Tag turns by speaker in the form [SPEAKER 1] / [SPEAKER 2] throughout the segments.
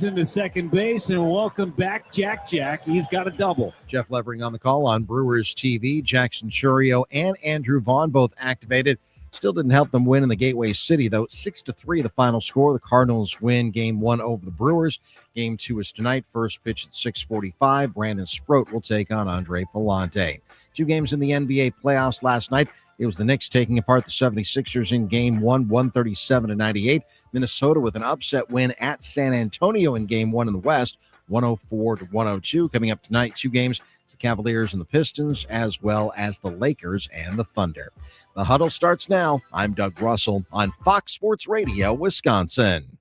[SPEAKER 1] Into second base, and welcome back, Jack. He's got a double.
[SPEAKER 2] Jeff Levering on the call on Brewers TV. Jackson Chourio and Andrew Vaughn both activated. Still didn't help them win in the Gateway City, though. 6-3 the final score. The Cardinals win Game 1 over the Brewers. Game 2 is tonight. First pitch at 6:45. Brandon Sproat will take on Andre Palante. 2 games in the NBA playoffs last night. It was the Knicks taking apart the 76ers in Game 1, 137-98. Minnesota with an upset win at San Antonio in Game 1 in the West, 104-102. Coming up tonight, 2 games. It's the Cavaliers and the Pistons, as well as the Lakers and the Thunder. The Huddle starts now. I'm Doug Russell on Fox Sports Radio, Wisconsin.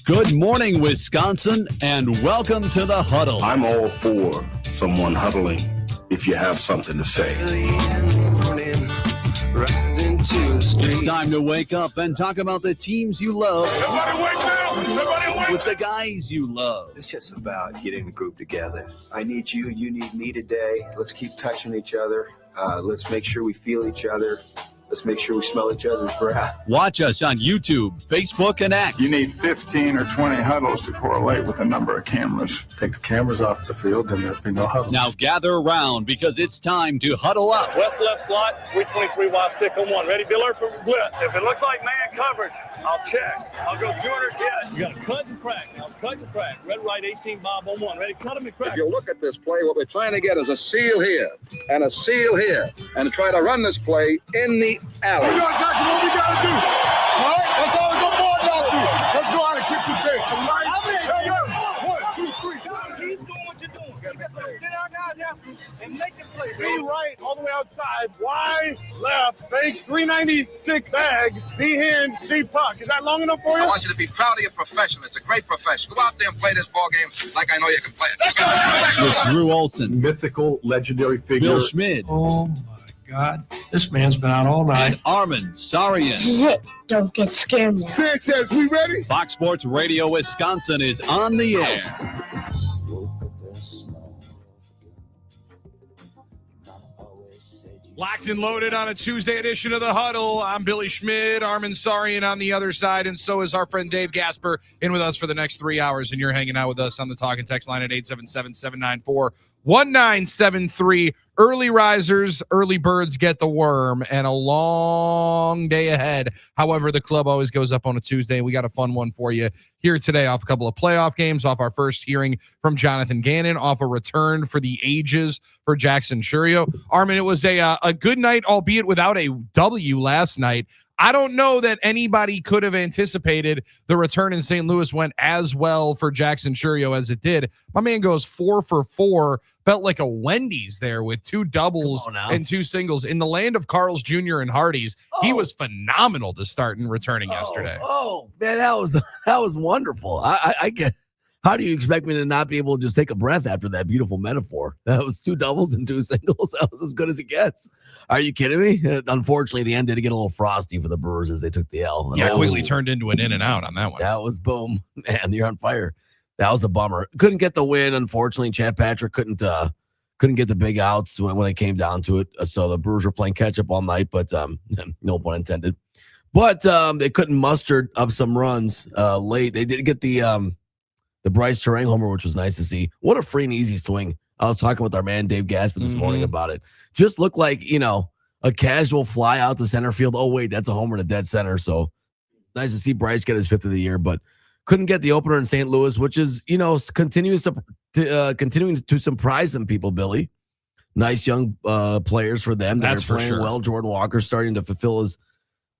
[SPEAKER 3] Good morning, Wisconsin, and welcome to the Huddle.
[SPEAKER 4] I'm all for someone huddling if you have something to say.
[SPEAKER 3] It's time to wake up and talk about the teams you love.
[SPEAKER 4] Everybody wake up! Everybody wake
[SPEAKER 3] with the guys you love.
[SPEAKER 5] It's just about getting the group together. I need you, you need me today. Let's keep touching each other. Let's make sure we feel each other. Let's make sure we smell each other's breath.
[SPEAKER 3] Watch us on YouTube, Facebook, and X.
[SPEAKER 4] You need 15 or 20 huddles to correlate with the number of cameras. Take the cameras off the field, then there'll be no huddles.
[SPEAKER 3] Now gather around because it's time to huddle up.
[SPEAKER 6] West left slot, 323 wide stick on 1. Ready, Biller for blitz. If it looks like man coverage, I'll check. I'll go 200 yes. You got to cut and crack. Now cut and crack. Red, right, 18 Bob on 1. Ready, cut him and crack.
[SPEAKER 7] If you look at this play, what we're trying to get is a seal here and a seal here and try to run this play in the alley.
[SPEAKER 4] What we gotta do? All right, that's all we got more y'all do. Let's go out and kick the tape. All right? 1, 2, 3.
[SPEAKER 6] Keep doing what you're doing. You got to sit our guys after and make the play.
[SPEAKER 4] Be right all the way outside. Wide, left, fake, 396 bag, B hand, C puck. Is that long enough for you?
[SPEAKER 7] I want you to be proud of your profession. It's a great profession. Go out there and play this ball game like I know you can play it.
[SPEAKER 3] With Drew Olson,
[SPEAKER 4] Mythical, legendary figure.
[SPEAKER 3] Bill Schmid,
[SPEAKER 8] Oh, God, this man's been out all night.
[SPEAKER 3] Armen Sarian.
[SPEAKER 9] This is it. Don't get scared now.
[SPEAKER 4] Sanchez, we ready?
[SPEAKER 3] Fox Sports Radio Wisconsin is on the air.
[SPEAKER 10] Locked and loaded on a Tuesday edition of The Huddle. I'm Billy Schmid, Armen Sarian on the other side, and so is our friend Dave Gasper in with us for the next 3 hours, and you're hanging out with us on the talk and text line at 877-794-1973. Early risers, early birds get the worm, and a long day ahead. However, the club always goes up on a Tuesday, and we got a fun one for you here today off a couple of playoff games, off our first hearing from Jonathan Gannon, off a return for the ages for Jackson Chourio. Armen, it was a good night, albeit without a W last night. I don't know that anybody could have anticipated the return in St. Louis went as well for Jackson Chourio as it did. My man goes 4 for 4, felt like a Wendy's there with 2 doubles and 2 singles. In the land of Carl's Jr. and Hardee's, he was phenomenal to start and returning yesterday.
[SPEAKER 11] Oh, man, that was wonderful. I get. How do you expect me to not be able to just take a breath after that beautiful metaphor? That was 2 doubles and 2 singles. That was as good as it gets. Are you kidding me? Unfortunately, the end did get a little frosty for the Brewers as they took the L.
[SPEAKER 10] Yeah, quickly turned into an in and out on that one.
[SPEAKER 11] That was boom. Man, you're on fire. That was a bummer. Couldn't get the win, unfortunately. Chad Patrick couldn't get the big outs when it came down to it. So the Brewers were playing catch up all night, but no pun intended. But they couldn't muster up some runs late. They did get the Bryce Terang homer, which was nice to see. What a free and easy swing. I was talking with our man Dave Gasper this morning about it. Just looked like, a casual fly out to center field. Oh, wait, that's a homer to dead center. So nice to see Bryce get his 5th of the year, but couldn't get the opener in St. Louis, which is, continuing to surprise some people, Billy. Nice young players for them. That's for playing well. Jordan Walker's starting to fulfill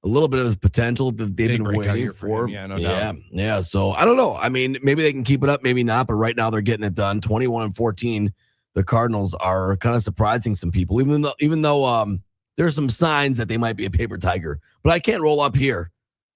[SPEAKER 11] a little bit of his potential that they've been waiting for.
[SPEAKER 10] Yeah, no doubt.
[SPEAKER 11] Yeah. So I don't know. I mean, maybe they can keep it up, maybe not. But right now they're getting it done. 21-14. The Cardinals are kind of surprising some people, even though there's some signs that they might be a paper tiger. But I can't roll up here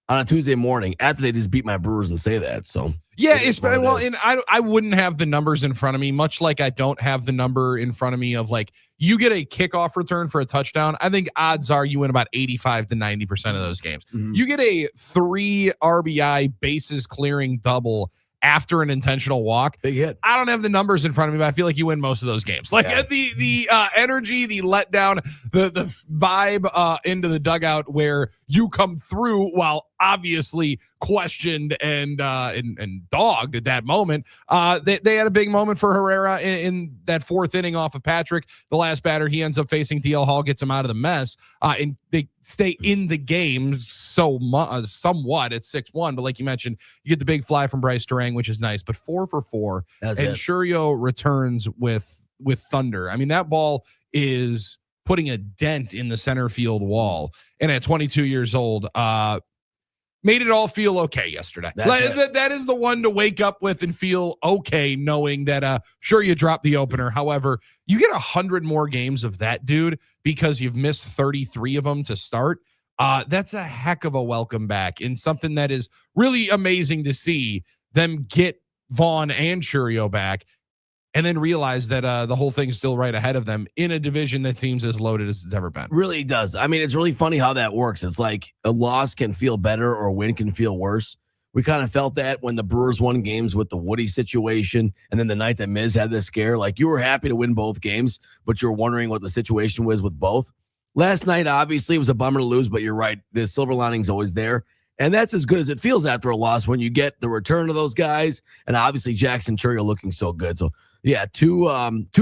[SPEAKER 11] on a Tuesday morning after they just beat my Brewers and say that. So
[SPEAKER 10] yeah, and I wouldn't have the numbers in front of me, much like I don't have the number in front of me of like you get a kickoff return for a touchdown. I think odds are you win about 85 to 90% of those games. You get a 3 RBI bases clearing double after an intentional walk.
[SPEAKER 11] Big hit.
[SPEAKER 10] I don't have the numbers in front of me, but I feel like you win most of those games. Like the energy, the letdown, the vibe into the dugout where you come through while obviously questioned and dogged at that moment. They had a big moment for Herrera in that fourth inning off of Patrick. The last batter he ends up facing, DL Hall gets him out of the mess, and they stay in the game somewhat at 6-1. But like you mentioned, you get the big fly from Bryce Durang, which is nice. But 4 for 4, and Chourio returns with thunder. I mean, that ball is putting a dent in the center field wall, and at 22 years old, made it all feel okay yesterday. That is the one to wake up with and feel okay, knowing that sure, you dropped the opener. However, you get 100 more games of that dude because you've missed 33 of them to start. That's a heck of a welcome back, and something that is really amazing to see them get Vaughn and Chourio back, and then realize that the whole thing's still right ahead of them in a division that seems as loaded as it's ever been.
[SPEAKER 11] Really does. I mean, it's really funny how that works. It's like a loss can feel better or a win can feel worse. We kind of felt that when the Brewers won games with the Woody situation, and then the night that Miz had this scare, like you were happy to win both games, but you were wondering what the situation was with both. Last night, obviously, it was a bummer to lose, but you're right. The silver lining's always there. And that's as good as it feels after a loss when you get the return of those guys. And obviously, Jackson Chourio looking so good. So, yeah, two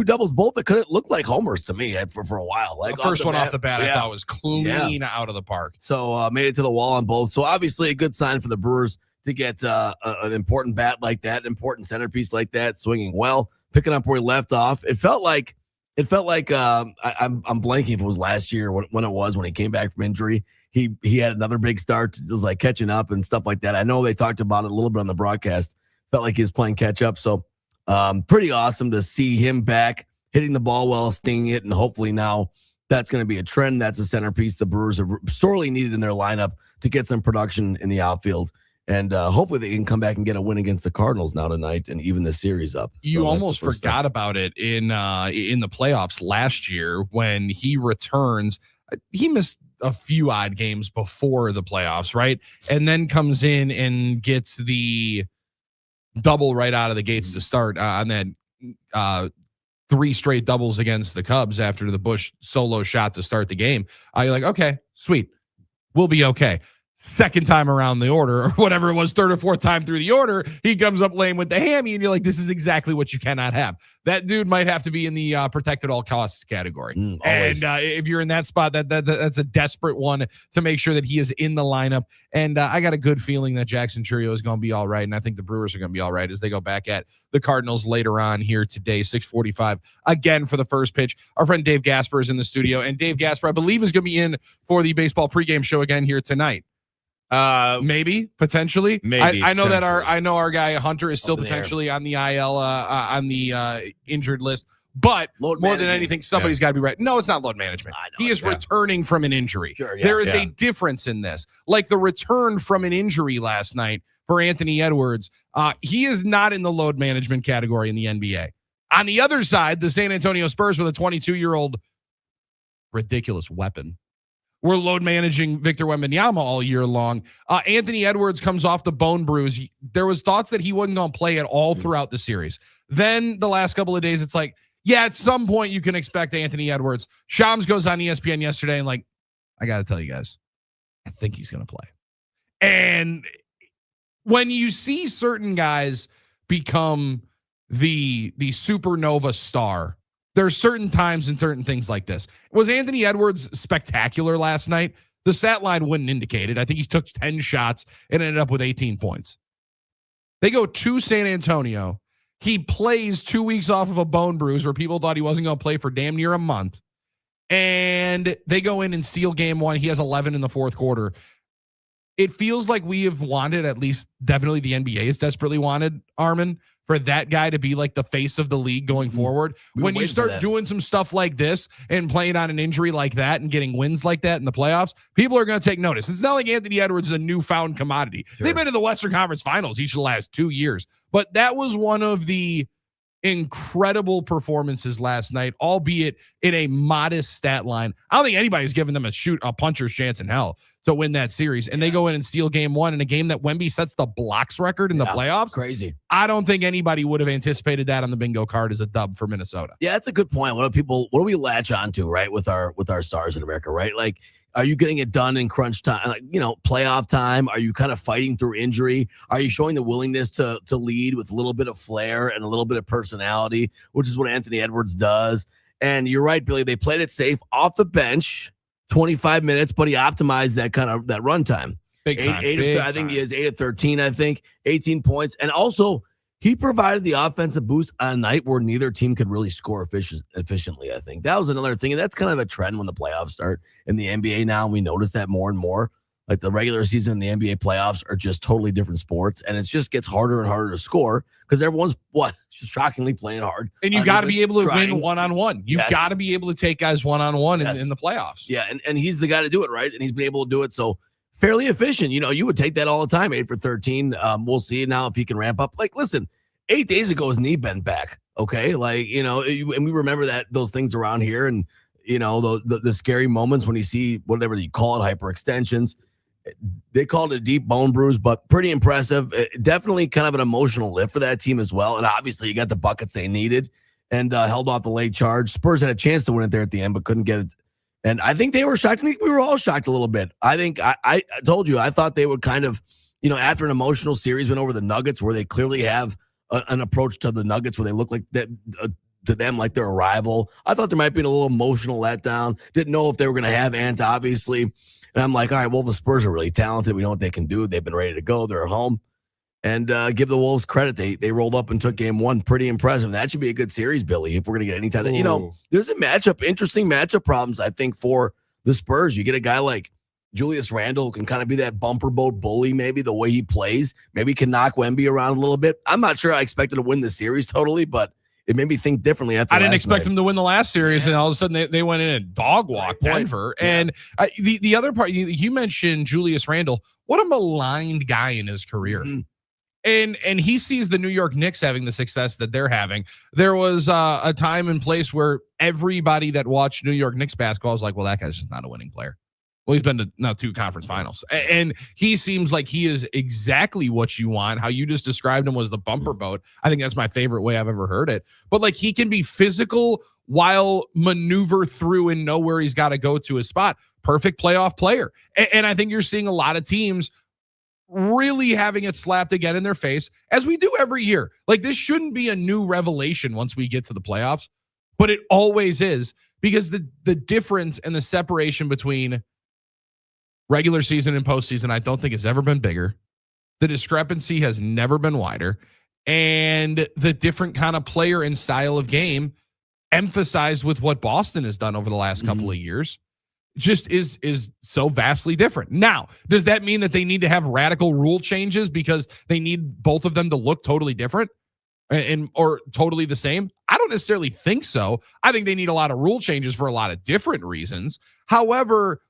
[SPEAKER 11] doubles, both that could look like homers to me for a while. Like
[SPEAKER 10] the first one off the bat, I thought was clean out of the park.
[SPEAKER 11] So made it to the wall on both. So obviously a good sign for the Brewers to get an important bat like that, important centerpiece like that, swinging well, picking up where he left off. It felt like I'm blanking if it was last year when it was when he came back from injury. He had another big start, just like catching up and stuff like that. I know they talked about it a little bit on the broadcast. Felt like he was playing catch up. So pretty awesome to see him back, hitting the ball well, stinging it, and hopefully now that's going to be a trend. That's a centerpiece the Brewers have sorely needed in their lineup to get some production in the outfield. And hopefully they can come back and get a win against the Cardinals now tonight and even the series up.
[SPEAKER 10] You almost forgot about it in the playoffs last year when he returns. He missed a few odd games before the playoffs, right? And then comes in and gets the double right out of the gates to start on that 3 straight doubles against the Cubs after the Busch solo shot to start the game. You're like, okay, sweet. We'll be okay. Second time around the order, or whatever it was, third or fourth time through the order, he comes up lame with the hammy, and you're like, this is exactly what you cannot have. That dude might have to be in the protect at all costs category. And if you're in that spot, that's a desperate one to make sure that he is in the lineup. And I got a good feeling that Jackson Chourio is going to be all right, and I think the Brewers are going to be all right as they go back at the Cardinals later on here today, 6:45 again for the first pitch. Our friend Dave Gasper is in the studio, and Dave Gasper, I believe, is going to be in for the baseball pregame show again here tonight. Maybe potentially.
[SPEAKER 12] Maybe
[SPEAKER 10] I know that our guy Hunter is still potentially on the IL on the injured list, but more than anything, somebody's got to be right. No, it's not load management. He is returning from an injury.
[SPEAKER 11] Sure,
[SPEAKER 10] there is a difference in this. Like the return from an injury last night for Anthony Edwards, he is not in the load management category in the NBA. On the other side, the San Antonio Spurs with a 22-year-old ridiculous weapon. We're load managing Victor Wembanyama all year long. Anthony Edwards comes off the bone bruise. There was thoughts that he wasn't going to play at all throughout the series. Then the last couple of days, it's like, yeah, at some point you can expect Anthony Edwards. Shams goes on ESPN yesterday and like, I got to tell you guys, I think he's going to play. And when you see certain guys become the supernova star, there's certain times and certain things like this. Was Anthony Edwards spectacular last night? The stat line wouldn't indicate it. I think he took 10 shots and ended up with 18 points. They go to San Antonio. He plays 2 weeks off of a bone bruise where people thought he wasn't going to play for damn near a month. And they go in and steal game one. He has 11 in the fourth quarter. It feels like we have wanted, at least definitely the NBA has desperately wanted, Armen, for that guy to be like the face of the league going forward. When you start doing some stuff like this and playing on an injury like that and getting wins like that in the playoffs, people are going to take notice. It's not like Anthony Edwards is a newfound commodity. Sure. They've been to the Western Conference Finals each of the last 2 years, but that was one of the incredible performances last night, albeit in a modest stat line. I don't think anybody's given them a puncher's chance in hell to win that series. And they go in and steal game one in a game that Wemby sets the blocks record in the playoffs.
[SPEAKER 11] Crazy.
[SPEAKER 10] I don't think anybody would have anticipated that on the bingo card as a dub for Minnesota.
[SPEAKER 11] Yeah, that's a good point. What do we latch onto, right, with our stars in America, right? Like, Are you getting it done in crunch time, like, playoff time? Are you kind of fighting through injury? Are you showing the willingness to lead with a little bit of flair and a little bit of personality, which is what Anthony Edwards does? And you're right, Billy. They played it safe off the bench, 25 minutes, but he optimized that run time.
[SPEAKER 10] Big time.
[SPEAKER 11] I think he has 8 of 13. I think 18 points, and also he provided the offensive boost on a night where neither team could really score efficiently. I think that was another thing, and that's kind of a trend when the playoffs start in the NBA now. We notice that more and more. Like the regular season and the NBA playoffs are just totally different sports, and it just gets harder and harder to score because everyone's shockingly playing hard.
[SPEAKER 10] And you got to be able to win one-on-one. You got to be able to take guys one-on-one in the playoffs.
[SPEAKER 11] Yeah, and he's the guy to do it, right? And he's been able to do it so fairly efficient. You would take that all the time, 8 for 13. We'll see now if he can ramp up. Like, listen, 8 days ago his knee bent back. Okay, and we remember those things around here, and the scary moments when you see whatever you call it, hyperextensions. They called it a deep bone bruise, but pretty impressive. Definitely kind of an emotional lift for that team as well. And obviously, you got the buckets they needed and held off the late charge. Spurs had a chance to win it there at the end, but couldn't get it. And I think they were shocked. I think we were all shocked a little bit. I think I told you, I thought they would kind of, after an emotional series went over the Nuggets, where they clearly have an approach to the Nuggets where they look like that to them like they're a rival. I thought there might be a little emotional letdown. Didn't know if they were going to have Ant, obviously. And I'm like, all right, well, the Spurs are really talented. We know what they can do. They've been ready to go. They're at home. And give the Wolves credit. They rolled up and took game one. Pretty impressive. That should be a good series, Billy, if we're going to get any type of, there's interesting matchup problems, I think, for the Spurs. You get a guy like Julius Randle who can kind of be that bumper boat bully, maybe the way he plays. Maybe can knock Wemby around a little bit. I'm not sure I expected to win the series totally, but it made me think differently. I
[SPEAKER 10] didn't expect them to win the last series, and all of a sudden they went in and dog walked Denver. Yeah. And the other part, you mentioned Julius Randle. What a maligned guy in his career. Mm-hmm. And he sees the New York Knicks having the success that they're having. There was a time and place where everybody that watched New York Knicks basketball was like, well, that guy's just not a winning player. Well, he's been to now 2 conference finals. And he seems like he is exactly what you want. How you just described him was the bumper boat. I think that's my favorite way I've ever heard it. But like, he can be physical while maneuver through and know where he's got to go to his spot. Perfect playoff player. And I think you're seeing a lot of teams really having it slapped again in their face, as we do every year. Like, this shouldn't be a new revelation once we get to the playoffs, but it always is, because the difference and the separation between regular season and postseason, I don't think has ever been bigger. The discrepancy has never been wider. And the different kind of player and style of game emphasized with what Boston has done over the last couple of years just is so vastly different. Now, does that mean that they need to have radical rule changes because they need both of them to look totally different or totally the same? I don't necessarily think so. I think they need a lot of rule changes for a lot of different reasons. However,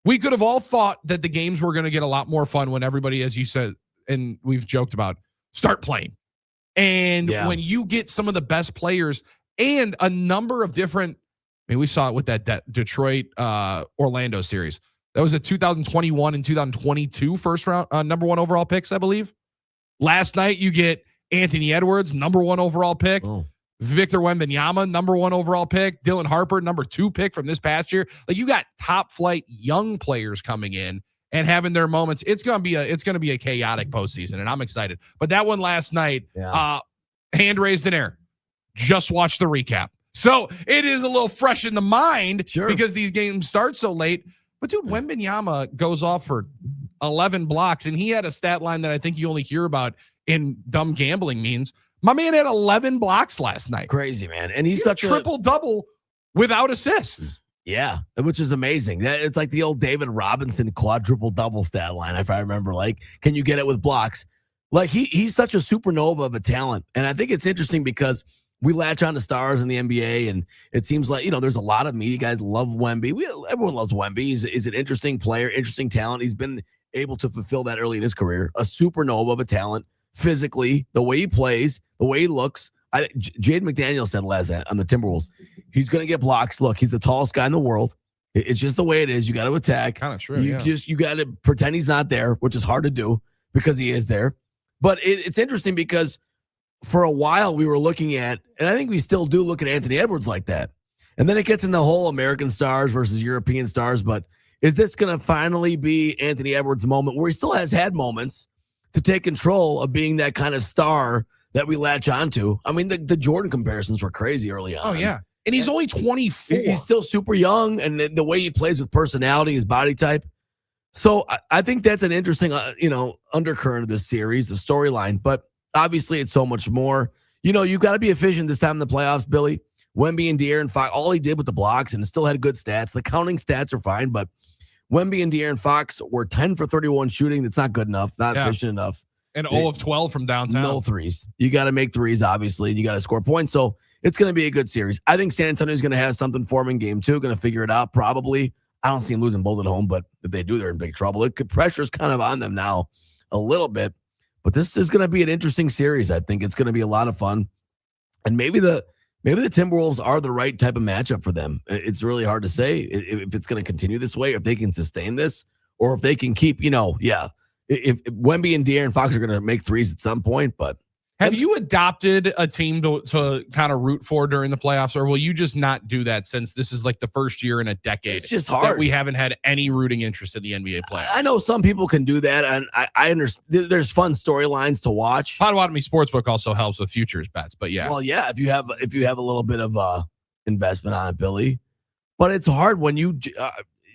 [SPEAKER 10] we could have all thought that the games were going to get a lot more fun when everybody, as you said, and we've joked about, start playing. And when you get some of the best players and a number of different, I mean, we saw it with that Detroit Orlando series. That was a 2021 and 2022 first round number 1 overall picks, I believe. Last night you get Anthony Edwards, number 1 overall pick. Oh. Victor Wembanyama, number 1 overall pick. Dylan Harper, number 2 pick from this past year. Like, you got top flight young players coming in and having their moments. It's gonna be a chaotic postseason, and I'm excited. But that one last night, hand raised in air. Just watch the recap. So it is a little fresh in the mind because these games start so late. But dude, Wembanyama goes off for 11 blocks, and he had a stat line that I think you only hear about in dumb gambling means. My man had 11 blocks last night.
[SPEAKER 11] Crazy, man. And he's such
[SPEAKER 10] a triple-double without assists.
[SPEAKER 11] Yeah, which is amazing. It's like the old David Robinson quadruple-double stat line, if I remember. Like, can you get it with blocks? Like, he's such a supernova of a talent. And I think it's interesting because we latch on to stars in the NBA, and it seems like, there's a lot of media guys love Wemby. Everyone loves Wemby. He's an interesting player, interesting talent. He's been able to fulfill that early in his career. A supernova of a talent. Physically, the way he plays, the way he looks. Jaden McDaniel said last night on the Timberwolves, he's going to get blocks. Look, he's the tallest guy in the world. It's just the way it is. You got to attack.
[SPEAKER 10] Kind of true.
[SPEAKER 11] You got to pretend he's not there, which is hard to do because he is there. But it's interesting because for a while we were looking at, and I think we still do look at Anthony Edwards like that. And then it gets in the whole American stars versus European stars. But is this going to finally be Anthony Edwards' moment where he still has had moments to take control of being that kind of star that we latch onto? I mean, the Jordan comparisons were crazy early on.
[SPEAKER 10] Oh, yeah. And he's only 24.
[SPEAKER 11] He's still super young, and the way he plays with personality, his body type. So I think that's an interesting, undercurrent of this series, the storyline. But obviously, it's so much more. You've got to be efficient this time in the playoffs, Billy. Wemby and De'Aaron Fox, all he did with the blocks, and still had good stats. The counting stats are fine, but Wemby and De'Aaron Fox were 10 for 31 shooting. That's not good enough, not efficient enough.
[SPEAKER 10] And 0 of 12 from downtown.
[SPEAKER 11] No threes. You got to make threes, obviously, and you got to score points. So it's going to be a good series. I think San Antonio is going to have something for him in game 2, going to figure it out probably. I don't see him losing both at home, but if they do, they're in big trouble. Pressure's kind of on them now a little bit, but this is going to be an interesting series. I think it's going to be a lot of fun, and maybe the Timberwolves are the right type of matchup for them. It's really hard to say if it's going to continue this way, if they can sustain this, or if they can keep, if Wemby and De'Aaron Fox are going to make threes at some point. But
[SPEAKER 10] have you adopted a team to kind of root for during the playoffs, or will you just not do that since this is like the first year in a decade?
[SPEAKER 11] It's just hard.
[SPEAKER 10] That we haven't had any rooting interest in the NBA playoffs.
[SPEAKER 11] I know some people can do that, and I understand there's fun storylines to watch.
[SPEAKER 10] Potawatomi Sportsbook also helps with futures bets, but yeah.
[SPEAKER 11] Well, yeah, if you have a little bit of investment on it, Billy. But it's hard when you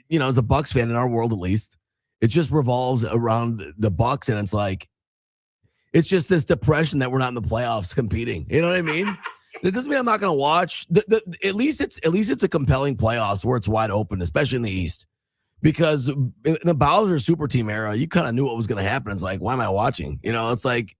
[SPEAKER 11] as a Bucks fan in our world at least, it just revolves around the Bucks, and it's like, it's just this depression that we're not in the playoffs competing. You know what I mean? It doesn't mean I'm not going to watch. At least it's a compelling playoffs where it's wide open, especially in the East. Because in the Bowser super team era, you kind of knew what was going to happen. It's like, why am I watching? It's like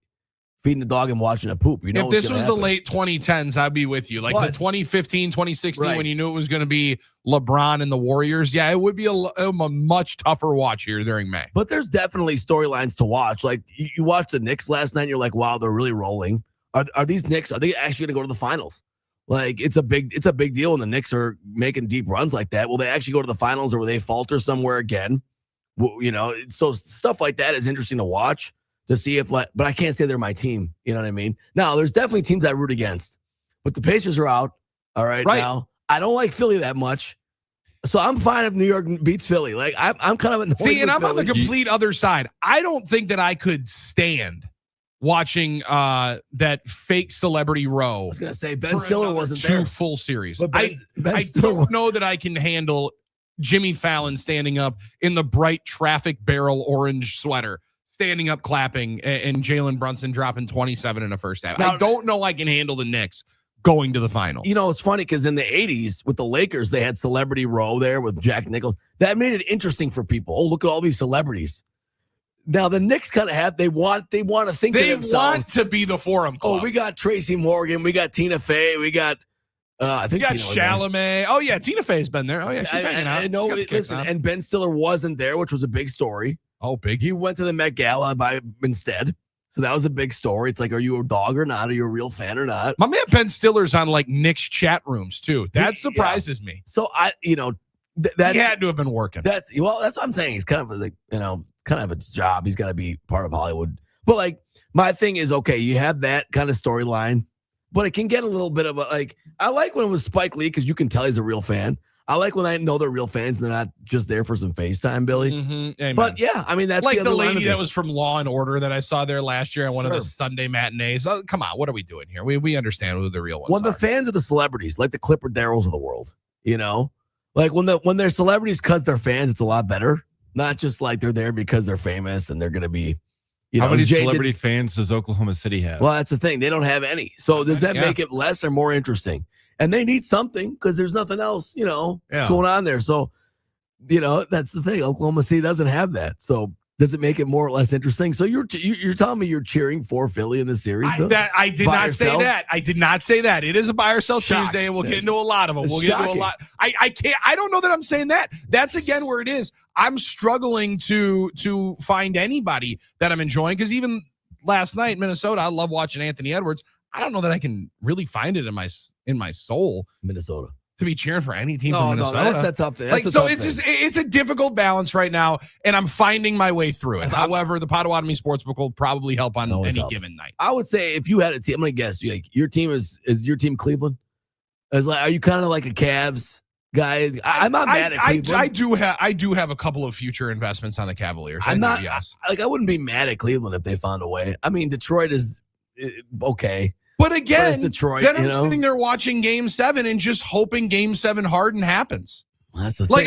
[SPEAKER 11] feeding the dog and watching it poop.
[SPEAKER 10] If this was the late 2010s, I'd be with you. Like the 2015, 2016, when you knew it was going to be LeBron and the Warriors. Yeah, it would be a much tougher watch here during May.
[SPEAKER 11] But there's definitely storylines to watch. Like you watched the Knicks last night, and you're like, wow, they're really rolling. Are these Knicks? Are they actually going to go to the finals? Like it's a big deal when the Knicks are making deep runs like that. Will they actually go to the finals, or will they falter somewhere again? Well, so stuff like that is interesting to watch. To see but I can't say they're my team. You know what I mean? Now, there's definitely teams I root against, but the Pacers are out. All right. Now, I don't like Philly that much, so I'm fine if New York beats Philly. Like I'm kind of annoyed.
[SPEAKER 10] See, and I'm
[SPEAKER 11] Philly.
[SPEAKER 10] on the complete other side. I don't think that I could stand watching that fake celebrity row.
[SPEAKER 11] I was gonna say Ben Stiller wasn't there.
[SPEAKER 10] 2 full series.
[SPEAKER 11] But
[SPEAKER 10] I don't know that I can handle Jimmy Fallon standing up in the bright traffic barrel orange sweater, standing up clapping, and Jalen Brunson dropping 27 in the first half. Now, I don't know I can handle the Knicks going to the finals.
[SPEAKER 11] It's funny because in the 80s with the Lakers, they had Celebrity Row there with Jack Nicklaus. That made it interesting for people. Oh, look at all these celebrities. Now the Knicks kind of they want to think of themselves.
[SPEAKER 10] They want to be the Forum Club.
[SPEAKER 11] Oh, we got Tracy Morgan, we got Tina Fey, we got I think
[SPEAKER 10] Tina Chalamet. Oh yeah, Tina Fey's been there. Oh yeah, she's hanging out.
[SPEAKER 11] I know. Listen, and Ben Stiller wasn't there, which was a big story.
[SPEAKER 10] Oh, big.
[SPEAKER 11] He went to the Met Gala instead. So that was a big story. It's like, are you a dog or not? Are you a real fan or not?
[SPEAKER 10] My man Ben Stiller's on like Knicks chat rooms too. That surprises me.
[SPEAKER 11] So
[SPEAKER 10] he had to have been working.
[SPEAKER 11] That's what I'm saying. He's kind of kind of a job. He's got to be part of Hollywood. But like my thing is, okay, you have that kind of storyline, but it can get a little bit of I like when it was Spike Lee because you can tell he's a real fan. I like when I know they're real fans and they're not just there for some FaceTime, Billy.
[SPEAKER 10] Mm-hmm.
[SPEAKER 11] But yeah, I mean, that's
[SPEAKER 10] like the lady that was from Law and Order that I saw there last year on one of the Sunday matinees. Oh, come on, what are we doing here? We understand who the real ones are.
[SPEAKER 11] The fans of the celebrities, like the Clipper Darrells of the world, like when they're celebrities because they're fans, it's a lot better. Not just like they're there because they're famous and they're going to be.
[SPEAKER 12] How many celebrity fans does Oklahoma City have?
[SPEAKER 11] Well, that's the thing. They don't have any. So does that make it less or more interesting? And they need something because there's nothing else, going on there. So, that's the thing. Oklahoma City doesn't have that. So does it make it more or less interesting? So you're telling me you're cheering for Philly in this series?
[SPEAKER 10] I did not say that. I did not say that. It is a buy or sell Tuesday, and we'll get into a lot of them. We'll get into a lot. I don't know that I'm saying that. That's again where it is. I'm struggling to find anybody that I'm enjoying because even last night in Minnesota, I love watching Anthony Edwards. I don't know that I can really find it in my soul,
[SPEAKER 11] Minnesota,
[SPEAKER 10] to be cheering for any team from Minnesota.
[SPEAKER 11] No, that's a tough thing.
[SPEAKER 10] It's a difficult balance right now, and I'm finding my way through it. However, the Potawatomi Sportsbook will probably help on any given night.
[SPEAKER 11] I would say if you had a team, I'm going to guess your team is your team Cleveland? It's like, are you kind of like a Cavs guy? I'm not mad at Cleveland.
[SPEAKER 10] I do have a couple of future investments on the Cavaliers.
[SPEAKER 11] Yes. I wouldn't be mad at Cleveland if they found a way. I mean, Detroit is okay.
[SPEAKER 10] But again,
[SPEAKER 11] Detroit,
[SPEAKER 10] then I'm sitting there watching Game 7 and just hoping Game 7 Harden happens.
[SPEAKER 11] That's the thing.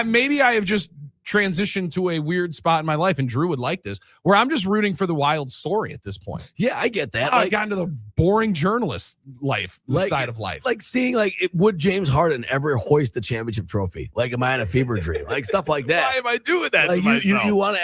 [SPEAKER 10] Maybe I have just transitioned to a weird spot in my life, and Drew would like this, where I'm just rooting for the wild story at this point.
[SPEAKER 11] Yeah, I get that.
[SPEAKER 10] I got into the boring journalist side of life.
[SPEAKER 11] Like seeing, would James Harden ever hoist a championship trophy? Like, am I in a fever dream? Like stuff like that.
[SPEAKER 10] Why am I doing that?
[SPEAKER 11] Like you want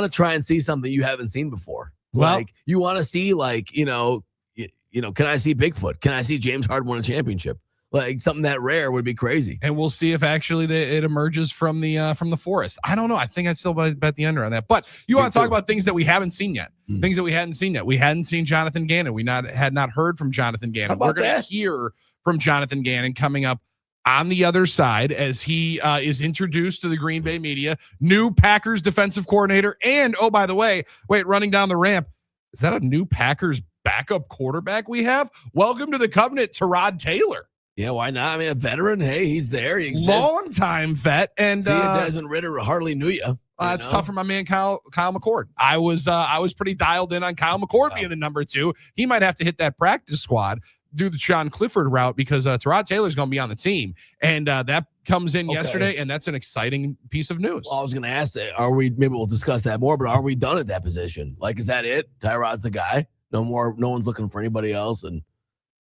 [SPEAKER 11] to try and see something you haven't seen before.
[SPEAKER 10] Well,
[SPEAKER 11] like you want to see, can I see Bigfoot? Can I see James Harden win a championship? Like something that rare would be crazy.
[SPEAKER 10] And we'll see if actually it emerges from the forest. I don't know. I think I'd still bet the under on that. But you want to talk about things that we haven't seen yet. Things that we hadn't seen yet. We hadn't seen Jonathan Gannon. We had not heard from Jonathan Gannon. We're going to hear from Jonathan Gannon coming up on the other side as he is introduced to the Green Bay media. New Packers defensive coordinator. And, oh, by the way, running down the ramp, is that a new Packers backup quarterback we have? Welcome to the Covenant, Tyrod Taylor.
[SPEAKER 11] Yeah, why not? I mean, a veteran. Hey, he's there.
[SPEAKER 10] Long time vet. And
[SPEAKER 11] Desmond Ridder hardly knew you.
[SPEAKER 10] It's tough for my man Kyle McCord. I was pretty dialed in on Kyle McCord being the number 2. He might have to hit that practice squad, do the Sean Clifford route, because Tyrod Taylor's going to be on the team, and that comes in yesterday, and that's an exciting piece of news.
[SPEAKER 11] Well, I was going to ask, maybe we'll discuss that more, but are we done at that position? Like, is that it? Tyrod's the guy. No more. No one's looking for anybody else, and.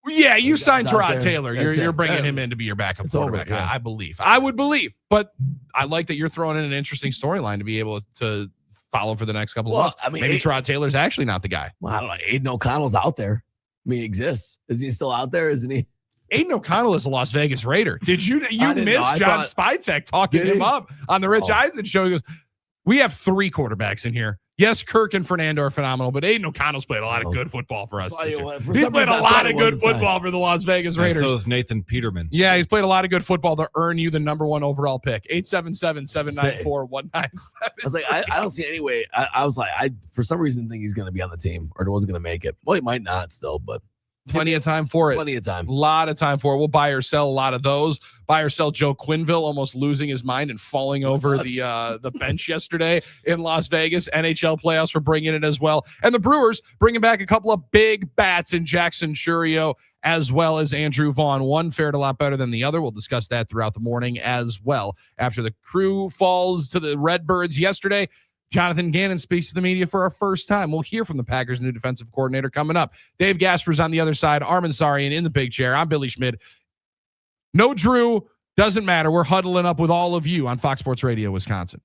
[SPEAKER 10] Yeah, you signed Tyrod Taylor. You're bringing him in to be your backup quarterback. I believe. I would believe. But I like that you're throwing in an interesting storyline to be able to follow for the next couple of months. I mean, maybe Tyrod Taylor's actually not the guy.
[SPEAKER 11] Well, I don't know. Aiden O'Connell's out there. I mean, he exists. Is he still out there? Isn't he?
[SPEAKER 10] Aiden O'Connell is a Las Vegas Raider. Did you miss John Spytek talking him up on the Rich Eisen show? He goes, we have 3 quarterbacks in here. Yes, Kirk and Fernando are phenomenal, but Aiden O'Connell's played a lot of good football for us this year. He's played a lot of good football for the Las Vegas Raiders.
[SPEAKER 12] So is Nathan Peterman.
[SPEAKER 10] Yeah, he's played a lot of good football to earn you the number 1 overall pick. 877-794-197.
[SPEAKER 11] I was like, I don't see any way. I was like, for some reason think he's going to be on the team or wasn't going to make it. Well, he might not still, but.
[SPEAKER 10] Plenty of time for it.
[SPEAKER 11] Plenty of time.
[SPEAKER 10] A lot of time for it. We'll buy or sell a lot of those. Buy or sell Joe Quinville almost losing his mind and falling over the bench yesterday in Las Vegas. NHL playoffs for bringing it as well. And the Brewers bringing back a couple of big bats in Jackson Chourio as well as Andrew Vaughn. One fared a lot better than the other. We'll discuss that throughout the morning as well. After the crew falls to the Redbirds yesterday, Jonathan Gannon speaks to the media for our first time. We'll hear from the Packers' new defensive coordinator coming up. Dave Gasper's on the other side. Armen Sarian in the big chair. I'm Billy Schmid. No Drew. Doesn't matter. We're huddling up with all of you on Fox Sports Radio, Wisconsin.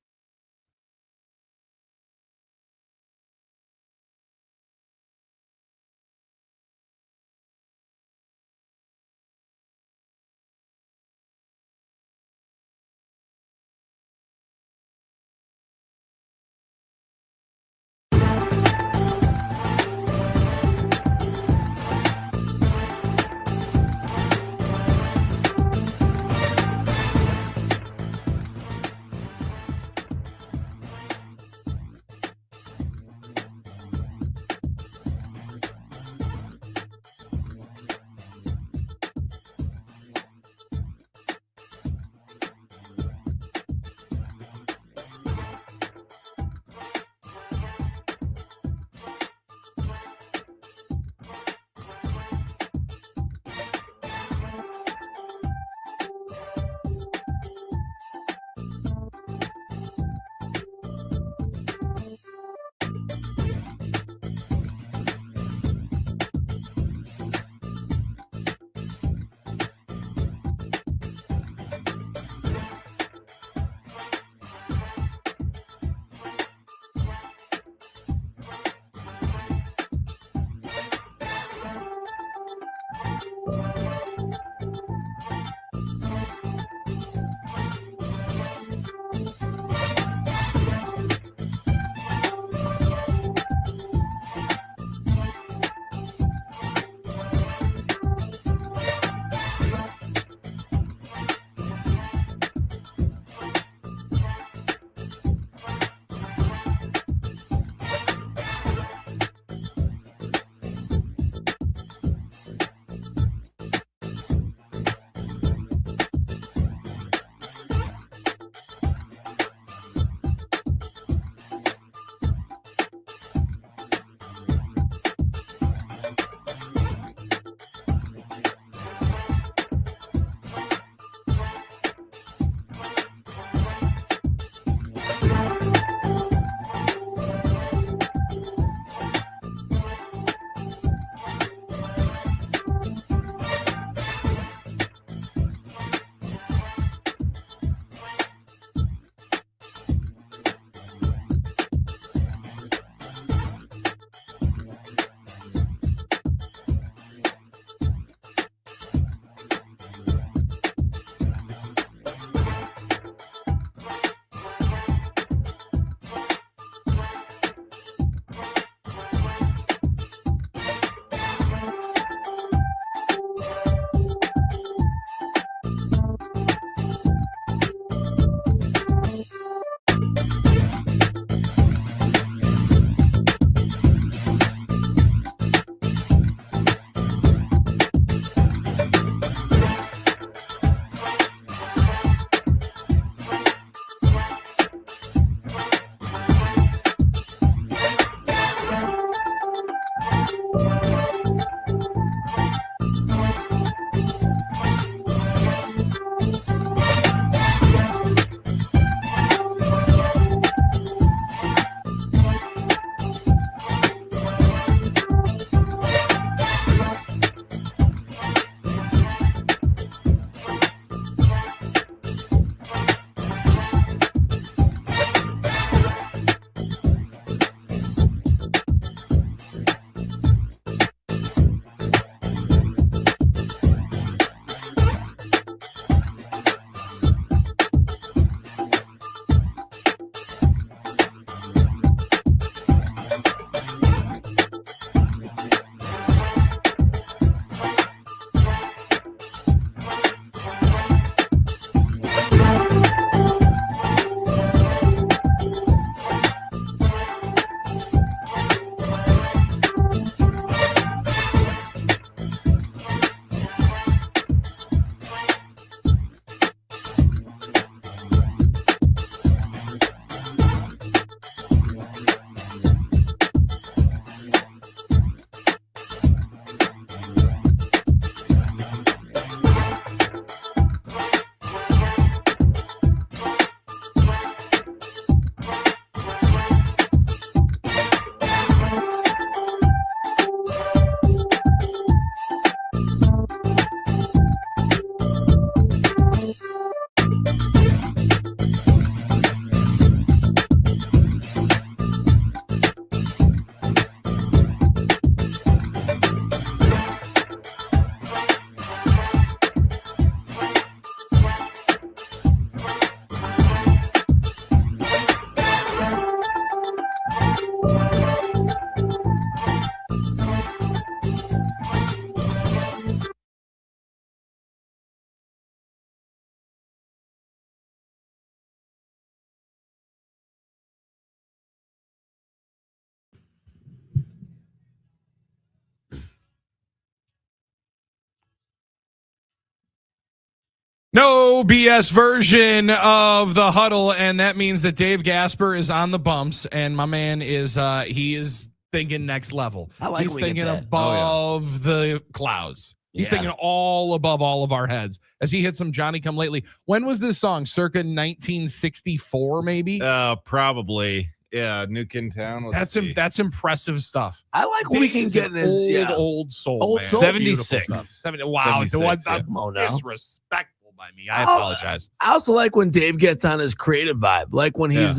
[SPEAKER 10] No BS version of the huddle, and that means that Dave Gasper is on the bumps, and my man is he is thinking next level.
[SPEAKER 11] I like
[SPEAKER 10] He's
[SPEAKER 11] when we
[SPEAKER 10] thinking
[SPEAKER 11] get that.
[SPEAKER 10] above the clouds. He's thinking all above all of our heads as he hits some Johnny Come Lately. When was this song? Circa 1964, maybe?
[SPEAKER 12] Probably. Yeah, New Kid in Town.
[SPEAKER 10] That's impressive stuff.
[SPEAKER 11] I like when we can get in his
[SPEAKER 10] old soul.
[SPEAKER 11] Old
[SPEAKER 10] man.
[SPEAKER 11] soul.
[SPEAKER 12] 76.
[SPEAKER 10] 70, wow,
[SPEAKER 12] 76,
[SPEAKER 10] the
[SPEAKER 11] Come on now.
[SPEAKER 10] disrespectful by me. I apologize.
[SPEAKER 11] I also like when Dave gets on his creative vibe, like when he's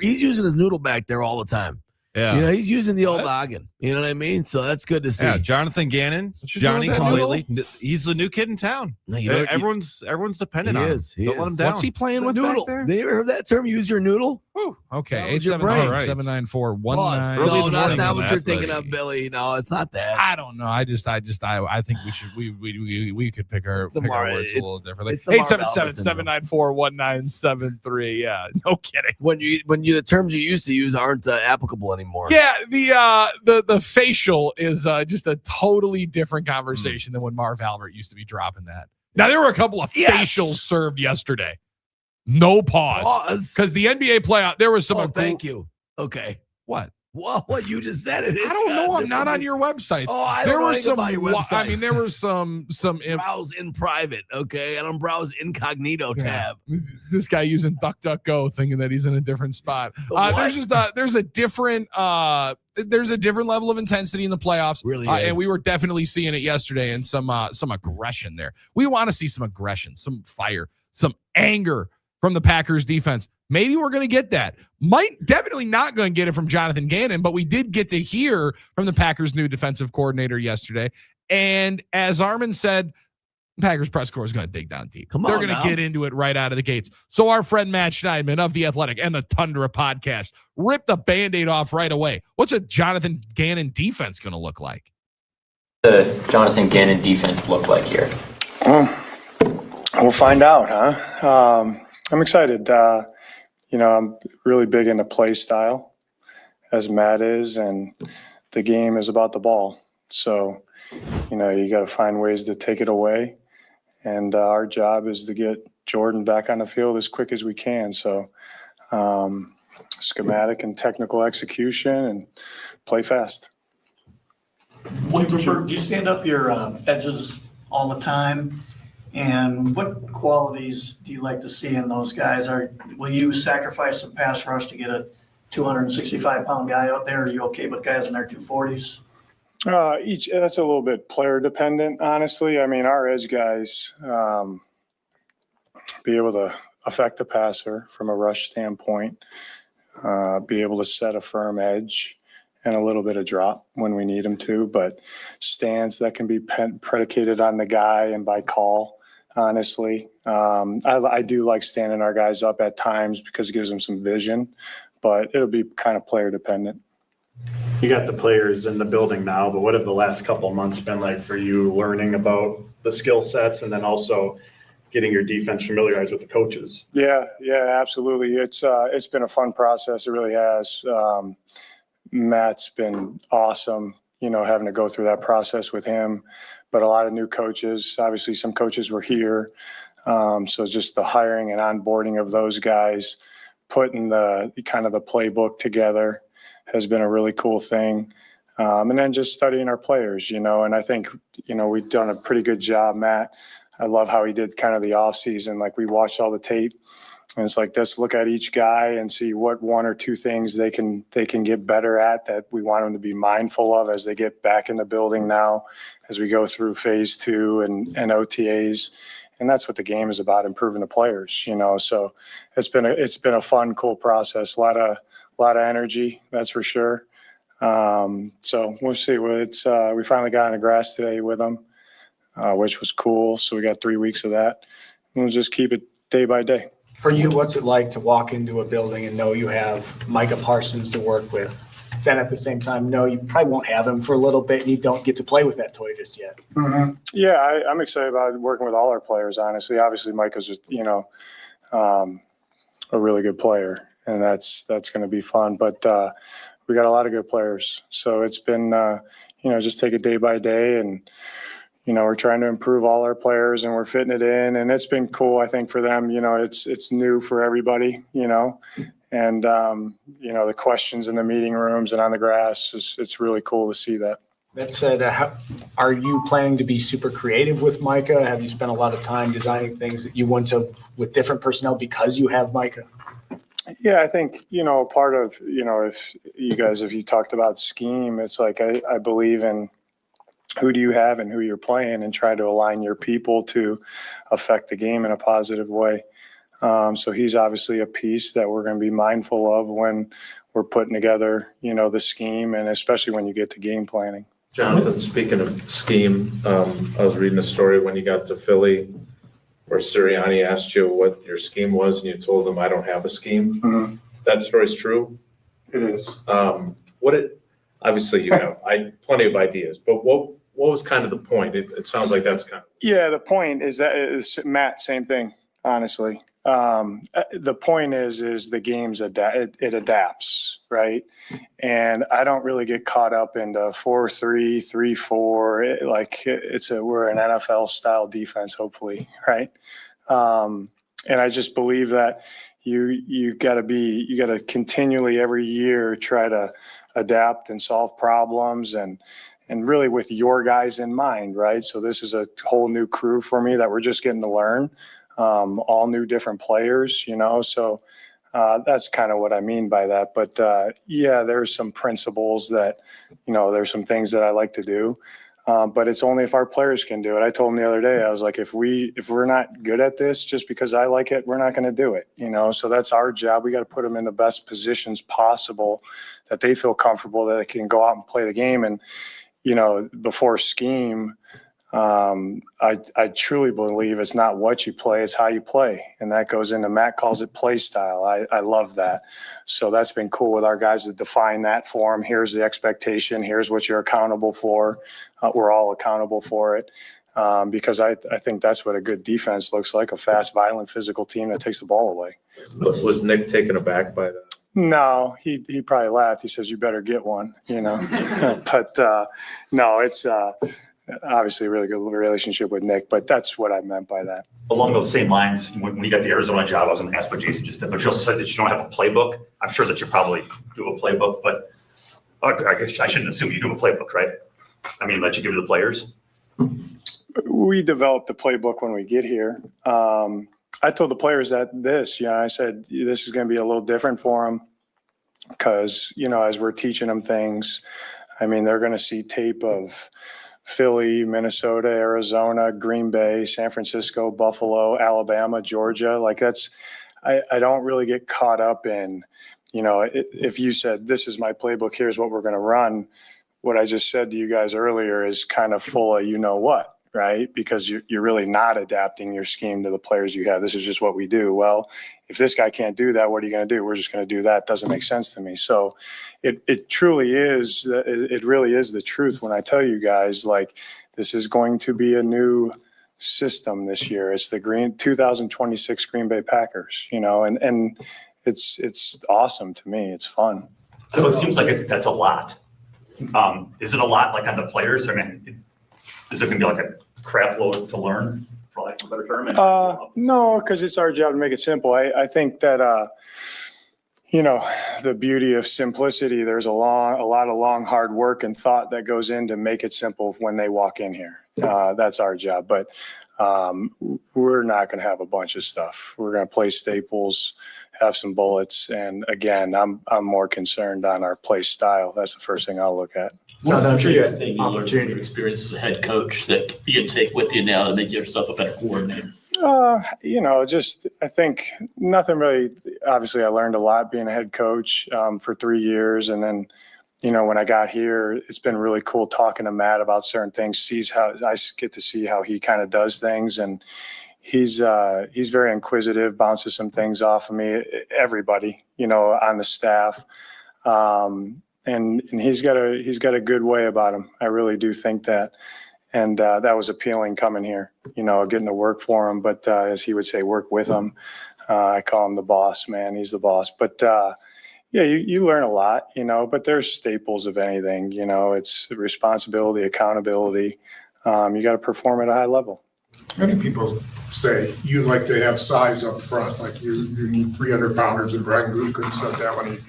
[SPEAKER 11] he's using his noodle back there all the time.
[SPEAKER 12] Yeah.
[SPEAKER 11] You know, he's using the old noggin. You know what I mean? So that's good to see.
[SPEAKER 12] Yeah, Jonathan Gannon, Johnny Come Lately. He's the new kid in town.
[SPEAKER 11] No, you know,
[SPEAKER 12] everyone's dependent on him.
[SPEAKER 11] Don't
[SPEAKER 12] let him down.
[SPEAKER 10] What's he playing with
[SPEAKER 11] noodle.
[SPEAKER 10] back there?
[SPEAKER 11] They ever heard that term? Use your noodle?
[SPEAKER 10] Whew. Okay,
[SPEAKER 11] That was your brain.
[SPEAKER 10] 877-794-19.
[SPEAKER 11] No, not what you're thinking of, Billy. No, it's not that.
[SPEAKER 10] I don't know. I think we should we could pick our words a little differently. 877-794-1973. Yeah, no kidding.
[SPEAKER 11] When the terms you used to use aren't applicable anymore.
[SPEAKER 10] Yeah, the facial is just a totally different conversation than when Marv Albert used to be dropping that. Now there were a couple of facials served yesterday. No pause. Because the NBA playoff, there was some.
[SPEAKER 11] Oh, thank you. Okay.
[SPEAKER 10] What?
[SPEAKER 11] Well, what you just said it.
[SPEAKER 10] I don't know. I'm not on your website.
[SPEAKER 11] Oh, I
[SPEAKER 10] there
[SPEAKER 11] don't
[SPEAKER 10] were
[SPEAKER 11] know
[SPEAKER 10] some.
[SPEAKER 11] about your website.
[SPEAKER 10] I mean, there were some.
[SPEAKER 11] Browse in private, okay, and I'm browse incognito tab.
[SPEAKER 10] This guy using DuckDuckGo, thinking that he's in a different spot. There's a different level of intensity in the playoffs.
[SPEAKER 11] Really,
[SPEAKER 10] and we were definitely seeing it yesterday, and some aggression there. We want to see some aggression, some fire, some anger from the Packers defense. Maybe we're going to get that. Definitely not going to get it from Jonathan Gannon, but we did get to hear from the Packers' new defensive coordinator yesterday. And as Armen said, Packers press corps is going to dig down deep. They're going to get into it right out of the gates. So our friend Matt Schneidman of The Athletic and the Tundra podcast ripped the Band-Aid off right away. What's a Jonathan Gannon defense going to look like?
[SPEAKER 13] The Jonathan Gannon defense look like here?
[SPEAKER 14] We'll find out, huh? I'm excited. I'm really big into play style, as Matt is, and the game is about the ball. So, you got to find ways to take it away. And our job is to get Jordan back on the field as quick as we can. So, schematic and technical execution and play fast.
[SPEAKER 15] What do you prefer? Do you stand up your edges all the time? And what qualities do you like to see in those guys? Will you sacrifice some pass rush to get a 265-pound guy out there? Are you okay with guys in their 240s?
[SPEAKER 14] That's a little bit player dependent, honestly. I mean, our edge guys be able to affect the passer from a rush standpoint, be able to set a firm edge and a little bit of drop when we need them to, but stands that can be predicated on the guy and by call, honestly. I do like standing our guys up at times because it gives them some vision, but it'll be kind of player dependent.
[SPEAKER 16] You got the players in the building now, but what have the last couple of months been like for you learning about the skill sets and then also getting your defense familiarized with the coaches?
[SPEAKER 14] Yeah, absolutely. It's been a fun process. It really has. Matt's been awesome, having to go through that process with him, but a lot of new coaches. Obviously, some coaches were here. So just the hiring and onboarding of those guys, putting the kind of the playbook together has been a really cool thing. And then just studying our players, and I think, we've done a pretty good job, Matt. I love how he did kind of the off season. Like we watched all the tape and it's like, let's look at each guy and see what one or two things they can get better at that we want them to be mindful of as they get back in the building now, as we go through phase 2 and OTAs. And that's what the game is about, improving the players, so it's been a fun, cool process. A lot of energy, that's for sure. So we'll see. We finally got on the grass today with them, which was cool. So we got 3 weeks of that. We'll just keep it day by day.
[SPEAKER 17] For you, what's it like to walk into a building and know you have Micah Parsons to work with? Then at the same time, no, you probably won't have him for a little bit and you don't get to play with that toy just yet.
[SPEAKER 14] Mm-hmm. Yeah, I'm excited about working with all our players, honestly. Obviously, Micah's, a really good player, and that's going to be fun. But we got a lot of good players. So it's been, just take it day by day. And, we're trying to improve all our players and we're fitting it in. And it's been cool, I think, for them. It's new for everybody, and, the questions in the meeting rooms and on the grass, it's really cool to see that.
[SPEAKER 17] That said, are you planning to be super creative with Micah? Have you spent a lot of time designing things that you want to with different personnel because you have Micah?
[SPEAKER 14] Yeah, I think, part of, if you talked about scheme, it's like I believe in who do you have and who you're playing and try to align your people to affect the game in a positive way. So he's obviously a piece that we're going to be mindful of when we're putting together, the scheme, and especially when you get to game planning.
[SPEAKER 18] Jonathan, speaking of scheme, I was reading a story when you got to Philly where Sirianni asked you what your scheme was and you told him, I don't have a scheme. Mm-hmm. That story's true?
[SPEAKER 14] It is.
[SPEAKER 18] Obviously you have plenty of ideas, but what was kind of the point? It sounds like that's kind of.
[SPEAKER 14] Yeah, the point is that Matt, same thing, honestly. The point is the games it adapts, right? And I don't really get caught up into 4-3, 3-4. We're an NFL style defense, hopefully, right? And I just believe that you got to continually every year try to adapt and solve problems and really with your guys in mind, right? So this is a whole new crew for me that we're just getting to learn. All new different players, so that's kind of what I mean by that. But there's some principles that, there's some things that I like to do, but it's only if our players can do it. I told them the other day, I was like, if we're not good at this just because I like it, we're not going to do it, so that's our job. We got to put them in the best positions possible that they feel comfortable that they can go out and play the game. And, before scheme, I truly believe it's not what you play, it's how you play. And that goes into, Matt calls it play style. I love that. So that's been cool with our guys to define that for them. Here's the expectation. Here's what you're accountable for. We're all accountable for it. Because I think that's what a good defense looks like, a fast, violent, physical team that takes the ball away.
[SPEAKER 18] Was Nick taken aback by that?
[SPEAKER 14] No, he probably laughed. He says, you better get one, But no, it's obviously a really good relationship with Nick, but that's what I meant by that.
[SPEAKER 19] Along those same lines, when you got the Arizona job, I was going to ask what Jason just did, but you also said that you don't have a playbook. I'm sure that you probably do a playbook, but I guess I shouldn't assume you do a playbook, right? I mean, let you give it to the players?
[SPEAKER 14] We develop the playbook when we get here. I told the players I said, this is going to be a little different for them because, as we're teaching them things, I mean, they're going to see tape of Philly, Minnesota, Arizona, Green Bay, San Francisco, Buffalo, Alabama, Georgia. Like I don't really get caught up in, if you said, this is my playbook, here's what we're going to run. What I just said to you guys earlier is kind of full of what, right? Because you're really not adapting your scheme to the players you have. This is just what we do. Well, if this guy can't do that, what are you going to do? We're just going to do that. Doesn't make sense to me. So it truly is, it really is the truth when I tell you guys, like, this is going to be a new system this year. It's the 2026 Green Bay Packers, and it's awesome to me. It's fun.
[SPEAKER 19] So it seems like that's a lot. Is it a lot like on the players? I mean, is it going to be like a crap load to learn, for lack of a better term?
[SPEAKER 14] No, because it's our job to make it simple. I think that, the beauty of simplicity, there's a lot of long, hard work and thought that goes in to make it simple when they walk in here. That's our job. But we're not going to have a bunch of stuff. We're going to play staples, have some bullets. And again, I'm more concerned on our play style. That's the first thing I'll look at.
[SPEAKER 20] What's the biggest thing you learned from your experience as a head coach that you can take with you now to make yourself a better coordinator?
[SPEAKER 14] I think nothing really. Obviously, I learned a lot being a head coach for 3 years. And then, when I got here, it's been really cool talking to Matt about certain things, I get to see how he kind of does things. And he's very inquisitive, bounces some things off of me, everybody, on the staff. And he's got a good way about him. I really do think that. And that was appealing coming here, getting to work for him. But as he would say, work with him. I call him the boss, man. He's the boss. But you learn a lot, but there's staples of anything, it's responsibility, accountability. You got to perform at a high level.
[SPEAKER 4] Many people say you like to have size up front, like you need 300 pounders, and Brian Gutekunst said that when he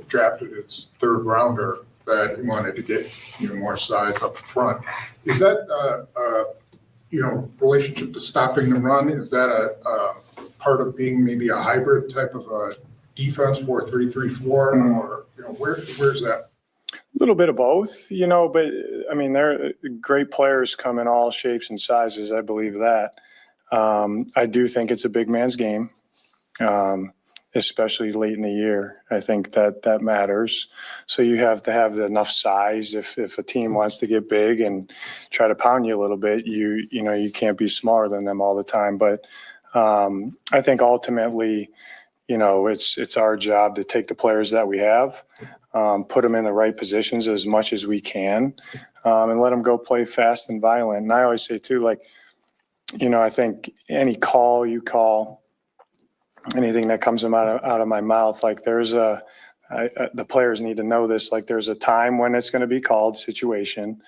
[SPEAKER 4] drafted his third rounder, that he wanted to get more size up front. Is that relationship to stopping the run? Is that a part of being maybe a hybrid type of a defense 4-3-3-4, or where's that?
[SPEAKER 14] A little bit of both, but I mean, they're great players come in all shapes and sizes. I believe that. I do think it's a big man's game. Especially late in the year. I think that matters. So you have to have enough size. If a team wants to get big and try to pound you a little bit, you can't be smaller than them all the time. But I think ultimately, it's our job to take the players that we have, put them in the right positions as much as we can, and let them go play fast and violent. And I always say too, I think any call you call, anything that comes out of my mouth, the players need to know this, there's a time when it's going to be called situation.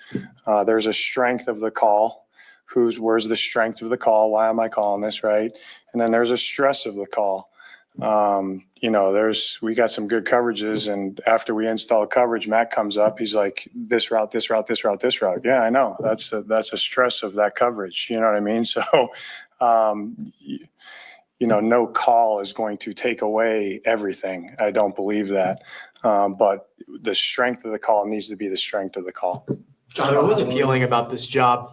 [SPEAKER 14] There's a strength of the call. Where's the strength of the call? Why am I calling this, right? And then there's a stress of the call. We got some good coverages, and after we install coverage, Matt comes up, he's like, this route, this route, this route, this route. Yeah, I know. That's a stress of that coverage. You know what I mean? So, no call is going to take away everything. I don't believe that. But the strength of the call needs to be the strength of the call.
[SPEAKER 21] John, what was appealing about this job?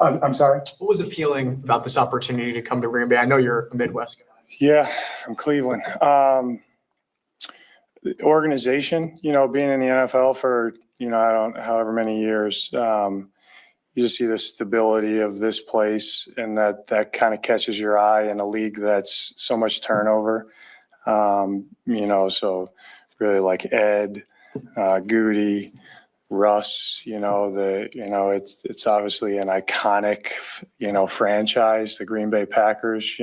[SPEAKER 14] I'm sorry?
[SPEAKER 21] What was appealing about this opportunity to come to Green Bay? I know you're a Midwest guy.
[SPEAKER 14] Yeah, from Cleveland. The organization, being in the NFL for, however many years, you just see the stability of this place, and that kind of catches your eye in a league that's so much turnover. So really like Ed, Goody, Russ, it's obviously an iconic, franchise, the Green Bay Packers.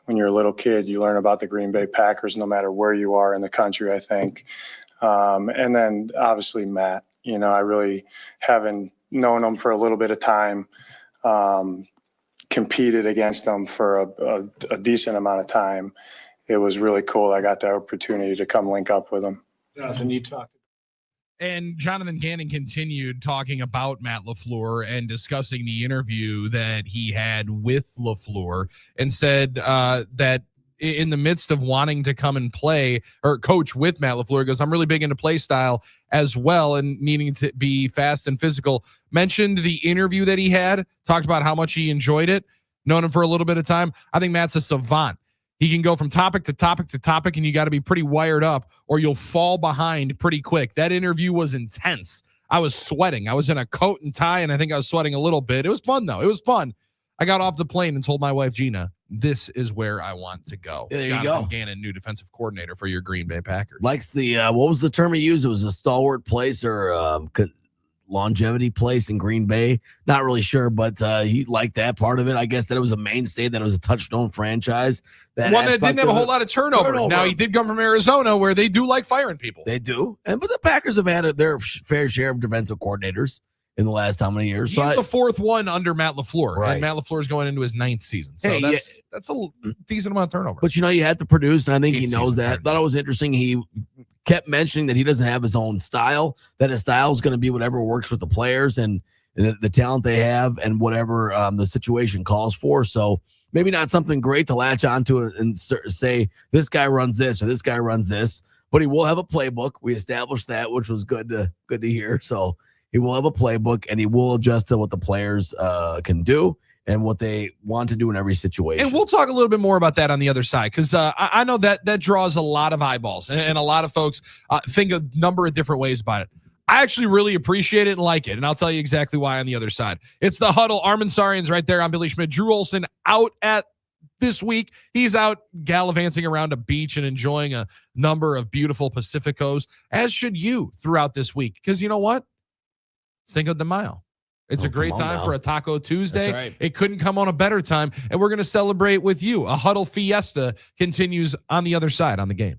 [SPEAKER 14] When you're a little kid, you learn about the Green Bay Packers no matter where you are in the country, I think. And then obviously Matt, I really haven't known him for a little bit of time, competed against him for a decent amount of time. It was really cool. I got the opportunity to come link up with him.
[SPEAKER 17] Jonathan, you talked.
[SPEAKER 10] And Jonathan Gannon continued talking about Matt LaFleur and discussing the interview that he had with LaFleur, and said that in the midst of wanting to come and play or coach with Matt LaFleur, goes, I'm really big into play style as well and needing to be fast and physical. Mentioned the interview that he had, talked about how much he enjoyed it, known him for a little bit of time. I think Matt's a savant. He can go from topic to topic to topic, and you got to be pretty wired up or you'll fall behind pretty quick. That interview was intense. I was sweating. I was in a coat and tie, and I think I was sweating a little bit. It was fun, though. It was fun. I got off the plane and told my wife, Gina, this is where I want to go.
[SPEAKER 11] There you
[SPEAKER 10] Jonathan
[SPEAKER 11] go.
[SPEAKER 10] Gannon, new defensive coordinator for your Green Bay Packers.
[SPEAKER 11] Likes the, what was the term he used? It was a stalwart place or longevity place in Green Bay. Not really sure, but he liked that part of it. I guess that it was a mainstay, that it was a touchdown franchise.
[SPEAKER 10] One that didn't have a whole lot of turnover. Now, he did come from Arizona, where they do like firing people.
[SPEAKER 11] They do. But the Packers have had their fair share of defensive coordinators in the last how many years?
[SPEAKER 10] He's the fourth one under Matt LaFleur,
[SPEAKER 11] Right.
[SPEAKER 10] and Matt LaFleur is going into his 9th season. So
[SPEAKER 11] Hey,
[SPEAKER 10] that's a decent amount of turnover.
[SPEAKER 11] But you have to produce, and I think he
[SPEAKER 10] 8
[SPEAKER 11] knows
[SPEAKER 10] seasons,
[SPEAKER 11] that. Thought it was interesting. He kept mentioning that he doesn't have his own style, that his style is going to be whatever works with the players and the talent they have and whatever the situation calls for. So maybe not something great to latch onto and say, this guy runs this or this guy runs this, but he will have a playbook. We established that, which was good to hear. So he will have a playbook, and he will adjust to what the players can do and what they want to do in every situation.
[SPEAKER 10] And we'll talk a little bit more about that on the other side, because I know that draws a lot of eyeballs, and a lot of folks think a number of different ways about it. I actually really appreciate it and like it, and I'll tell you exactly why on the other side. It's the Huddle. Armen Sarian's right there. I'm Billy Schmidt. Drew Olson out at this week. He's out gallivanting around a beach and enjoying a number of beautiful Pacificos, as should you throughout this week, because you know what? Cinco de Mayo. It's a great time for a Taco Tuesday.
[SPEAKER 11] That's right.
[SPEAKER 10] It couldn't come on a better time, and we're going to celebrate with you. A Huddle Fiesta continues on the other side on the game.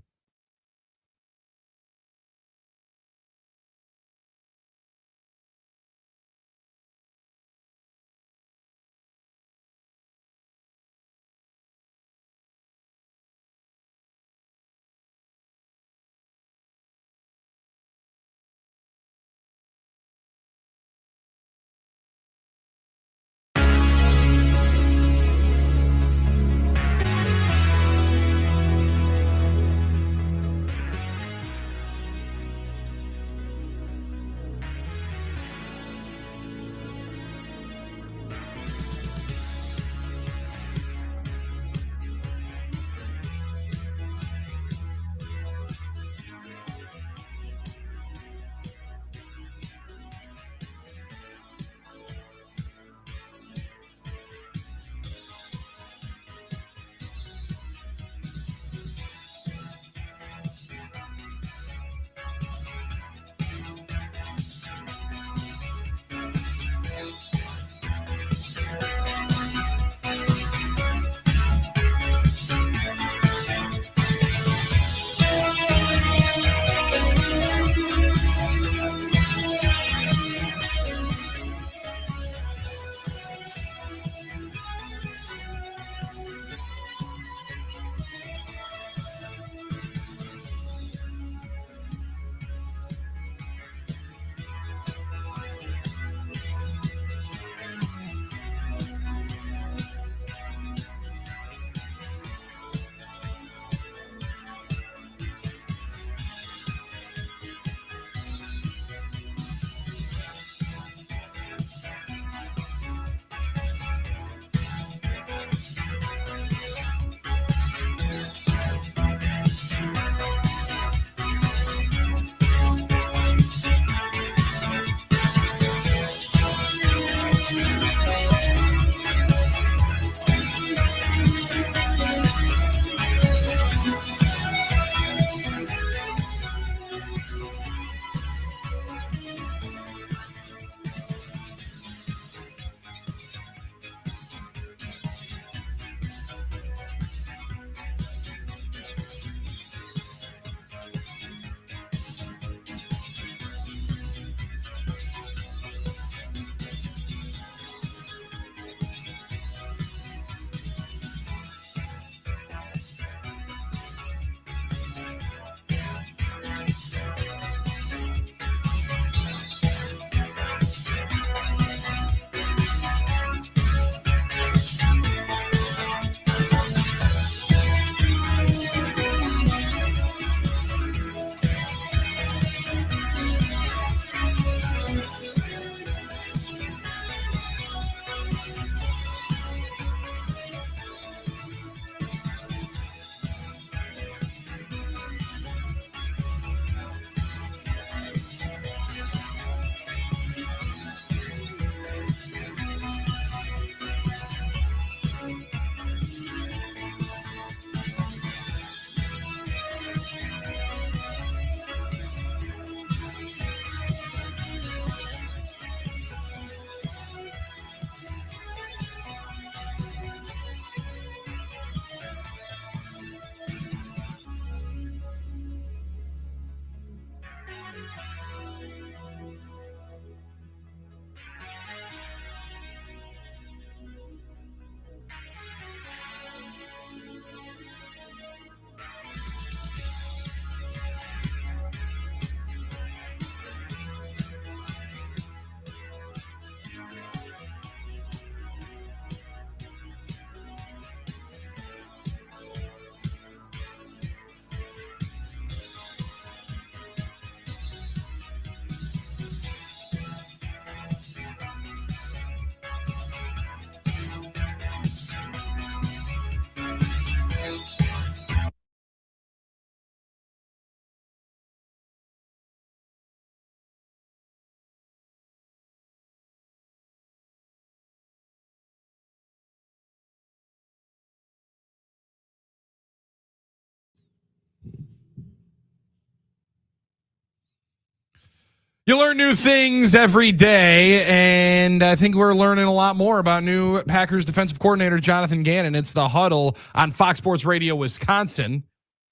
[SPEAKER 10] You learn new things every day, and I think we're learning a lot more about new Packers defensive coordinator Jonathan Gannon. It's the Huddle on Fox Sports Radio Wisconsin,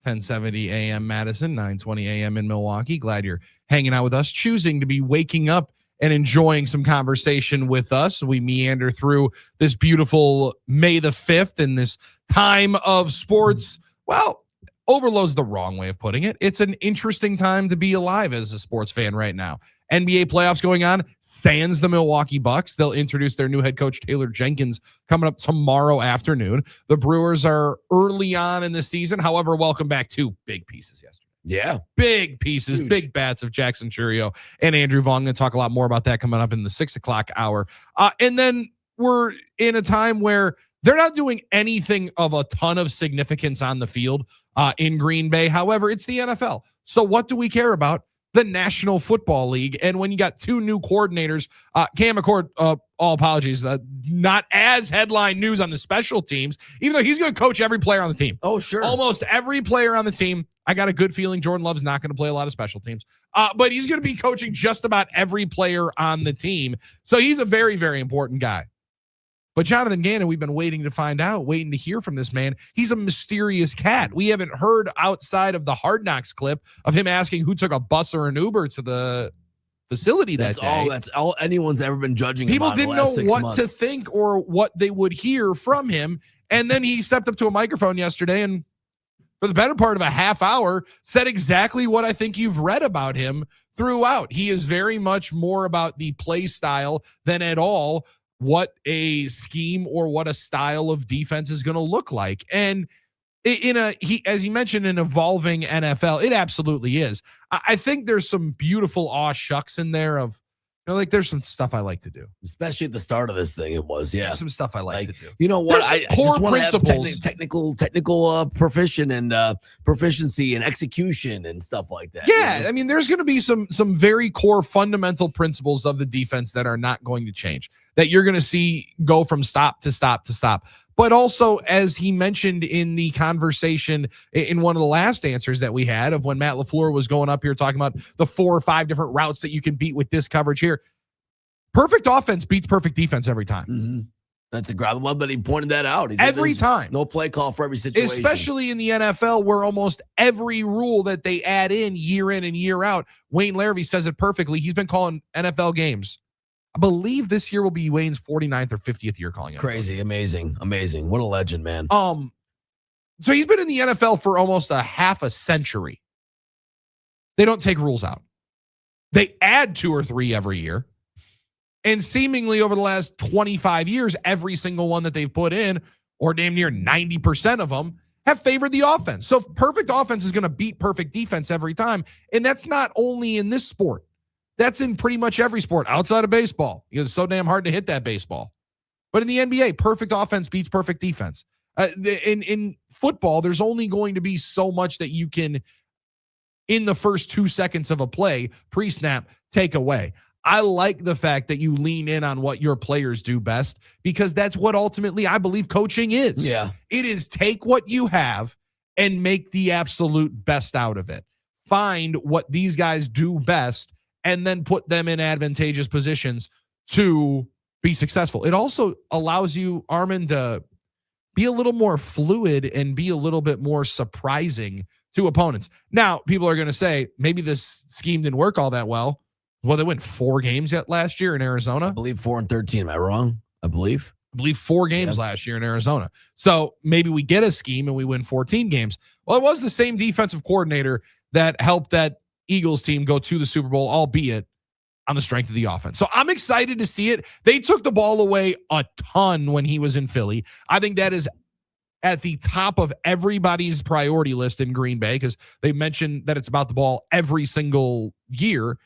[SPEAKER 10] 1070 a.m. Madison, 920 a.m. in Milwaukee. Glad you're hanging out with us, choosing to be waking up and enjoying some conversation with us. We meander through this beautiful May the 5th and this time of sports. Well, overload's the wrong way of putting it. It's an interesting time to be alive as a sports fan right now. NBA playoffs going on, sans the Milwaukee Bucks. They'll introduce their new head coach, Taylor Jenkins, coming up tomorrow afternoon. The Brewers are early on in the season. However, welcome back to big pieces yesterday.
[SPEAKER 11] Yeah.
[SPEAKER 10] Big pieces, huge. Big bats of Jackson Chourio and Andrew Vaughn. Going to talk a lot more about that coming up in the 6 o'clock hour. And then we're in a time where they're not doing anything of a ton of significance on the field in Green Bay. However, it's the NFL. So what do we care about? The National Football League. And when you got two new coordinators, Cam McCord, all apologies, not as headline news on the special teams, even though he's going to coach every player on the team.
[SPEAKER 11] Oh, sure.
[SPEAKER 10] Almost every player on the team. I got a good feeling Jordan Love's not going to play a lot of special teams, but he's going to be coaching just about every player on the team. So he's a very, very important guy. But Jonathan Gannon, we've been waiting to find out, waiting to hear from this man. He's a mysterious cat. We haven't heard outside of the Hard Knocks clip of him asking who took a bus or an Uber to the facility that day.
[SPEAKER 11] That's all anyone's ever been judging.
[SPEAKER 10] People didn't know what
[SPEAKER 11] months.
[SPEAKER 10] to think or what they would hear from him. And then he stepped up to a microphone yesterday and for the better part of a half hour said exactly what I think you've read about him throughout. He is very much more about the play style than at all what a scheme or what a style of defense is going to look like. And as he mentioned, an evolving NFL, it absolutely is. I think there's some beautiful aw shucks in there of, like there's some stuff I like to do.
[SPEAKER 11] Especially at the start of this thing, it was, yeah.
[SPEAKER 10] Some stuff I like to do.
[SPEAKER 11] You know what? I
[SPEAKER 10] core
[SPEAKER 11] just want to have
[SPEAKER 10] principles.
[SPEAKER 11] technical proficient and proficiency and execution and stuff like that.
[SPEAKER 10] Yeah,
[SPEAKER 11] you know?
[SPEAKER 10] I mean, there's going to be some very core fundamental principles of the defense that are not going to change, that you're going to see go from stop to stop to stop. But also, as he mentioned in the conversation in one of the last answers that we had of when Matt LaFleur was going up here talking about the 4 or 5 different routes that you can beat with this coverage here, perfect offense beats perfect defense every time.
[SPEAKER 11] Mm-hmm. That's a grab one, but he pointed that out.
[SPEAKER 10] Every time.
[SPEAKER 11] No play call for every situation.
[SPEAKER 10] Especially in the NFL where almost every rule that they add in and year out, Wayne Larrivee says it perfectly. He's been calling NFL games. I believe this year will be Wayne's 49th or 50th year calling it.
[SPEAKER 11] Crazy, amazing. What a legend, man.
[SPEAKER 10] So he's been in the NFL for almost a half a century. They don't take rules out. They add 2 or 3 every year. And seemingly over the last 25 years, every single one that they've put in, or damn near 90% of them, have favored the offense. So perfect offense is going to beat perfect defense every time. And that's not only in this sport. That's in pretty much every sport outside of baseball. It's so damn hard to hit that baseball. But in the NBA, perfect offense beats perfect defense. In football, there's only going to be so much that you can, in the first 2 seconds of a play, pre-snap, take away. I like the fact that you lean in on what your players do best, because that's what ultimately I believe coaching is.
[SPEAKER 11] Yeah.
[SPEAKER 10] It is take what you have and make the absolute best out of it. Find what these guys do best and then put them in advantageous positions to be successful. It also allows you, Armen, to be a little more fluid and be a little bit more surprising to opponents. Now, people are going to say, maybe this scheme didn't work all that well. Well, they went 4 games yet last year in Arizona.
[SPEAKER 11] I believe 4-13. Am I wrong? I believe
[SPEAKER 10] 4 games last year in Arizona. So maybe we get a scheme and we win 14 games. Well, it was the same defensive coordinator that helped that Eagles team go to the Super Bowl, albeit on the strength of the offense. So I'm excited to see it. They took the ball away a ton when he was in Philly. I think that is at the top of everybody's priority list in Green Bay, because they mentioned that it's about the ball every single year.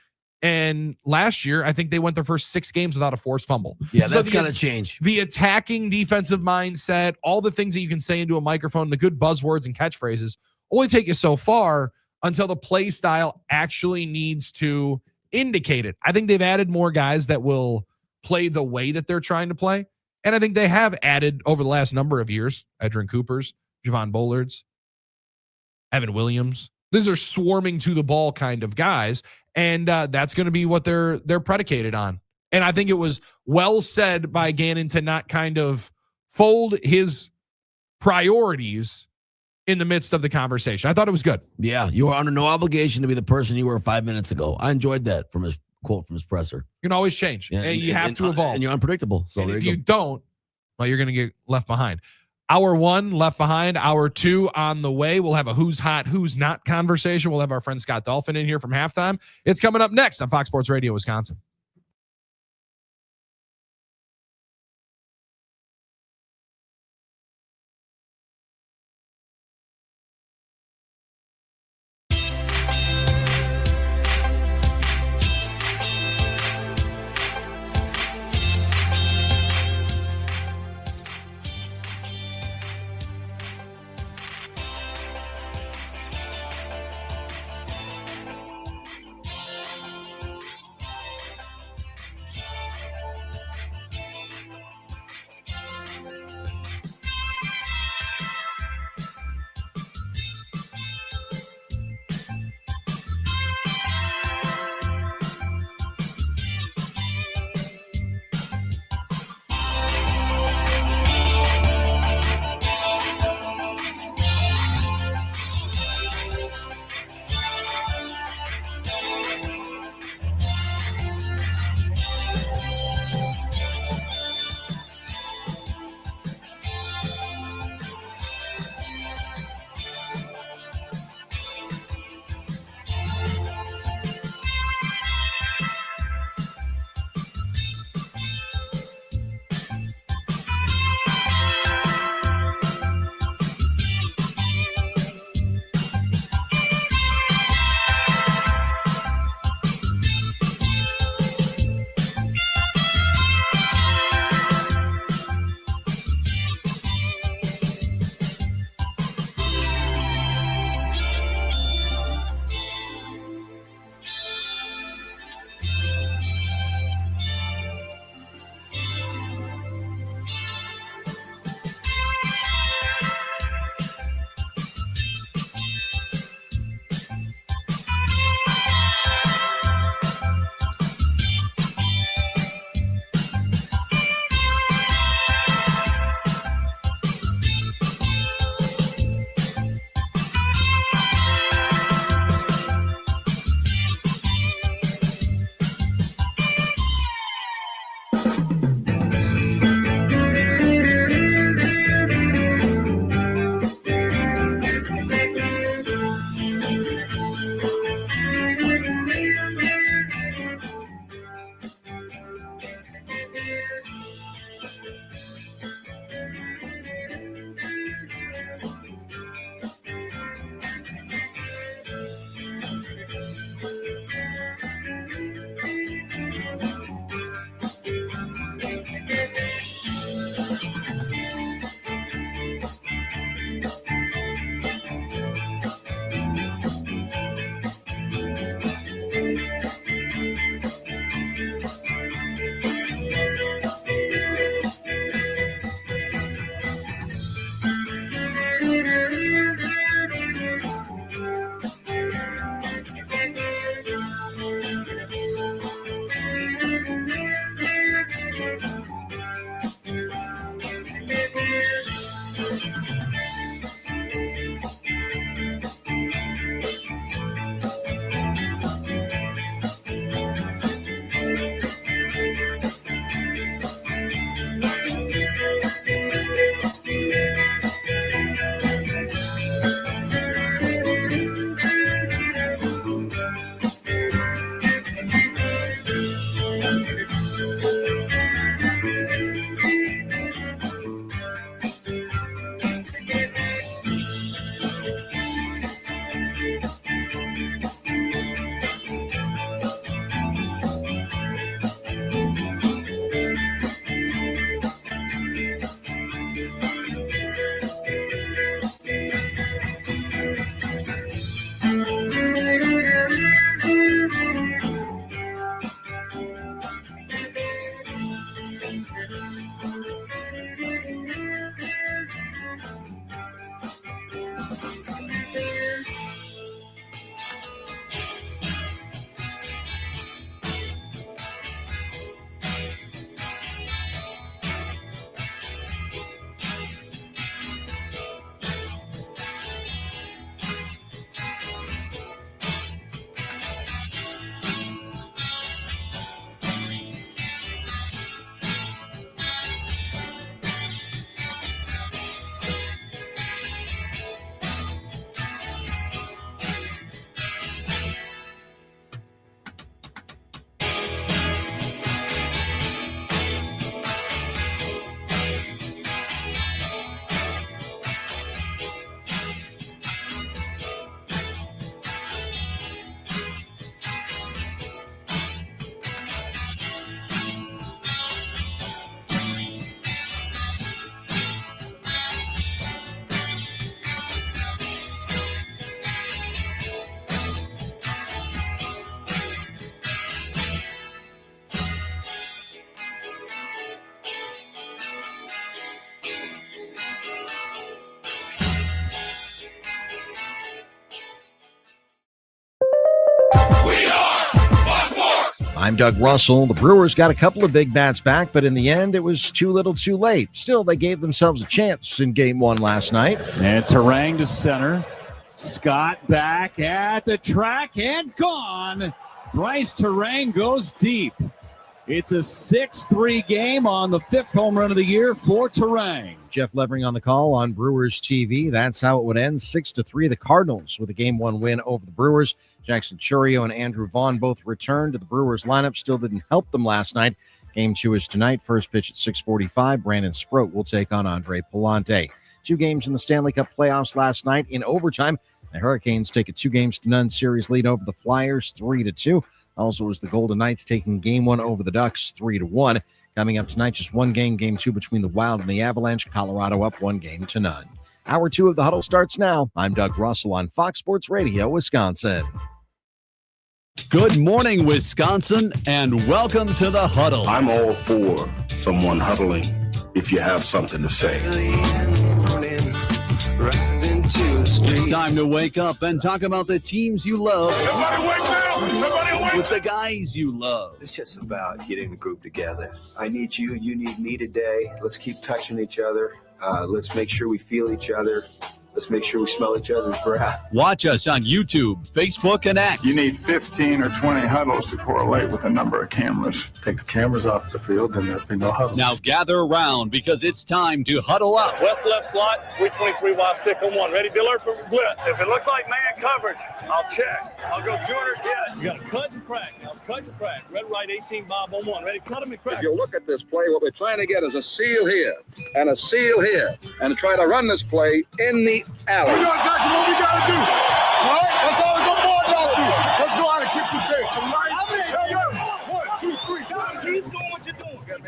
[SPEAKER 10] And last year, I think they went their first 6 games without a forced fumble.
[SPEAKER 11] Yeah, that's got to change.
[SPEAKER 10] The attacking defensive mindset, all the things that you can say into a microphone, the good buzzwords and catchphrases only take you so far until the play style actually needs to indicate it. I think they've added more guys that will play the way that they're trying to play. And I think they have added over the last number of years, Edrin Coopers, Javon Bollards, Evan Williams. These are swarming to the ball kind of guys, and that's going to be what they're predicated on. And I think it was well said by Gannon to not kind of fold his priorities in the midst of the conversation. I thought it was good.
[SPEAKER 11] Yeah, you are under no obligation to be the person you were 5 minutes ago. I enjoyed that from his quote from his presser.
[SPEAKER 10] You can always change, and you have to evolve.
[SPEAKER 11] And you're unpredictable. So
[SPEAKER 10] and
[SPEAKER 11] there
[SPEAKER 10] if
[SPEAKER 11] you
[SPEAKER 10] you don't, well, you're going to get left behind. Hour 1, left behind. Hour 2, on the way. We'll have a who's hot, who's not conversation. We'll have our friend Scott Dolphin in here from halftime. It's coming up next on Fox Sports Radio Wisconsin.
[SPEAKER 2] I'm Doug Russell. The Brewers got a couple of big bats back, but in the end, it was too little too late. Still, they gave themselves a chance in Game 1 last night.
[SPEAKER 3] And Terang to center. Scott back at the track and gone. Bryce Terang goes deep. It's a 6-3 game on the 5th home run of the year for Terang.
[SPEAKER 2] Jeff Levering on the call on Brewers TV. That's how it would end. 6-3, the Cardinals with a Game 1 win over the Brewers. Jackson Chourio and Andrew Vaughn both returned to the Brewers lineup. Still didn't help them last night. Game 2 is tonight. First pitch at 6:45. Brandon Sproat will take on Andre Palante. 2 games in the Stanley Cup playoffs last night. In overtime, the Hurricanes take a 2-0 series lead over the Flyers, 3-2. Also was the Golden Knights taking Game 1 over the Ducks, 3-1. Coming up tonight, just one game, Game 2 between the Wild and the Avalanche. Colorado up 1-0. Hour 2 of the Huddle starts now. I'm Doug Russell on Fox Sports Radio, Wisconsin.
[SPEAKER 3] Good morning, Wisconsin, and welcome to the Huddle.
[SPEAKER 1] I'm all for someone huddling if you have something to say.
[SPEAKER 3] It's time to wake up and talk about the teams you love.
[SPEAKER 6] Everybody wake up! Everybody wake
[SPEAKER 3] With the guys you love.
[SPEAKER 5] It's just about getting the group together. I need you, you need me today. Let's keep touching each other. Let's make sure we feel each other. Let's make sure we smell each other's breath.
[SPEAKER 3] Watch us on YouTube, Facebook, and X.
[SPEAKER 4] You need 15 or 20 huddles to correlate with a number of cameras. Take the cameras off the field, and there'll be no huddles.
[SPEAKER 3] Now gather around because it's time to huddle up.
[SPEAKER 6] West left slot, 323 wide stick on 1. Ready, Diller for blitz. If it looks like man coverage, I'll check. I'll go 200 yet. You got to cut and crack. Now cut and crack. Red right 18 bob on 1. Ready, cut him and crack.
[SPEAKER 7] If you look at this play, what we're trying to get is a seal here and a seal here and try to run this play in the alley.
[SPEAKER 4] We got exactly what we got to do. All right? That's all the ball got to do. Let's go out and kick the tape. All right? 1, 2, 3.
[SPEAKER 6] Keep doing what you're doing. Get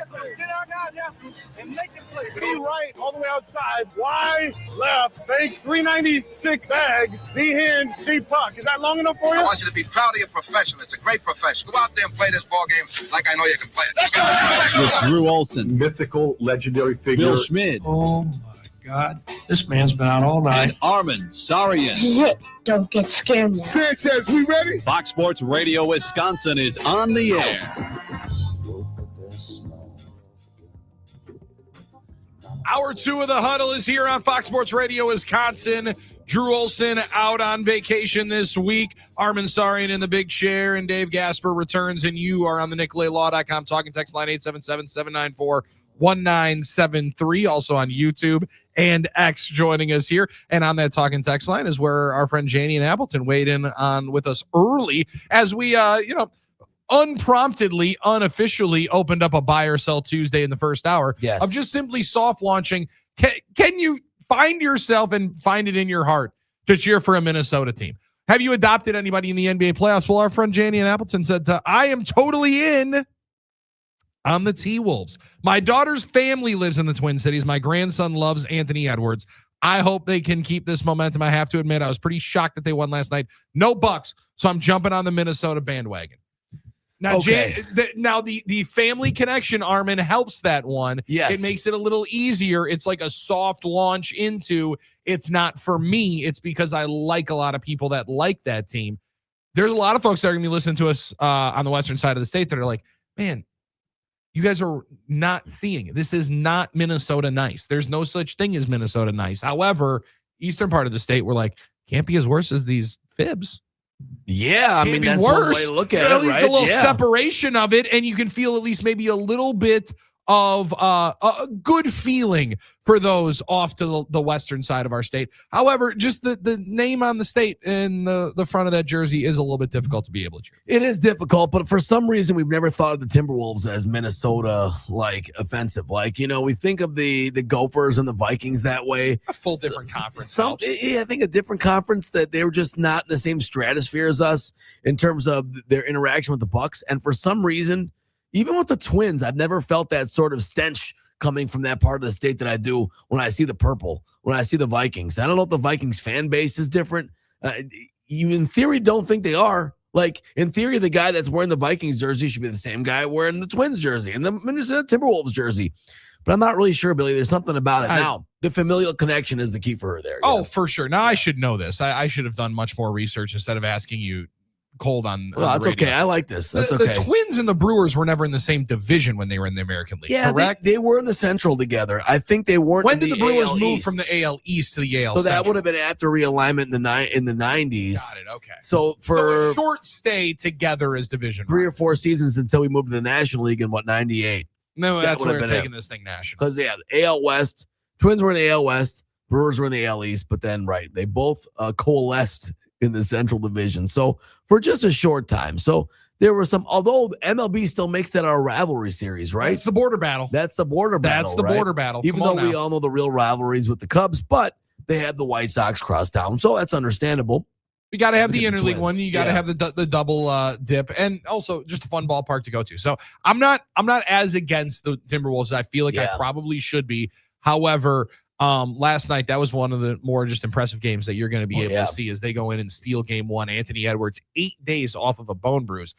[SPEAKER 6] our guys after and make the play. Be right all the way outside. Wide left. Fake 396 bag. B hand. C puck. Is that long enough for you?
[SPEAKER 7] I want you to be proud of your profession. It's a great profession. Go out there and play this ball game like I know you can play it.
[SPEAKER 3] With Drew Olson,
[SPEAKER 1] Mythical, legendary figure.
[SPEAKER 3] Bill Schmid,
[SPEAKER 8] Oh, my God. This man's been out all night.
[SPEAKER 3] and Armen Sarian.
[SPEAKER 9] Zip. Don't get scared now.
[SPEAKER 4] Sanchez, we ready?
[SPEAKER 3] Fox Sports Radio Wisconsin is on the air.
[SPEAKER 10] Hour 2 of the Huddle is here on Fox Sports Radio Wisconsin. Drew Olson out on vacation this week. Armen Sarian in the big chair, and Dave Gasper returns, and you are on the NicoletLaw.com talking text line 877-794-1973. Also on YouTube and X joining us here. And on that talking text line is where our friend Janie in Appleton weighed in on with us early as we, unpromptedly, unofficially opened up a buy or sell Tuesday in the first hour of just simply soft launching. Can you find yourself and find it in your heart to cheer for a Minnesota team? Have you adopted anybody in the NBA playoffs? Well, our friend Janie in Appleton said, I am totally in on the T-Wolves. My daughter's family lives in the Twin Cities. My grandson loves Anthony Edwards. I hope they can keep this momentum. I have to admit, I was pretty shocked that they won last night. No Bucks, so I'm jumping on the Minnesota bandwagon. Now,
[SPEAKER 11] Okay.
[SPEAKER 10] the family connection, Armen, helps that one.
[SPEAKER 11] Yes.
[SPEAKER 10] It makes it a little easier. It's like a soft launch into, it's not for me. It's because I like a lot of people that like that team. There's a lot of folks that are going to be listening to us on the western side of the state that are like, man, you guys are not seeing it. This is not Minnesota nice. There's no such thing as Minnesota nice. However, eastern part of the state, we're like, can't be as worse as these fibs.
[SPEAKER 11] Yeah, I mean, that's one way to look at it,
[SPEAKER 10] At least
[SPEAKER 11] right?
[SPEAKER 10] a little
[SPEAKER 11] Yeah.
[SPEAKER 10] separation of it, and you can feel at least maybe a little bit of a good feeling for those off to the western side of our state. However, just the name on the state and the front of that jersey is a little bit difficult to be able to cheer.
[SPEAKER 11] It is difficult, but for some reason, we've never thought of the Timberwolves as Minnesota, offensive. We think of the Gophers and the Vikings that way.
[SPEAKER 10] A full different conference.
[SPEAKER 11] I think a different conference that they were just not in the same stratosphere as us in terms of their interaction with the Bucks. And for some reason, even with the Twins, I've never felt that sort of stench coming from that part of the state that I do when I see the purple, when I see the Vikings. I don't know if the Vikings fan base is different. You, in theory, don't think they are. In theory, the guy that's wearing the Vikings jersey should be the same guy wearing the Twins jersey and the Minnesota Timberwolves jersey. But I'm not really sure, Billy. There's something about it. Now, the familial connection is the key for her there.
[SPEAKER 10] Oh, for sure. Now, I should know this. I should have done much more research instead of asking you cold on.
[SPEAKER 11] Well, that's okay. I like this. That's okay.
[SPEAKER 10] The Twins and the Brewers were never in the same division when they were in the American League.
[SPEAKER 11] Yeah,
[SPEAKER 10] correct?
[SPEAKER 11] They were in the Central together. I think they weren't.
[SPEAKER 10] When did
[SPEAKER 11] in
[SPEAKER 10] the Brewers
[SPEAKER 11] AL
[SPEAKER 10] move
[SPEAKER 11] East.
[SPEAKER 10] from the AL East to the AL
[SPEAKER 11] So that
[SPEAKER 10] Central?
[SPEAKER 11] would have been after realignment in the 90s.
[SPEAKER 10] Got it. Okay.
[SPEAKER 11] So for
[SPEAKER 10] a short stay together as division
[SPEAKER 11] 3 or 4 seasons until we moved to the National League in 98.
[SPEAKER 10] No, that's
[SPEAKER 11] would
[SPEAKER 10] why
[SPEAKER 11] have
[SPEAKER 10] we're
[SPEAKER 11] been
[SPEAKER 10] taking this thing national.
[SPEAKER 11] Because the AL West, Twins were in the AL West, Brewers were in the AL East, but then they both coalesced in the Central Division. So for just a short time. So there were some, although MLB still makes that our rivalry series, right?
[SPEAKER 10] It's the border battle.
[SPEAKER 11] That's the border battle.
[SPEAKER 10] That's the
[SPEAKER 11] right?
[SPEAKER 10] border battle.
[SPEAKER 11] Even though we all know the real rivalries with the Cubs, but they had the White Sox cross town. So that's understandable.
[SPEAKER 10] You got to have the
[SPEAKER 11] Look at the
[SPEAKER 10] interleague
[SPEAKER 11] Twins.
[SPEAKER 10] one. You got to have the double dip, and also just a fun ballpark to go to. So I'm not as against the Timberwolves as I feel like I probably should be. However, last night that was one of the more just impressive games that you're going to be able to see as they go in and steal game one. Anthony Edwards 8 days off of a bone bruise.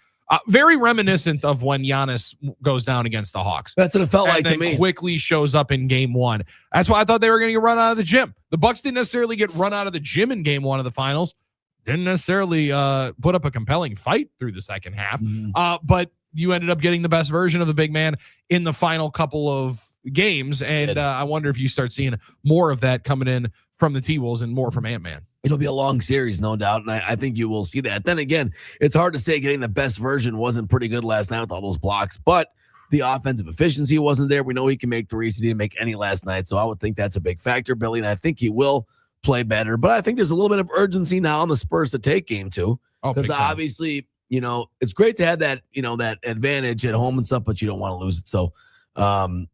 [SPEAKER 10] Very reminiscent of when Giannis goes down against the Hawks.
[SPEAKER 11] That's what it felt like to
[SPEAKER 10] then
[SPEAKER 11] me.
[SPEAKER 10] Quickly shows up in game one. That's why I thought they were going to get run out of the gym. The Bucks didn't necessarily get run out of the gym in game one of the finals. Didn't necessarily put up a compelling fight through the second half. But you ended up getting the best version of the big man in the final couple of games. And I wonder if you start seeing more of that coming in from the T-Wolves and more from Ant-Man.
[SPEAKER 11] It'll be a long series, no doubt, and I think you will see that. Then again, it's hard to say getting the best version wasn't pretty good last night with all those blocks, but the offensive efficiency wasn't there. We know he can make threes. He didn't make any last night, so I would think that's a big factor, Billy, and I think he will play better. But I think there's a little bit of urgency now on the Spurs to take game two, because obviously, it's great to have that, that advantage at home and stuff, but you don't want to lose it. So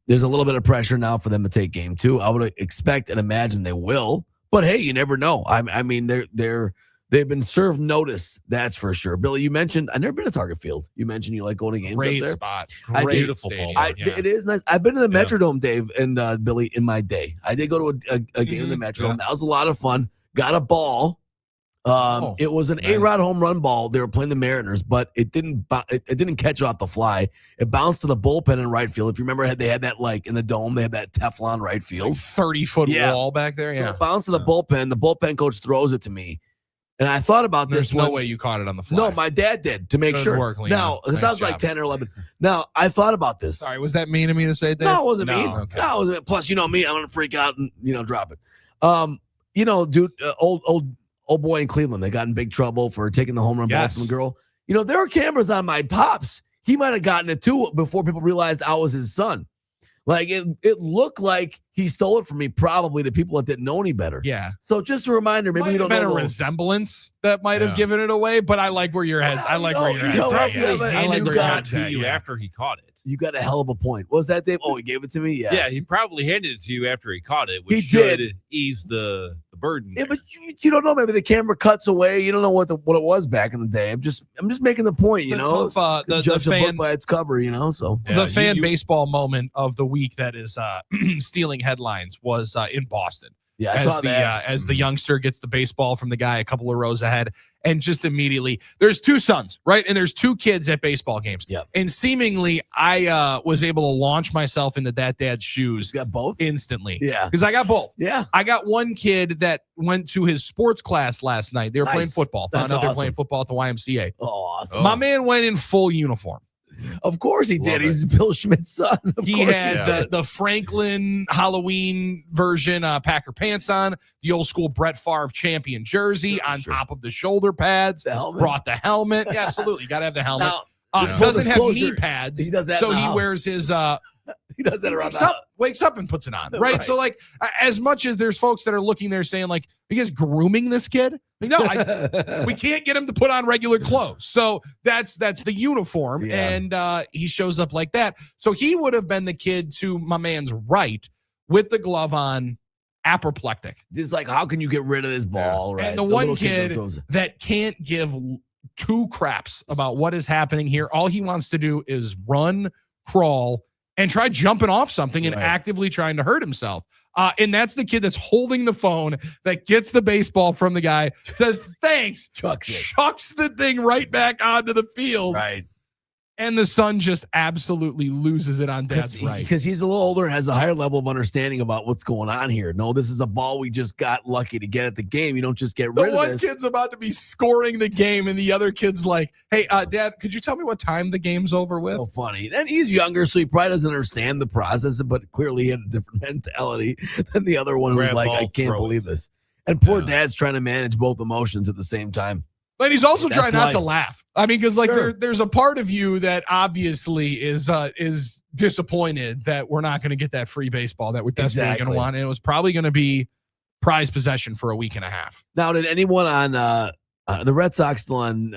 [SPEAKER 11] there's a little bit of pressure now for them to take game two. I would expect and imagine they will. But hey, you never know. I mean, they've been served notice. That's for sure. Billy, you mentioned I've never been to Target Field. You mentioned you like going to games
[SPEAKER 10] Great
[SPEAKER 11] up there.
[SPEAKER 10] spot.
[SPEAKER 11] Beautiful
[SPEAKER 10] Stadium.
[SPEAKER 11] It is nice. I've been to the Metrodome, Dave and Billy, in my day. I did go to a game in the Metrodome. That was a lot of fun. Got a ball. It was an A-Rod home run ball. They were playing the Mariners, but it didn't catch off the fly. It bounced to the bullpen in right field. If you remember, they had that in the dome. They had that Teflon right field,
[SPEAKER 10] 30-foot wall back there.
[SPEAKER 11] So it bounced to the bullpen. The bullpen coach throws it to me, and I thought about this.
[SPEAKER 10] There's no way you caught it on the fly.
[SPEAKER 11] No, my dad did to make
[SPEAKER 10] Good
[SPEAKER 11] sure.
[SPEAKER 10] work, Leon.
[SPEAKER 11] Now, because I was
[SPEAKER 10] Nice
[SPEAKER 11] like
[SPEAKER 10] job.
[SPEAKER 11] 10 or 11. Now, I thought about this.
[SPEAKER 10] Sorry, was that mean of me to say, Dave?
[SPEAKER 11] No, it wasn't mean.
[SPEAKER 10] Okay.
[SPEAKER 11] No, it wasn't. Plus, me, I'm gonna freak out and drop it. Dude, old boy in Cleveland, they got in big trouble for taking the home run ball from a girl. There were cameras on my pops. He might have gotten it too before people realized I was his son. Like it looked like he stole it from me, probably to people that didn't know any better.
[SPEAKER 10] Yeah.
[SPEAKER 11] So just a reminder, maybe
[SPEAKER 10] Might
[SPEAKER 11] you don't
[SPEAKER 10] have been
[SPEAKER 11] know
[SPEAKER 10] a resemblance that might have given it away, but I like where your head. I like where your head's at. I like where your head's at. Yeah.
[SPEAKER 12] After he caught it.
[SPEAKER 11] You got a hell of a point. What was that, Dave? Oh, he gave it to me? Yeah.
[SPEAKER 12] Yeah, he probably handed it to you after he caught it, which
[SPEAKER 11] He
[SPEAKER 12] should
[SPEAKER 11] did.
[SPEAKER 12] ease the burden.
[SPEAKER 11] Yeah, but you don't know. Maybe the camera cuts away. You don't know what it was back in the day. I'm just making the point.
[SPEAKER 10] The tough, the
[SPEAKER 11] judge a
[SPEAKER 10] fan-
[SPEAKER 11] book by its cover. So
[SPEAKER 10] The fan baseball moment of the week that is stealing headlines was in Boston.
[SPEAKER 11] Yeah, I
[SPEAKER 10] as
[SPEAKER 11] saw
[SPEAKER 10] the
[SPEAKER 11] that.
[SPEAKER 10] As the youngster gets the baseball from the guy a couple of rows ahead, and just immediately there's two sons, right? And there's two kids at baseball games.
[SPEAKER 11] Yeah.
[SPEAKER 10] And seemingly I was able to launch myself into that dad's shoes.
[SPEAKER 11] You got both
[SPEAKER 10] instantly.
[SPEAKER 11] Yeah.
[SPEAKER 10] Because I got both.
[SPEAKER 11] Yeah.
[SPEAKER 10] I got one kid that went to his sports class last night. They were playing
[SPEAKER 11] Nice.
[SPEAKER 10] football. Found
[SPEAKER 11] That's
[SPEAKER 10] out they're
[SPEAKER 11] awesome.
[SPEAKER 10] playing football at the YMCA.
[SPEAKER 11] Oh, awesome.
[SPEAKER 10] My man went in full uniform.
[SPEAKER 11] Of course he did. He's Bill Schmidt's son. Of
[SPEAKER 10] He
[SPEAKER 11] course
[SPEAKER 10] had the Franklin Halloween version Packer pants on, the old school Brett Favre champion jersey on top of the shoulder pads.
[SPEAKER 11] The helmet.
[SPEAKER 10] Brought the helmet. Yeah, absolutely. Got to have the helmet.
[SPEAKER 11] Now,
[SPEAKER 10] He
[SPEAKER 11] full
[SPEAKER 10] doesn't have knee
[SPEAKER 11] disclosure,
[SPEAKER 10] pads.
[SPEAKER 11] he does that
[SPEAKER 10] so
[SPEAKER 11] in the
[SPEAKER 10] he
[SPEAKER 11] house.
[SPEAKER 10] wears his
[SPEAKER 11] he does that around
[SPEAKER 10] wakes up and puts it on. Right? So like as much as there's folks that are looking there saying like, are you guys grooming this kid? Like, no, we can't get him to put on regular clothes. So that's the uniform.
[SPEAKER 11] Yeah.
[SPEAKER 10] And he shows up like that. So he would have been the kid to my man's right with the glove on, apoplectic.
[SPEAKER 11] Just like, how can you get rid of this ball? Right.
[SPEAKER 10] And the
[SPEAKER 11] little
[SPEAKER 10] one kid
[SPEAKER 11] throws it.
[SPEAKER 10] that can't give two craps about what is happening here. All he wants to do is run, crawl, and try jumping off something and actively trying to hurt himself. And that's the kid that's holding the phone, that gets the baseball from the guy, says thanks, chucks the thing right back onto the field.
[SPEAKER 11] Right.
[SPEAKER 10] And the son just absolutely loses it on dad's right.
[SPEAKER 11] Because he's a little older and has a higher level of understanding about what's going on here. No, this is a ball we just got lucky to get at the game. You don't just get rid of this.
[SPEAKER 10] The one kid's about to be scoring the game, and the other kid's like, hey, Dad, could you tell me what time the game's over with?
[SPEAKER 11] So funny. And he's younger, so he probably doesn't understand the process, but clearly he had a different mentality than the other one who was like, I can't believe this. And poor dad's trying to manage both emotions at the same time.
[SPEAKER 10] But he's also trying not to
[SPEAKER 11] life.
[SPEAKER 10] laugh. I mean, because there's a part of you that obviously is disappointed that we're not going to get that free baseball that we're desperately going to want, and it was probably going to be prized possession for a week and a half.
[SPEAKER 11] Now, did anyone on the Red Sox still on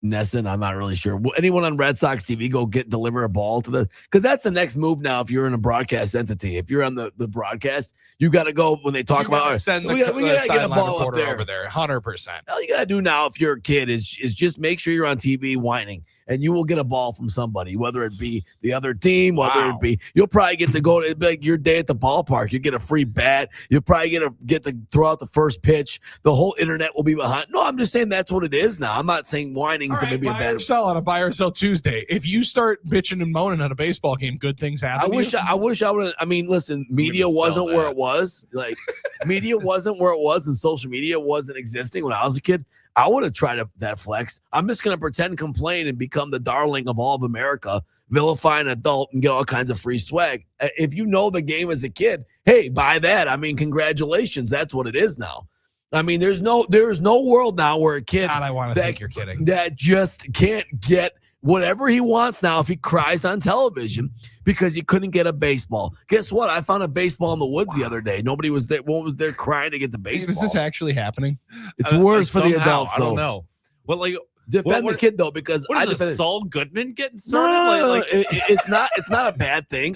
[SPEAKER 11] Nesson? I'm not really sure. Will anyone on Red Sox TV go deliver a ball to because that's the next move now. If you're in a broadcast entity, if you're on the broadcast, you got to go when they talk about
[SPEAKER 10] send
[SPEAKER 11] we got to get a ball up there.
[SPEAKER 10] over there, 100%.
[SPEAKER 11] All you got to do now, if you're a kid, is just make sure you're on TV whining, and you will get a ball from somebody, whether it be the other team, whether it be you'll probably get to go to like your day at the ballpark. You get a free bat. You'll probably get to throw out the first pitch. The whole internet will be behind. No, I'm just saying that's what it is now. I'm not saying whining is maybe a bad.
[SPEAKER 10] Sell on a buy or sell Tuesday. If you start bitching and moaning at a baseball game, good things happen.
[SPEAKER 11] I wish I would. I mean, listen, media wasn't where it was. Like, media wasn't where it was, and social media wasn't existing when I was a kid. I would have tried that flex. I'm just going to pretend, complain, and become the darling of all of America, vilify an adult, and get all kinds of free swag. If you know the game as a kid, hey, buy that. I mean, congratulations. That's what it is now. I mean, there's no world now where a kid
[SPEAKER 10] God, I want to think you're kidding.
[SPEAKER 11] That just can't get whatever he wants now if he cries on television because he couldn't get a baseball. Guess what? I found a baseball in the woods the other day. Nobody was there. One was there crying to get the baseball.
[SPEAKER 10] Is this actually happening?
[SPEAKER 11] It's worse for the adults, though.
[SPEAKER 12] I don't know. Well, like
[SPEAKER 11] defend the kid though, because
[SPEAKER 12] what is this, Saul Goodman getting started?
[SPEAKER 11] No. It's not a bad thing.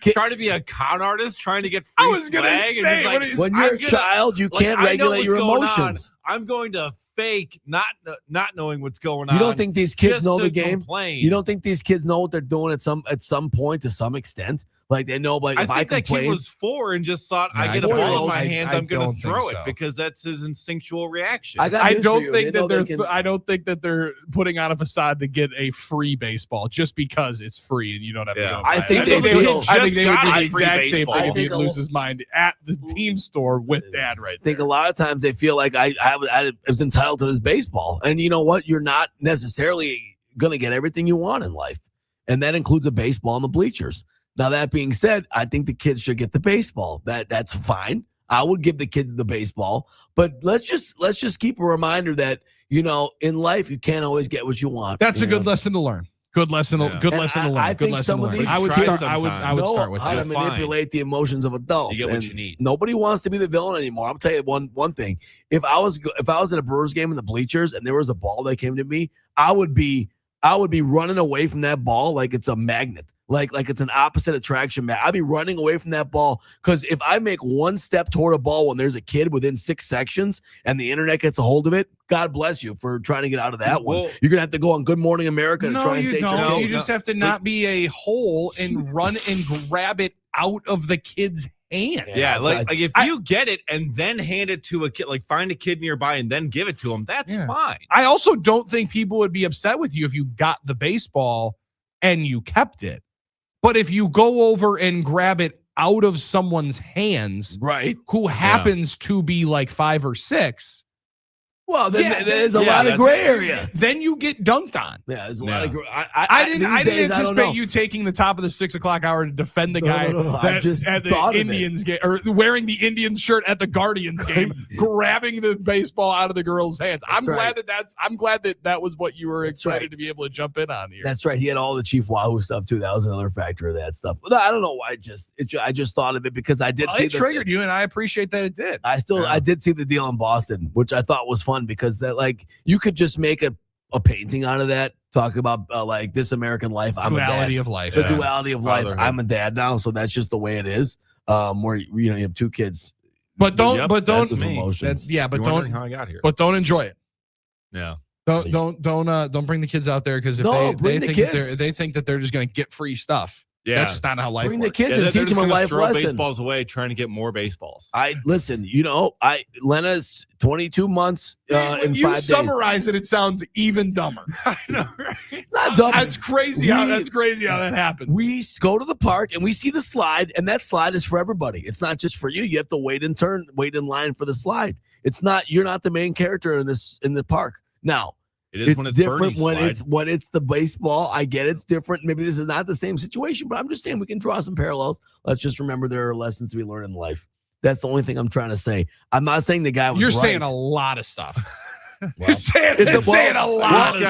[SPEAKER 12] Trying to be a con artist, trying to get free
[SPEAKER 10] I was gonna say,
[SPEAKER 12] like,
[SPEAKER 11] when you're a child, you can't regulate your emotions.
[SPEAKER 12] I'm going to fake not knowing what's going on.
[SPEAKER 11] You don't think these kids know the game?
[SPEAKER 12] Complain.
[SPEAKER 11] You don't think these kids know what they're doing at some point to some extent? Like they know, like if I
[SPEAKER 12] think that
[SPEAKER 11] complain,
[SPEAKER 12] kid was 4 and just thought, I get a ball in my hands, I'm going to throw it because that's his instinctual reaction.
[SPEAKER 10] I don't think that they're putting on a facade to get a free baseball just because it's free and you don't have to go.
[SPEAKER 11] I think they would do
[SPEAKER 10] the exact same thing if he'd lose his mind at the team store with dad right there.
[SPEAKER 11] I think a lot of times they feel like I was entitled to this baseball, and you know what? You're not necessarily going to get everything you want in life, and that includes a baseball in the bleachers. Now, that being said, I think the kids should get the baseball. That's fine. I would give the kid the baseball, but let's just keep a reminder that, you know, in life, you can't always get what you want.
[SPEAKER 10] That's a good lesson to learn. Good lesson to learn.
[SPEAKER 11] I think some of these
[SPEAKER 10] I would start with
[SPEAKER 11] how to manipulate the emotions of adults.
[SPEAKER 12] You get what you need.
[SPEAKER 11] Nobody wants to be the villain anymore. I'll tell you one thing. If I was in a Brewers game in the bleachers and there was a ball that came to me, I would be running away from that ball like it's a magnet. Like it's an opposite attraction. I'd be running away from that ball because if I make one step toward a ball when there's a kid within 6 sections and the internet gets a hold of it, God bless you for trying to get out of that one. You're gonna have to go on Good Morning America to try and save your
[SPEAKER 10] don't. You just have to not be a hole and run and grab it out of the kid's hand.
[SPEAKER 12] Yeah, like if you get it and then hand it to a kid, like find a kid nearby and then give it to him, that's fine.
[SPEAKER 10] I also don't think people would be upset with you if you got the baseball and you kept it. But if you go over and grab it out of someone's hands,
[SPEAKER 11] right,
[SPEAKER 10] who happens to be like 5 or 6,
[SPEAKER 11] well, then there's a lot of gray area.
[SPEAKER 10] Then you get dunked on.
[SPEAKER 11] Yeah, there's a lot of gray.
[SPEAKER 10] I didn't anticipate you taking the top of the 6 o'clock hour to defend the guy
[SPEAKER 11] I just
[SPEAKER 10] at the Indians game, or wearing the Indians shirt at the Guardians game, grabbing the baseball out of the girl's hands. I'm glad that was what you were excited to be able to jump in on here.
[SPEAKER 11] That's right. He had all the Chief Wahoo stuff too. That was another factor of that stuff. But I don't know why. I just thought of it because I did see
[SPEAKER 10] it triggered you, and I appreciate that it did.
[SPEAKER 11] I did see the deal in Boston, which I thought was fun because that you could just make a painting out of that. Talk about like This American Life. I'm a dad.
[SPEAKER 10] Duality of life.
[SPEAKER 11] The duality of life. I'm a dad now, so that's just the way it is. Where you have 2 kids.
[SPEAKER 10] But don't
[SPEAKER 11] how I got here.
[SPEAKER 10] But don't enjoy it.
[SPEAKER 12] Yeah.
[SPEAKER 10] Don't bring the kids out there because if they think that they're just going to get free stuff.
[SPEAKER 12] Yeah.
[SPEAKER 10] That's just not how life
[SPEAKER 11] Bring
[SPEAKER 10] works.
[SPEAKER 11] the kids and
[SPEAKER 12] they're
[SPEAKER 11] teach
[SPEAKER 12] just
[SPEAKER 11] them a
[SPEAKER 12] gonna
[SPEAKER 11] life
[SPEAKER 12] throw
[SPEAKER 11] lesson.
[SPEAKER 12] baseballs away, trying to get more baseballs.
[SPEAKER 11] Listen, Lena's 22 months
[SPEAKER 10] When
[SPEAKER 11] in
[SPEAKER 10] you
[SPEAKER 11] 5 days.
[SPEAKER 10] summarize it sounds even dumber.
[SPEAKER 12] I know, right?
[SPEAKER 11] Not dumb.
[SPEAKER 10] That's crazy how that happened.
[SPEAKER 11] We go to the park and we see the slide, and that slide is for everybody. It's not just for you. You have to wait in line for the slide. You're not the main character in the park. Now,
[SPEAKER 12] It is
[SPEAKER 11] it's
[SPEAKER 12] when it's
[SPEAKER 11] different
[SPEAKER 12] Bernie's
[SPEAKER 11] when it's the baseball. I get it's different. Maybe this is not the same situation, but I'm just saying we can draw some parallels. Let's just remember there are lessons to be learned in life. That's the only thing I'm trying to say. I'm not saying the guy was
[SPEAKER 10] You're
[SPEAKER 11] right.
[SPEAKER 10] saying a lot of stuff.
[SPEAKER 11] Well,
[SPEAKER 10] You're saying a lot of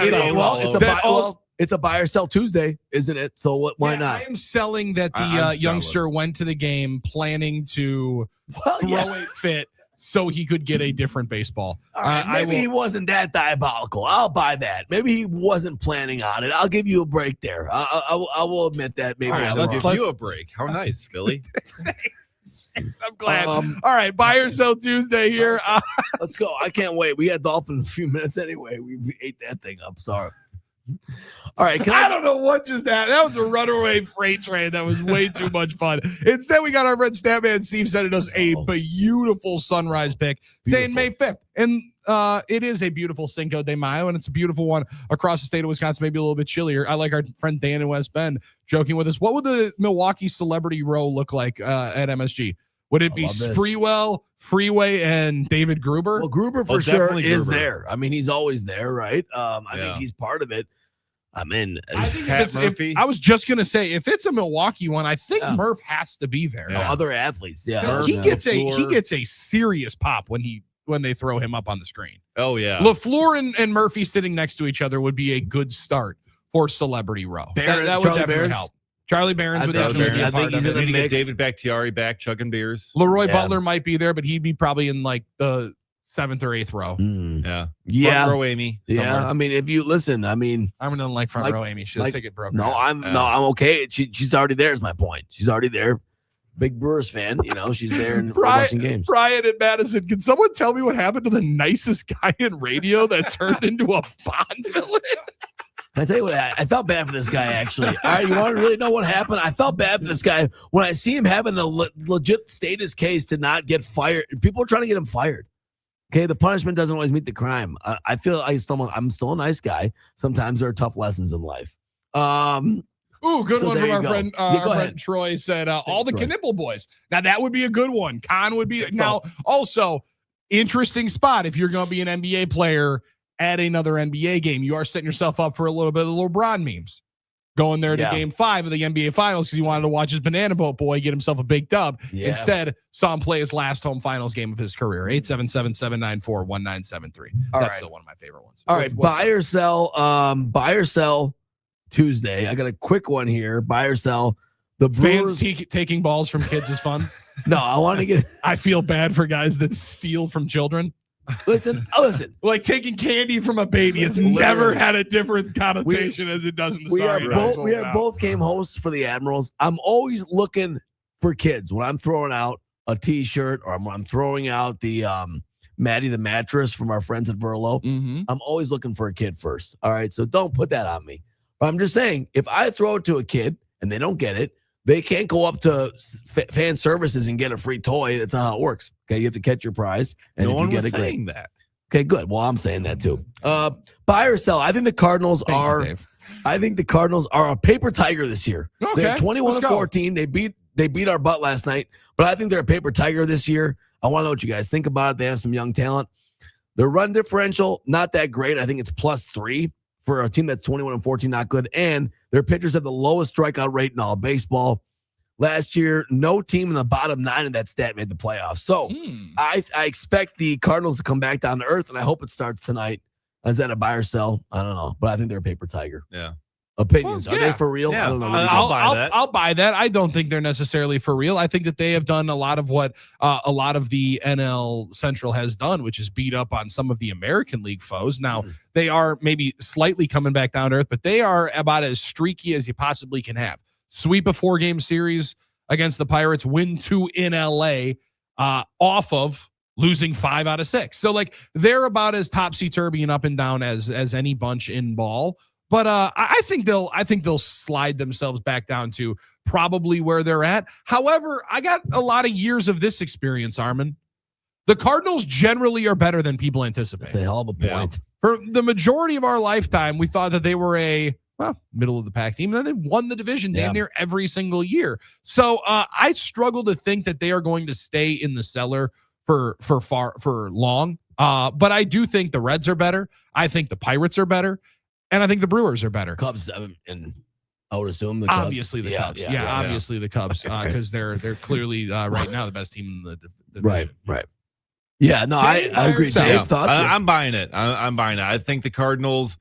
[SPEAKER 10] stuff.
[SPEAKER 11] It's a buy or sell Tuesday, isn't it? So why not?
[SPEAKER 10] I am selling that the youngster went to the game planning to throw a fit so he could get a different baseball.
[SPEAKER 11] All right, maybe he wasn't that diabolical. I'll buy that. Maybe he wasn't planning on it. I'll give you a break there. I will admit that. Maybe
[SPEAKER 12] All right, let's give you a break. How nice, Philly.
[SPEAKER 10] I'm glad. All right, buy or sell Tuesday here.
[SPEAKER 11] Let's go. I can't wait. We got Dolphin in a few minutes anyway. We ate that thing up. Sorry. All right.
[SPEAKER 10] I don't know what just happened. That was a runaway freight train. That was way too much fun. Instead, we got our friend Statman Steve sending us a beautiful sunrise pic saying May 5th. And it is a beautiful Cinco de Mayo, and it's a beautiful one across the state of Wisconsin, maybe a little bit chillier. I like our friend Dan in West Bend joking with us. What would the Milwaukee celebrity row look like at MSG? Would it be Spreewell, Freeway, and David Gruber?
[SPEAKER 11] Well, Gruber for sure is there. I mean, he's always there, right? I think he's part of it. I mean,
[SPEAKER 10] I think if I was just gonna say, if it's a Milwaukee one, I think Murph has to be there.
[SPEAKER 11] No, other athletes,
[SPEAKER 10] He gets a serious pop when they throw him up on the screen.
[SPEAKER 12] Oh yeah,
[SPEAKER 10] LaFleur and Murphy sitting next to each other would be a good start for celebrity row. That would definitely help. Charlie Barons would definitely be a part of it.
[SPEAKER 12] Need to get David Bakhtiari back chugging beers.
[SPEAKER 10] Leroy Butler might be there, but he'd be probably in like the 7th or 8th row.
[SPEAKER 11] Yeah.
[SPEAKER 12] Front row Amy.
[SPEAKER 11] Yeah.
[SPEAKER 12] Somewhere.
[SPEAKER 11] I mean, if you listen, I mean,
[SPEAKER 10] I don't like front row Amy. She'll take it broken.
[SPEAKER 11] No, I'm okay. She's already there is my point. She's already there. Big Brewers fan, she's there and watching games.
[SPEAKER 10] Brian in Madison, can someone tell me what happened to the nicest guy in radio that turned into a Bond villain?
[SPEAKER 11] I tell you what, I felt bad for this guy, actually. All right, you want to really know what happened? I felt bad for this guy when I see him having a legit status case to not get fired. People are trying to get him fired. Okay, the punishment doesn't always meet the crime. I feel I'm still a nice guy. Sometimes there are tough lessons in life.
[SPEAKER 10] Good one from our friend. Our
[SPEAKER 11] go
[SPEAKER 10] friend
[SPEAKER 11] ahead.
[SPEAKER 10] Troy said, all the Knipple boys. Now, that would be a good one. Con would be. Now, also, interesting spot if you're going to be an NBA player at another NBA game. You are setting yourself up for a little bit of LeBron memes. Going there to game 5 of the NBA Finals because he wanted to watch his banana boat boy get himself a big dub.
[SPEAKER 11] Yeah.
[SPEAKER 10] Instead, saw him play his last home finals game of his career. 877-794-1973. That's still one of my favorite ones.
[SPEAKER 11] All right, buy or sell Tuesday. I got a quick one here. Buy or sell. The Brewers
[SPEAKER 10] fans taking balls from kids is fun.
[SPEAKER 11] No, I want to get.
[SPEAKER 10] I feel bad for guys that steal from children.
[SPEAKER 11] Listen.
[SPEAKER 10] Like taking candy from a baby has never had a different connotation as it does in the
[SPEAKER 11] We are both game hosts for the Admirals. I'm always looking for kids when I'm throwing out a T-shirt or when I'm throwing out the Maddie the mattress from our friends at Verlo. I'm always looking for a kid first. All right, so don't put that on me. But I'm just saying, if I throw it to a kid and they don't get it, they can't go up to fan services and get a free toy. That's not how it works. Okay, you have to catch your prize, and
[SPEAKER 12] No
[SPEAKER 11] if
[SPEAKER 12] one
[SPEAKER 11] you get
[SPEAKER 12] was
[SPEAKER 11] it, great.
[SPEAKER 12] saying that.
[SPEAKER 11] Okay, good. Well, I'm saying that too. Buy or sell? I think the Cardinals are. I think the Cardinals are a paper tiger this year.
[SPEAKER 10] Okay,
[SPEAKER 11] They're 21-14. They beat our butt last night, but I think they're a paper tiger this year. I want to know what you guys think about it. They have some young talent. Their run differential not that great. I think it's +3 for a team that's 21-14, not good. And their pitchers have the lowest strikeout rate in all of baseball. Last year, no team in the bottom 9 in that stat made the playoffs. So I expect the Cardinals to come back down to earth, and I hope it starts tonight. Is that a buy or sell? I don't know, but I think they're a paper tiger.
[SPEAKER 12] Yeah.
[SPEAKER 11] Opinions. Are they for real?
[SPEAKER 12] Yeah.
[SPEAKER 11] I don't know.
[SPEAKER 10] I'll buy that. I don't think they're necessarily for real. I think that they have done a lot of what a lot of the NL Central has done, which is beat up on some of the American League foes. Now, they are maybe slightly coming back down to earth, but they are about as streaky as you possibly can have. Sweep a 4-game series against the Pirates, win 2 in LA off of losing 5 out of 6. So, like, they're about as topsy-turvy and up and down as any bunch in ball. But I think they'll slide themselves back down to probably where they're at. However, I got a lot of years of this experience, Armen. The Cardinals generally are better than people anticipate.
[SPEAKER 11] That's a hell of a point.
[SPEAKER 10] For the majority of our lifetime, we thought that they were a middle of the pack team, and then they won the division damn near every single year. So I struggle to think that they are going to stay in the cellar for long. But I do think the Reds are better. I think the Pirates are better, and I think the Brewers are better.
[SPEAKER 11] Cubs, and I would assume the Cubs.
[SPEAKER 10] Obviously the Cubs. Obviously the Cubs, because they're clearly right now the best team in the division.
[SPEAKER 11] Right. Yeah, no, I agree. Dave, thoughts?
[SPEAKER 12] I'm buying it. I'm buying it. I think the Cardinals,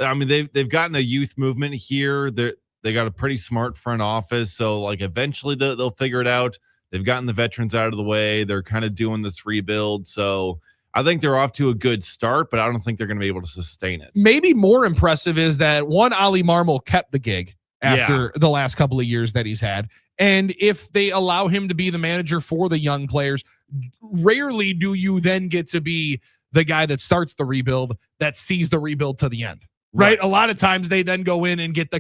[SPEAKER 12] I mean, they've gotten a youth movement here. They got a pretty smart front office. So like eventually they'll figure it out. They've gotten the veterans out of the way. They're kind of doing this rebuild. So I think they're off to a good start, but I don't think they're going to be able to sustain it.
[SPEAKER 10] Maybe more impressive is that Ollie Marmol kept the gig after the last couple of years that he's had. And if they allow him to be the manager for the young players, rarely do you then get to be the guy that starts the rebuild, that sees the rebuild to the end. Right? A lot of times they then go in and get the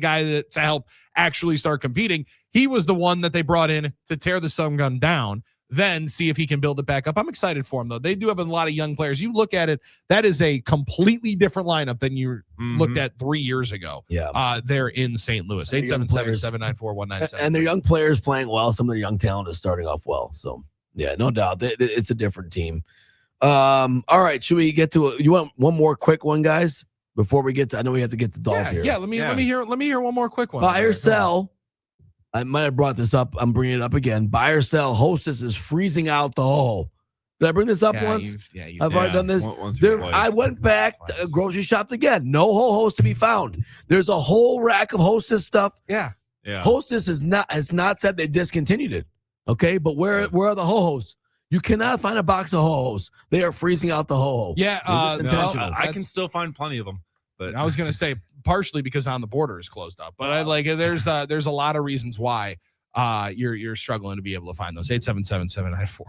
[SPEAKER 10] guy to help actually start competing. He was the one that they brought in to tear the sun gun down, then see if he can build it back up. I'm excited for him, though. They do have a lot of young players. You look at it, that is a completely different lineup than you looked at 3 years ago.
[SPEAKER 11] Yeah.
[SPEAKER 10] They're in St. Louis. 877-794-1970.
[SPEAKER 11] And their young players playing well. Some of their young talent is starting off well. So, yeah, no doubt. It's a different team. All right. Should we get to you want one more quick one, guys? Before we get to, I know we have to get to Dolph here.
[SPEAKER 10] Yeah, let me hear one more quick one.
[SPEAKER 11] Buy or sell. I might have brought this up. I'm bringing it up again. Buy or sell. Hostess is freezing out the hole. Did I bring this up once? I've already done this. I went back, grocery shopped again. No whole host to be found. There's a whole rack of Hostess stuff.
[SPEAKER 10] Yeah.
[SPEAKER 11] Hostess has not said they discontinued it. Okay, but where are the whole hosts? You cannot find a box of whole hosts. They are freezing out the whole.
[SPEAKER 10] Yeah,
[SPEAKER 11] intentional.
[SPEAKER 12] I can still find plenty of them. But
[SPEAKER 10] I was going to say partially because On the Border is closed up, but there's a lot of reasons why you're struggling to be able to find those. 877-794.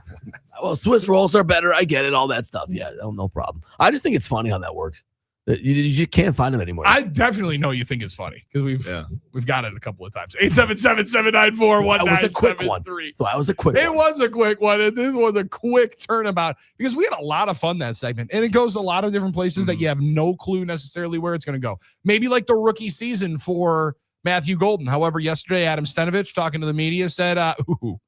[SPEAKER 11] Well, Swiss rolls are better. I get it. All that stuff. Yeah, no problem. I just think it's funny how that works. You can't find them anymore.
[SPEAKER 10] I definitely know you think it's funny because we've got it a couple of times. 877-794-1973.
[SPEAKER 11] That was a quick one. So I was a quick one.
[SPEAKER 10] It was a quick one. And this was a quick turnabout because we had a lot of fun that segment. And it goes a lot of different places that you have no clue necessarily where it's going to go. Maybe like the rookie season for Matthew Golden. However, yesterday, Adam Stenovich, talking to the media, said, going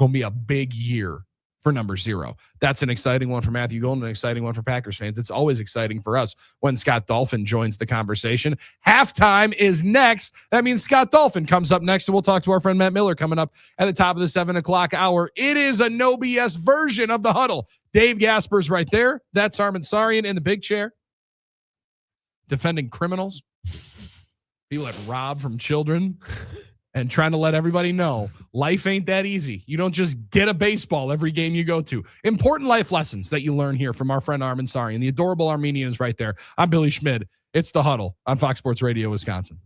[SPEAKER 10] to be a big year for number 0. That's an exciting one for Matthew Golden, an exciting one for Packers fans. It's always exciting for us when Scott Dolphin joins the conversation. Halftime is next. That means Scott Dolphin comes up next, and we'll talk to our friend Matt Mueller coming up at the top of the 7 o'clock hour. It is a no BS version of the Huddle. Dave Gasper's right there. That's Armen Sarian in the big chair, defending criminals, people that rob from children, and trying to let everybody know life ain't that easy. You don't just get a baseball every game you go to. Important life lessons that you learn here from our friend Armen Sarian. The adorable Armenian is right there. I'm Billy Schmid. It's the Huddle on Fox Sports Radio, Wisconsin.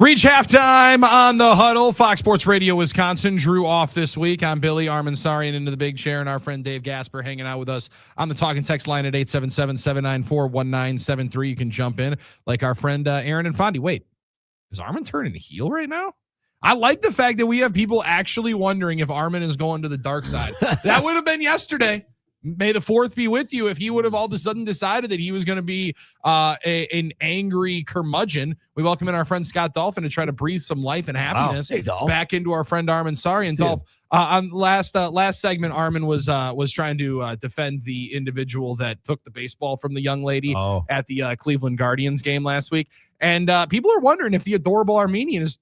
[SPEAKER 10] Reach halftime on the Huddle. Fox Sports Radio Wisconsin. Drew off this week. I'm Billy Armen Sarian into the big chair, and our friend Dave Gasper hanging out with us on the talking text line at 877-794-1973. You can jump in like our friend Aaron and Fondy. Wait, is Armen turning heel right now? I like the fact that we have people actually wondering if Armen is going to the dark side. That would have been yesterday. May the 4th be with you if he would have all of a sudden decided that he was going to be an angry curmudgeon. We welcome in our friend Scott Dolphin to try to breathe some life and happiness back into our friend Armen Sarian. Dolph, on last segment, Armen was trying to defend the individual that took the baseball from the young lady at the Cleveland Guardians game last week. And people are wondering if the adorable Armenian is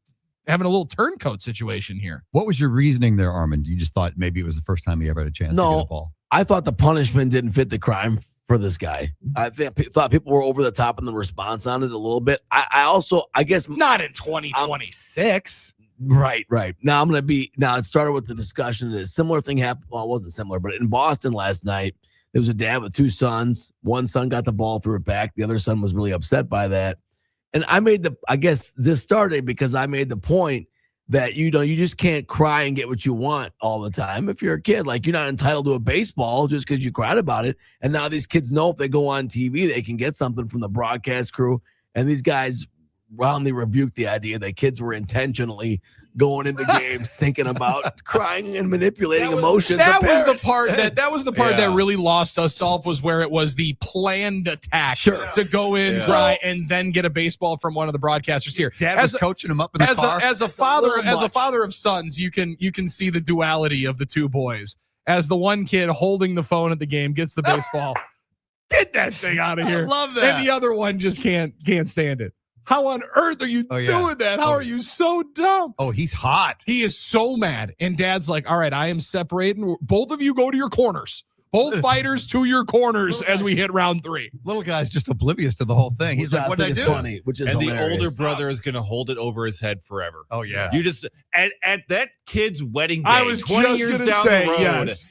[SPEAKER 10] having a little turncoat situation here.
[SPEAKER 13] What was your reasoning there, Armen? You just thought maybe it was the first time he ever had a chance to get a ball?
[SPEAKER 11] I thought the punishment didn't fit the crime for this guy. I thought people were over the top in the response on it a little bit. I guess
[SPEAKER 10] not in 2026.
[SPEAKER 11] Right. Now it started with the discussion. A similar thing happened. Well, it wasn't similar, but in Boston last night, there was a dad with 2 sons. One son got the ball, threw it back. The other son was really upset by that. And I guess this started because I made the point that, you just can't cry and get what you want all the time. If you're a kid, like, you're not entitled to a baseball just because you cried about it. And now these kids know if they go on TV, they can get something from the broadcast crew. And these guys roundly rebuked the idea that kids were intentionally going into games thinking about crying and manipulating emotions.
[SPEAKER 10] That was the part that really lost us, Dolph, was where it was the planned attack to go in, cry, and then get a baseball from one of the broadcasters here.
[SPEAKER 13] Dad was coaching him up in the car.
[SPEAKER 10] As a father of sons, you can see the duality of the two boys. As the one kid holding the phone at the game gets the baseball, get that thing out of here.
[SPEAKER 13] I love that.
[SPEAKER 10] And the other one just can't stand it. How on earth are you doing that? How are you so dumb?
[SPEAKER 13] Oh, he's hot.
[SPEAKER 10] He is so mad. And Dad's like, all right, I am separating. Both of you go to your corners. Both fighters to your corners as we hit round 3.
[SPEAKER 13] Little guy's just oblivious to the whole thing. He's like, what did I do?
[SPEAKER 11] Funny, which is
[SPEAKER 12] and
[SPEAKER 11] hilarious.
[SPEAKER 12] the older brother is going to hold it over his head forever.
[SPEAKER 13] Oh, yeah.
[SPEAKER 12] You just at that kid's wedding day,
[SPEAKER 10] I was
[SPEAKER 12] 20
[SPEAKER 10] just
[SPEAKER 12] years
[SPEAKER 10] gonna
[SPEAKER 12] down
[SPEAKER 10] say,
[SPEAKER 12] the road,
[SPEAKER 10] yes.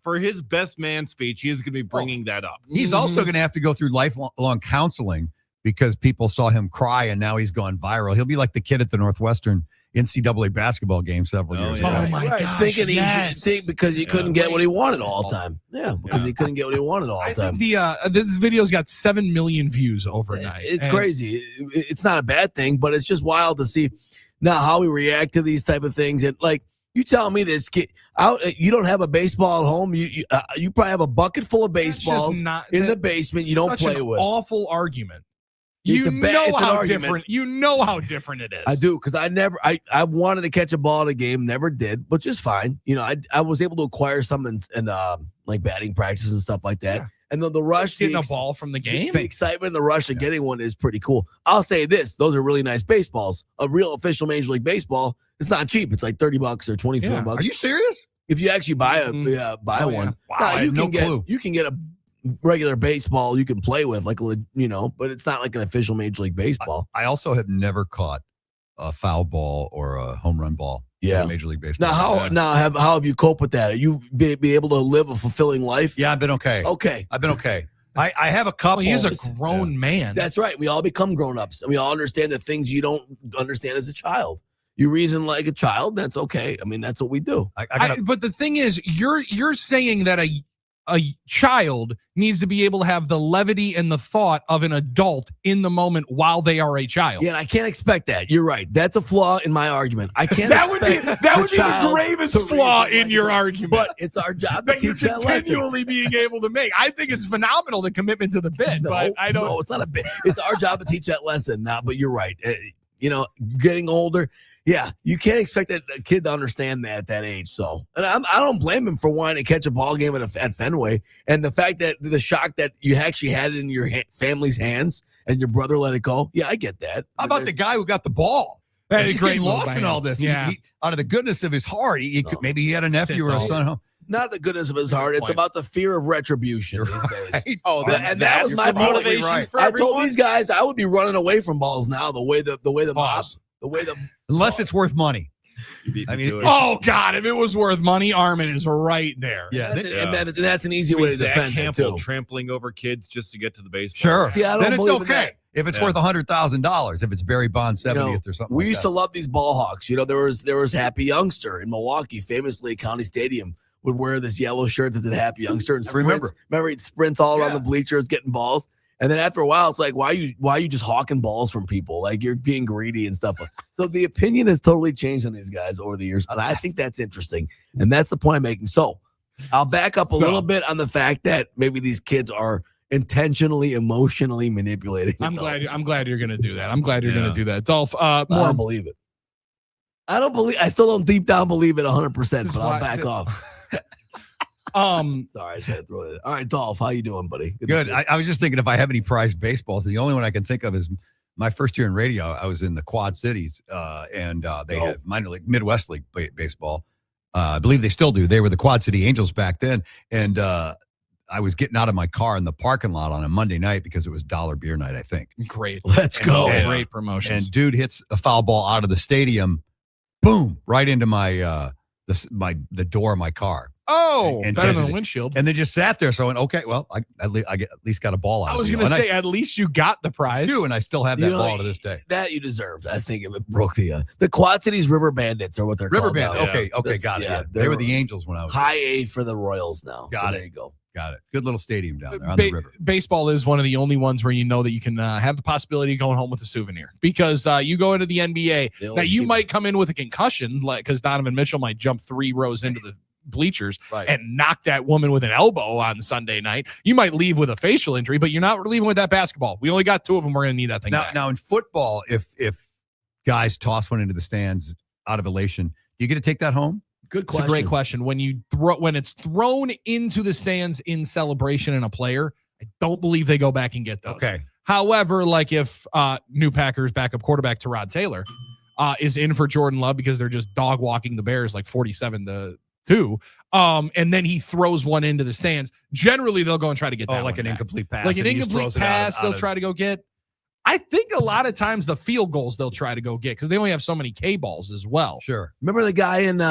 [SPEAKER 12] For his best man speech, he is going to be bringing that up.
[SPEAKER 13] He's also going to have to go through lifelong counseling because people saw him cry and now he's gone viral. He'll be like the kid at the Northwestern NCAA basketball game several years ago.
[SPEAKER 10] Oh my gosh,
[SPEAKER 11] thinking he should think because he couldn't get what he wanted all the time. Yeah, because he couldn't get what he wanted all the time.
[SPEAKER 10] This video's got 7 million views overnight.
[SPEAKER 11] It's crazy. It's not a bad thing, but it's just wild to see now how we react to these type of things. And like, you tell me this kid, you don't have a baseball at home. You probably have a bucket full of baseballs in the basement. You don't play with.
[SPEAKER 10] Awful argument.
[SPEAKER 11] It's
[SPEAKER 10] You know how different it is.
[SPEAKER 11] I do, because I wanted to catch a ball at a game, never did, but just fine. I was able to acquire some in like batting practice and stuff like that. Yeah. And then the rush,
[SPEAKER 10] getting a ball from the game,
[SPEAKER 11] the excitement, the rush of getting one is pretty cool. I'll say this: those are really nice baseballs. A real official Major League Baseball, it's not cheap. It's like $30 or $24.
[SPEAKER 13] Are you serious?
[SPEAKER 11] If you actually buy one,
[SPEAKER 13] Wow,
[SPEAKER 11] I had no clue.
[SPEAKER 13] You
[SPEAKER 11] can get a regular baseball you can play with, like, but it's not like an official Major League Baseball.
[SPEAKER 13] I also have never caught a foul ball or a home run ball in Major League Baseball.
[SPEAKER 11] How have you coped with that? Are you be able to live a fulfilling life?
[SPEAKER 13] Yeah, I've been okay. I've been okay. I have a couple.
[SPEAKER 10] Well, he's a grown man.
[SPEAKER 11] That's right. We all become grown-ups, and we all understand the things you don't understand as a child. You reason like a child. That's okay. I mean, that's what we do.
[SPEAKER 10] But the thing is, you're saying that a child needs to be able to have the levity and the thought of an adult in the moment while they are a child.
[SPEAKER 11] Yeah, and I can't expect that. You're right. That's a flaw in my argument. I can't.
[SPEAKER 10] That would be the gravest flaw in your argument.
[SPEAKER 11] But it's our job to teach that lesson.
[SPEAKER 10] Continually being able to make. I think it's phenomenal, the commitment to the bit. But I don't.
[SPEAKER 11] No, it's not a bit. It's our job to teach that lesson now. But you're right. Getting older. Yeah, you can't expect a kid to understand that at that age. So, and I don't blame him for wanting to catch a ball game at Fenway. And the fact that the shock that you actually had it in your family's hands and your brother let it go. Yeah, I get that.
[SPEAKER 13] How about the guy who got the ball? He's getting lost in all this.
[SPEAKER 10] Yeah.
[SPEAKER 13] He, out of the goodness of his heart, maybe he had a nephew or a son home.
[SPEAKER 11] Not the goodness of his heart. It's about the fear of retribution these days.
[SPEAKER 13] Oh,
[SPEAKER 11] that was my motivation. Right. I told these guys I would be running away from balls now.
[SPEAKER 13] Unless it's worth money.
[SPEAKER 10] Oh God! If it was worth money, Armen is right there.
[SPEAKER 11] Yeah, that's an easy way to defend it too.
[SPEAKER 12] Trampling over kids just to get to the baseball.
[SPEAKER 13] Sure.
[SPEAKER 11] See, I don't
[SPEAKER 13] then it's
[SPEAKER 11] believe
[SPEAKER 13] okay.
[SPEAKER 11] in that.
[SPEAKER 13] If it's worth $100,000, if it's Barry Bonds 70th or something.
[SPEAKER 11] We
[SPEAKER 13] like
[SPEAKER 11] used
[SPEAKER 13] that.
[SPEAKER 11] to love these ball hawks. There was Happy Youngster in Milwaukee, famously at County Stadium, would wear this yellow shirt that said Happy Youngster and
[SPEAKER 13] remember
[SPEAKER 11] he'd sprint all around the bleachers getting balls. And then after a while, it's like, why are you just hawking balls from people? Like you're being greedy and stuff. So the opinion has totally changed on these guys over the years. And I think that's interesting. And that's the point I'm making. So I'll back up a little bit on the fact that maybe these kids are intentionally, emotionally manipulating.
[SPEAKER 10] I'm glad you're going to do that. I'm glad you're going to do that. Dolph,
[SPEAKER 11] I don't believe it. I still don't deep down believe it 100%, but I'll back off. Sorry, I said throw it. All right, Dolph, how you doing, buddy?
[SPEAKER 13] Good. I was just thinking if I have any prized baseballs, the only one I can think of is my first year in radio. I was in the Quad Cities, and they had minor league, Midwest League baseball. I believe they still do. They were the Quad City Angels back then, and I was getting out of my car in the parking lot on a Monday night because it was dollar beer night, I think.
[SPEAKER 10] Great.
[SPEAKER 11] Let's go.
[SPEAKER 10] Great promotions.
[SPEAKER 13] And dude hits a foul ball out of the stadium, boom, right into my the door of my car.
[SPEAKER 10] Oh,
[SPEAKER 13] and
[SPEAKER 10] better than a windshield.
[SPEAKER 13] And they just sat there. So I went, okay, well, I at least got a ball out
[SPEAKER 10] I was
[SPEAKER 13] of it.
[SPEAKER 10] going to say, at least you got the prize.
[SPEAKER 13] Do, and I still have that ball to this day.
[SPEAKER 11] That you deserved. I think it broke the Quad Cities River Bandits are what they're
[SPEAKER 13] River
[SPEAKER 11] called.
[SPEAKER 13] Bandits.
[SPEAKER 11] Now.
[SPEAKER 13] Okay, got it. Yeah, they were the Angels when I was
[SPEAKER 11] high A for the Royals now.
[SPEAKER 13] Got it.
[SPEAKER 11] There you go.
[SPEAKER 13] Got it. Good little stadium down there on the river.
[SPEAKER 10] Baseball is one of the only ones where you know that you can have the possibility of going home with a souvenir because you go into the NBA that you might come in with a concussion, like because Donovan Mitchell might jump 3 rows into the bleachers and knock that woman with an elbow on Sunday night. You might leave with a facial injury, but you're not leaving with that basketball. We only got 2 of them. We're going to need that thing back.
[SPEAKER 13] Now in football, if guys toss one into the stands out of elation, do you get to take that home?
[SPEAKER 11] Good question.
[SPEAKER 10] It's a great question. When it's thrown into the stands in celebration in a player, I don't believe they go back and get those.
[SPEAKER 13] Okay.
[SPEAKER 10] However, like if new Packers backup quarterback Tyrod Taylor is in for Jordan Love because they're just dog walking the Bears like 47-2, and then he throws one into the stands, generally they'll go and try to get that
[SPEAKER 13] like
[SPEAKER 10] one
[SPEAKER 13] an
[SPEAKER 10] back.
[SPEAKER 13] incomplete pass.
[SPEAKER 10] Like an
[SPEAKER 13] and he just
[SPEAKER 10] incomplete
[SPEAKER 13] throws it out
[SPEAKER 10] pass, they'll try to go get. I think a lot of times the field goals they'll try to go get because they only have so many K balls as well.
[SPEAKER 13] Sure.
[SPEAKER 11] Remember the guy in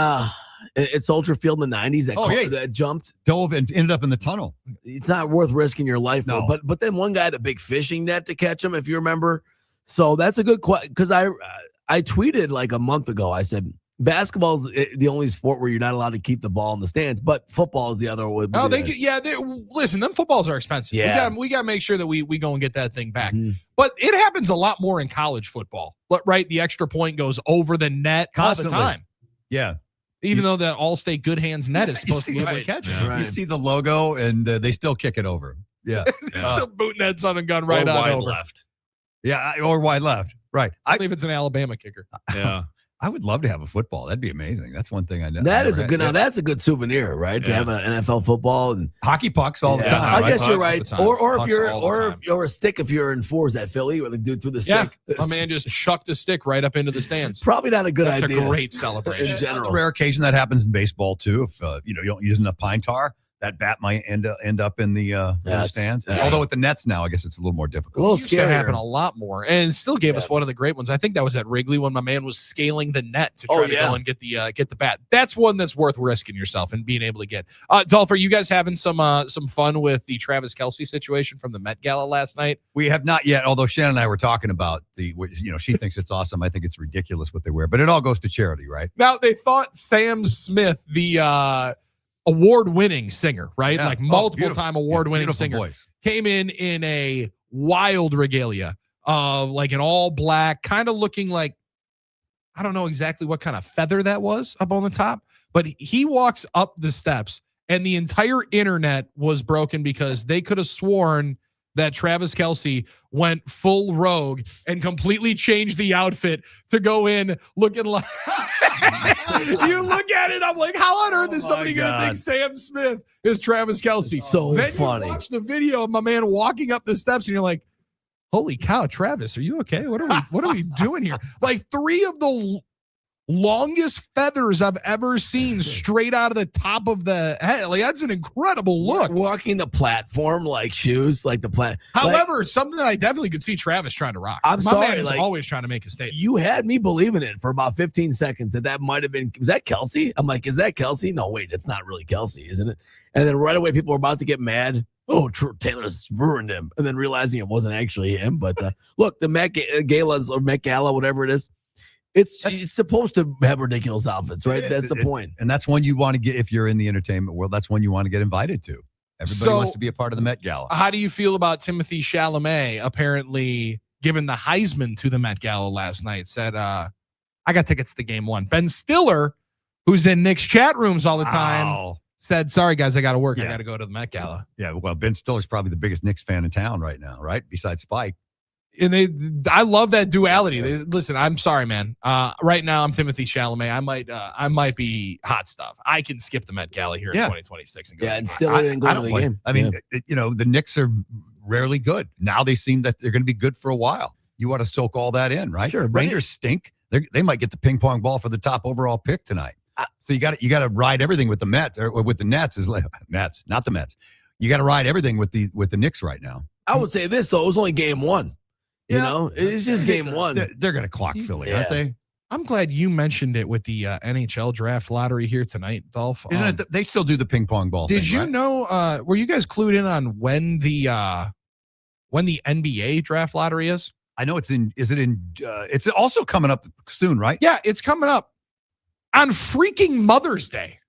[SPEAKER 11] at Soldier Field in the 90s that jumped,
[SPEAKER 13] dove, and ended up in the tunnel.
[SPEAKER 11] It's not worth risking your life for. But then one guy had a big fishing net to catch him, if you remember. So that's a good question because I tweeted like a month ago. I said basketball is the only sport where you're not allowed to keep the ball in the stands, but football is the other one.
[SPEAKER 10] Oh, listen, them footballs are expensive.
[SPEAKER 11] Yeah.
[SPEAKER 10] We got to make sure that we go and get that thing back. But it happens a lot more in college football. Right? The extra point goes over the net
[SPEAKER 13] constantly
[SPEAKER 10] all the time.
[SPEAKER 13] Yeah.
[SPEAKER 10] Even though that All-State Good Hands net is supposed to be able to catch it.
[SPEAKER 13] You see the logo, and they still kick it over. Yeah.
[SPEAKER 10] They're still booting that son and gun right on
[SPEAKER 12] wide
[SPEAKER 10] over.
[SPEAKER 12] left.
[SPEAKER 13] Yeah, or wide left. Right.
[SPEAKER 10] I believe it's an Alabama kicker.
[SPEAKER 12] Yeah.
[SPEAKER 13] I would love to have a football. That'd be amazing. That's one thing I know.
[SPEAKER 11] That is a good. Now that's a good souvenir, right? To have an NFL football and
[SPEAKER 13] hockey pucks all the time.
[SPEAKER 11] I guess you're right. Or if
[SPEAKER 10] Pucks
[SPEAKER 11] you're a stick, if you're in fours at Philly, where they do it through the stick.
[SPEAKER 10] My man just chucked the stick right up into the stands.
[SPEAKER 11] Probably not a good
[SPEAKER 10] That's
[SPEAKER 11] idea.
[SPEAKER 10] a great celebration
[SPEAKER 11] in general.
[SPEAKER 13] On a rare occasion that happens in baseball too. If you don't use enough pine tar, that bat might end up in the stands.
[SPEAKER 11] Yeah.
[SPEAKER 13] Although with the nets now, I guess it's a little more difficult.
[SPEAKER 11] A little
[SPEAKER 10] It used to
[SPEAKER 11] scarier.
[SPEAKER 10] happen a lot more, and it still gave us one of the great ones. I think that was at Wrigley when my man was scaling the net to try to go and get the bat. That's one that's worth risking yourself and being able to get. Dolph, are you guys having some fun with the Travis Kelce situation from the Met Gala last night?
[SPEAKER 13] We have not yet, although Shannon and I were talking about she thinks it's awesome. I think it's ridiculous what they wear, but it all goes to charity, right?
[SPEAKER 10] Now they thought Sam Smith, the award-winning singer, right?
[SPEAKER 13] Yeah.
[SPEAKER 10] Like multiple-time award-winning singer,
[SPEAKER 13] voice.
[SPEAKER 10] came in a wild regalia of like an all-black, kind of looking like, I don't know exactly what kind of feather that was up on the top, but he walks up the steps and the entire internet was broken because they could have sworn that Travis Kelce went full rogue and completely changed the outfit to go in looking like you look at it. I'm like, how on earth is somebody going to think Sam Smith is Travis Kelce?
[SPEAKER 11] So
[SPEAKER 10] then
[SPEAKER 11] funny.
[SPEAKER 10] You watch the video of my man walking up the steps and you're like, holy cow, Travis, are you okay? What are we doing here? Like 3 of the longest feathers I've ever seen straight out of the top of the head. Like that's an incredible look.
[SPEAKER 11] Walking the platform like shoes, like the plat.
[SPEAKER 10] However, something that I definitely could see Travis trying to rock.
[SPEAKER 11] I'm
[SPEAKER 10] My
[SPEAKER 11] sorry,
[SPEAKER 10] man is
[SPEAKER 11] like,
[SPEAKER 10] always trying to make a statement.
[SPEAKER 11] You had me believing it for about 15 seconds that might have been. Was that Kelce? I'm like, is that Kelce? No, wait, it's not really Kelce, isn't it? And then right away, people were about to get mad oh, Taylor's ruined him, and then realizing it wasn't actually him. But look, the Met Gala, whatever it is, it's supposed to have ridiculous outfits, right? That's the point.
[SPEAKER 13] And that's one you want to get if you're in the entertainment world. That's one you want to get invited to. Everybody wants to be a part of the Met Gala.
[SPEAKER 10] How do you feel about Timothée Chalamet apparently giving the Heisman to the Met Gala last night? Said, I got tickets to game 1. Ben Stiller, who's in Knicks chat rooms all the time, said, sorry, guys, I got to work. I got to go to the Met Gala.
[SPEAKER 13] Yeah, well, Ben Stiller's probably the biggest Knicks fan in town right now, right? Besides Spike.
[SPEAKER 10] And I love that duality. Listen, I'm sorry, man. Right now, I'm Timothée Chalamet. I might be hot stuff. I can skip the Met Gala here in 2026 and go.
[SPEAKER 11] Yeah, and Stiller didn't go to the game.
[SPEAKER 13] I mean, the Knicks are rarely good. Now they seem that they're going to be good for a while. You want to soak all that in, right? Sure. Rangers stink. They might get the ping pong ball for the top overall pick tonight. So you got to ride everything with the Mets or with the Nets Nets, not the Mets. You got to ride everything with the Knicks right now.
[SPEAKER 11] I would say this though, it was only game 1. You know, it's just game 1.
[SPEAKER 13] They're going to clock Philly, aren't they?
[SPEAKER 10] I'm glad you mentioned it with the NHL draft lottery here tonight, Dolph.
[SPEAKER 13] Isn't it? They still do the ping pong ball.
[SPEAKER 10] Did
[SPEAKER 13] thing,
[SPEAKER 10] you
[SPEAKER 13] right?
[SPEAKER 10] know? Were you guys clued in on when the NBA draft lottery is?
[SPEAKER 13] I know it's in. Is it in? It's also coming up soon, right?
[SPEAKER 10] Yeah, it's coming up on freaking Mother's Day.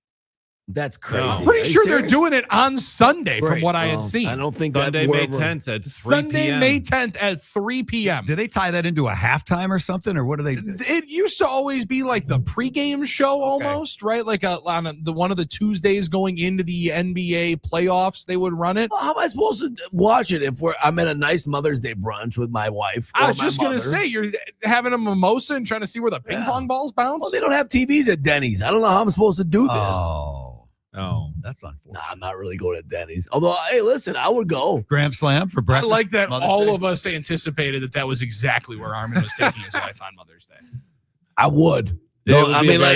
[SPEAKER 11] That's crazy.
[SPEAKER 10] I'm pretty sure they're doing it on Sunday from what I had seen.
[SPEAKER 11] I don't think
[SPEAKER 12] Sunday, May 10th at 3
[SPEAKER 10] Sunday,
[SPEAKER 12] p.m.
[SPEAKER 10] May 10th at 3 p.m.
[SPEAKER 13] Do they tie that into a halftime or something, or what do they?
[SPEAKER 10] It used to always be like the pregame show almost, right? Like on one of the Tuesdays going into the NBA playoffs, they would run it.
[SPEAKER 11] Well, how am I supposed to watch it if I'm at a nice Mother's Day brunch with my wife?
[SPEAKER 10] I was just going to say, you're having a mimosa and trying to see where the ping pong balls bounce?
[SPEAKER 11] Well, they don't have TVs at Denny's. I don't know how I'm supposed to do this.
[SPEAKER 12] Oh,
[SPEAKER 13] that's unfortunate.
[SPEAKER 11] Nah, I'm not really going to Denny's. Although, hey, listen, I would go.
[SPEAKER 13] Grand Slam for
[SPEAKER 10] I
[SPEAKER 13] breakfast.
[SPEAKER 10] like that
[SPEAKER 13] Mother's
[SPEAKER 10] all
[SPEAKER 13] Day.
[SPEAKER 10] of us anticipated that was exactly where Armen was taking his wife on Mother's Day.
[SPEAKER 11] I would.
[SPEAKER 12] No, I mean, like,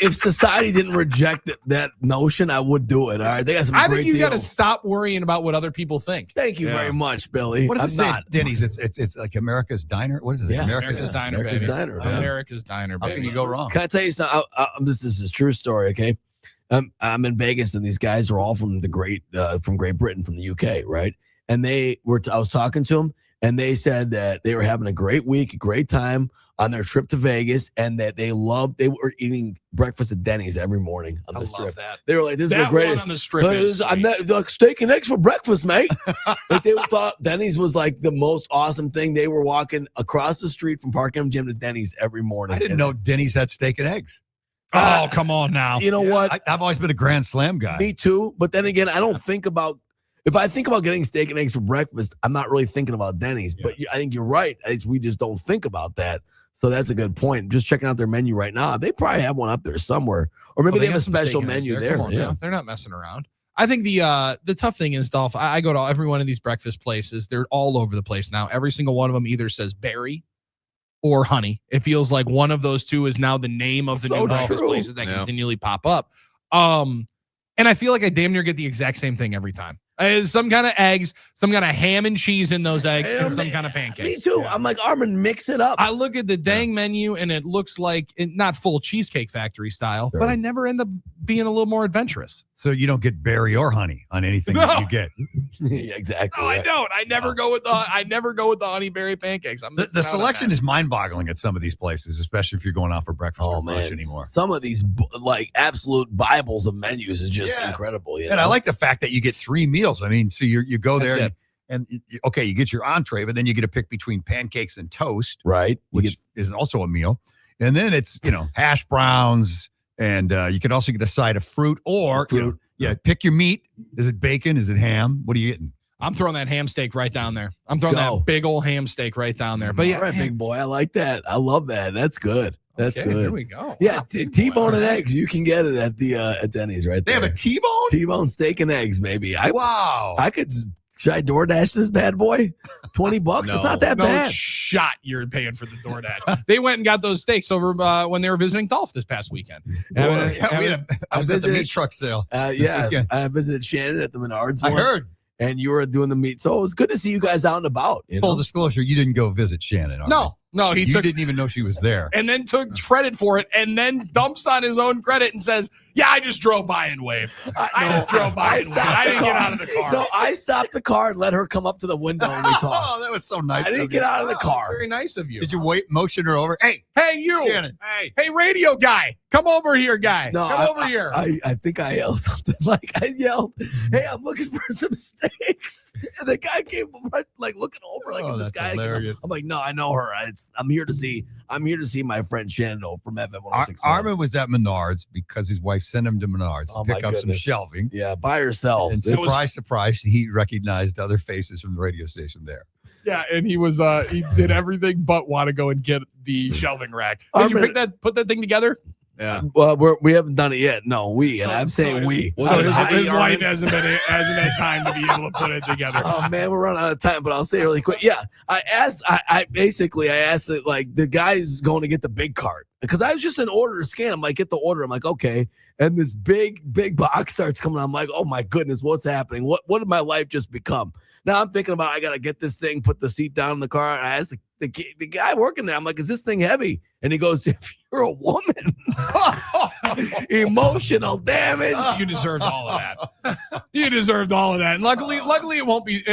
[SPEAKER 11] if society didn't reject that notion, I would do it. All right, they got some.
[SPEAKER 10] I
[SPEAKER 11] great
[SPEAKER 10] think you got to
[SPEAKER 11] deals.
[SPEAKER 10] stop worrying about what other people think.
[SPEAKER 11] Thank you very much, Billy.
[SPEAKER 13] What does it
[SPEAKER 11] I'm
[SPEAKER 13] say?
[SPEAKER 11] not.
[SPEAKER 13] Denny's. It's like America's Diner. What is it?
[SPEAKER 11] Yeah.
[SPEAKER 10] America's Diner,
[SPEAKER 11] America's
[SPEAKER 10] baby.
[SPEAKER 11] Diner, man.
[SPEAKER 10] America's Diner,
[SPEAKER 13] How
[SPEAKER 10] baby.
[SPEAKER 13] can you go wrong?
[SPEAKER 11] Can I tell you something? This is a true story. Okay, I'm in Vegas, and these guys are all from Great Britain, from the UK, right? And I was talking to them, and they said that they were having a great week, a great time on their trip to Vegas, and that they were eating breakfast at Denny's every morning on the strip.
[SPEAKER 10] That.
[SPEAKER 11] They were like, "This is
[SPEAKER 10] That
[SPEAKER 11] the greatest."
[SPEAKER 10] one on the strip is
[SPEAKER 11] I'm like, steak and eggs for breakfast, mate. Like they thought Denny's was like the most awesome thing. They were walking across the street from Parkham Gym to Denny's every morning.
[SPEAKER 13] I didn't know Denny's had steak and eggs.
[SPEAKER 10] Oh, come on now.
[SPEAKER 11] You know what?
[SPEAKER 13] I've always been a Grand Slam guy.
[SPEAKER 11] Me too. But then again, I don't think about. If I think about getting steak and eggs for breakfast, I'm not really thinking about Denny's. But I think you're right. We just don't think about that. So that's a good point. Just checking out their menu right now. They probably have one up there somewhere. Or maybe they have a special menu there.
[SPEAKER 10] Come on, yeah. They're not messing around. I think the tough thing is, Dolph, I go to every one of these breakfast places. They're all over the place now. Every single one of them either says berry or honey. It feels like one of those two is now the name of the new breakfast places that continually pop up. And I feel like I damn near get the exact same thing every time. Some kind of eggs, some kind of ham and cheese in those eggs, and some kind of pancakes.
[SPEAKER 11] Me too. I'm like, Armen, mix it up.
[SPEAKER 10] I look at the dang menu, and it looks like not full Cheesecake Factory style, but I never end up being a little more adventurous.
[SPEAKER 13] So you don't get berry or honey on anything that you get.
[SPEAKER 11] Yeah, exactly.
[SPEAKER 10] No, I don't. I never go with the honey berry pancakes.
[SPEAKER 13] The selection is mind-boggling at some of these places, especially if you're going out for breakfast or brunch anymore.
[SPEAKER 11] Some of these like absolute Bibles of menus is just incredible. You know?
[SPEAKER 13] And I like the fact that you get 3 meals. I mean, so you go there and you get your entree, but then you get to pick between pancakes and toast,
[SPEAKER 11] right?
[SPEAKER 13] Which is also a meal. And then it's, hash browns, and you can also get a side of fruit or pick your meat. Is it bacon? Is it ham? What are you getting?
[SPEAKER 10] I'm throwing that ham steak right down there. I'm throwing that big old ham steak right down there. But
[SPEAKER 11] all right, big boy, I like that. I love that. That's good. That's good.
[SPEAKER 10] There we go.
[SPEAKER 11] Yeah, T-bone and eggs. You can get it at the at Denny's right there.
[SPEAKER 13] They have a T-bone?
[SPEAKER 11] T-bone steak and eggs, maybe.
[SPEAKER 13] Wow.
[SPEAKER 11] Should I DoorDash this bad boy? $20? It's not that bad.
[SPEAKER 10] No shot you're paying for the DoorDash. They went and got those steaks over when they were visiting Dolph this past weekend.
[SPEAKER 13] I was at the meat truck sale.
[SPEAKER 11] I visited Shannon at the Menards.
[SPEAKER 13] I heard.
[SPEAKER 11] And you were doing the meat. So it was good to see you guys out and about.
[SPEAKER 13] Full disclosure, you didn't go visit Shannon.
[SPEAKER 10] No, No, he
[SPEAKER 13] didn't even know she was there.
[SPEAKER 10] and then took credit for it, and then dumps on his own credit and says, "Yeah, I just drove by and waved. I just drove by and waved. I didn't get out of the car."
[SPEAKER 11] No, I stopped the car and let her come up to the window and we talked.
[SPEAKER 13] Oh, that was so nice.
[SPEAKER 11] I didn't get out of the car.
[SPEAKER 10] Very nice of you.
[SPEAKER 13] Did you motion her over? Hey,
[SPEAKER 10] you.
[SPEAKER 13] Shannon.
[SPEAKER 10] Hey, radio guy. Come over here, guy.
[SPEAKER 11] No,
[SPEAKER 10] Come over here.
[SPEAKER 11] I think I yelled something like I yelled, "Hey, I'm looking for some steaks," and the guy came right, like looking over, like
[SPEAKER 13] Oh,
[SPEAKER 11] this
[SPEAKER 13] that's
[SPEAKER 11] guy.
[SPEAKER 13] hilarious.
[SPEAKER 11] I'm like, "No, I know her. I'm here to see my friend Shannon from FM 106.
[SPEAKER 13] Armen was at Menards because his wife sent him to Menards
[SPEAKER 11] Oh,
[SPEAKER 13] to pick
[SPEAKER 11] my
[SPEAKER 13] up some
[SPEAKER 11] goodness.
[SPEAKER 13] shelving.
[SPEAKER 11] Yeah, by herself.
[SPEAKER 13] And
[SPEAKER 11] It was-
[SPEAKER 13] surprise, he recognized other faces from the radio station there.
[SPEAKER 10] Yeah, and he was he did everything but want to go and get the shelving rack. Did you put that thing together?
[SPEAKER 12] Yeah.
[SPEAKER 11] Well, we haven't done it yet. No, and I'm saying we.
[SPEAKER 10] So his wife hasn't had time to be able to put it together.
[SPEAKER 11] Oh man, we're running out of time, but I'll say it really quick. Yeah, I asked it like the guy's going to get the big cart because I was just in order to scan. I'm like, get the order. I'm like, okay, and this big box starts coming. I'm like, oh my goodness, what's happening? What did my life just become? Now I'm thinking about I gotta get this thing, put the seat down in the car. And I asked the guy working there, I'm like, is this thing heavy? And he goes, if you're a woman, emotional damage.
[SPEAKER 10] You deserved all of that. You deserved all of that. And luckily it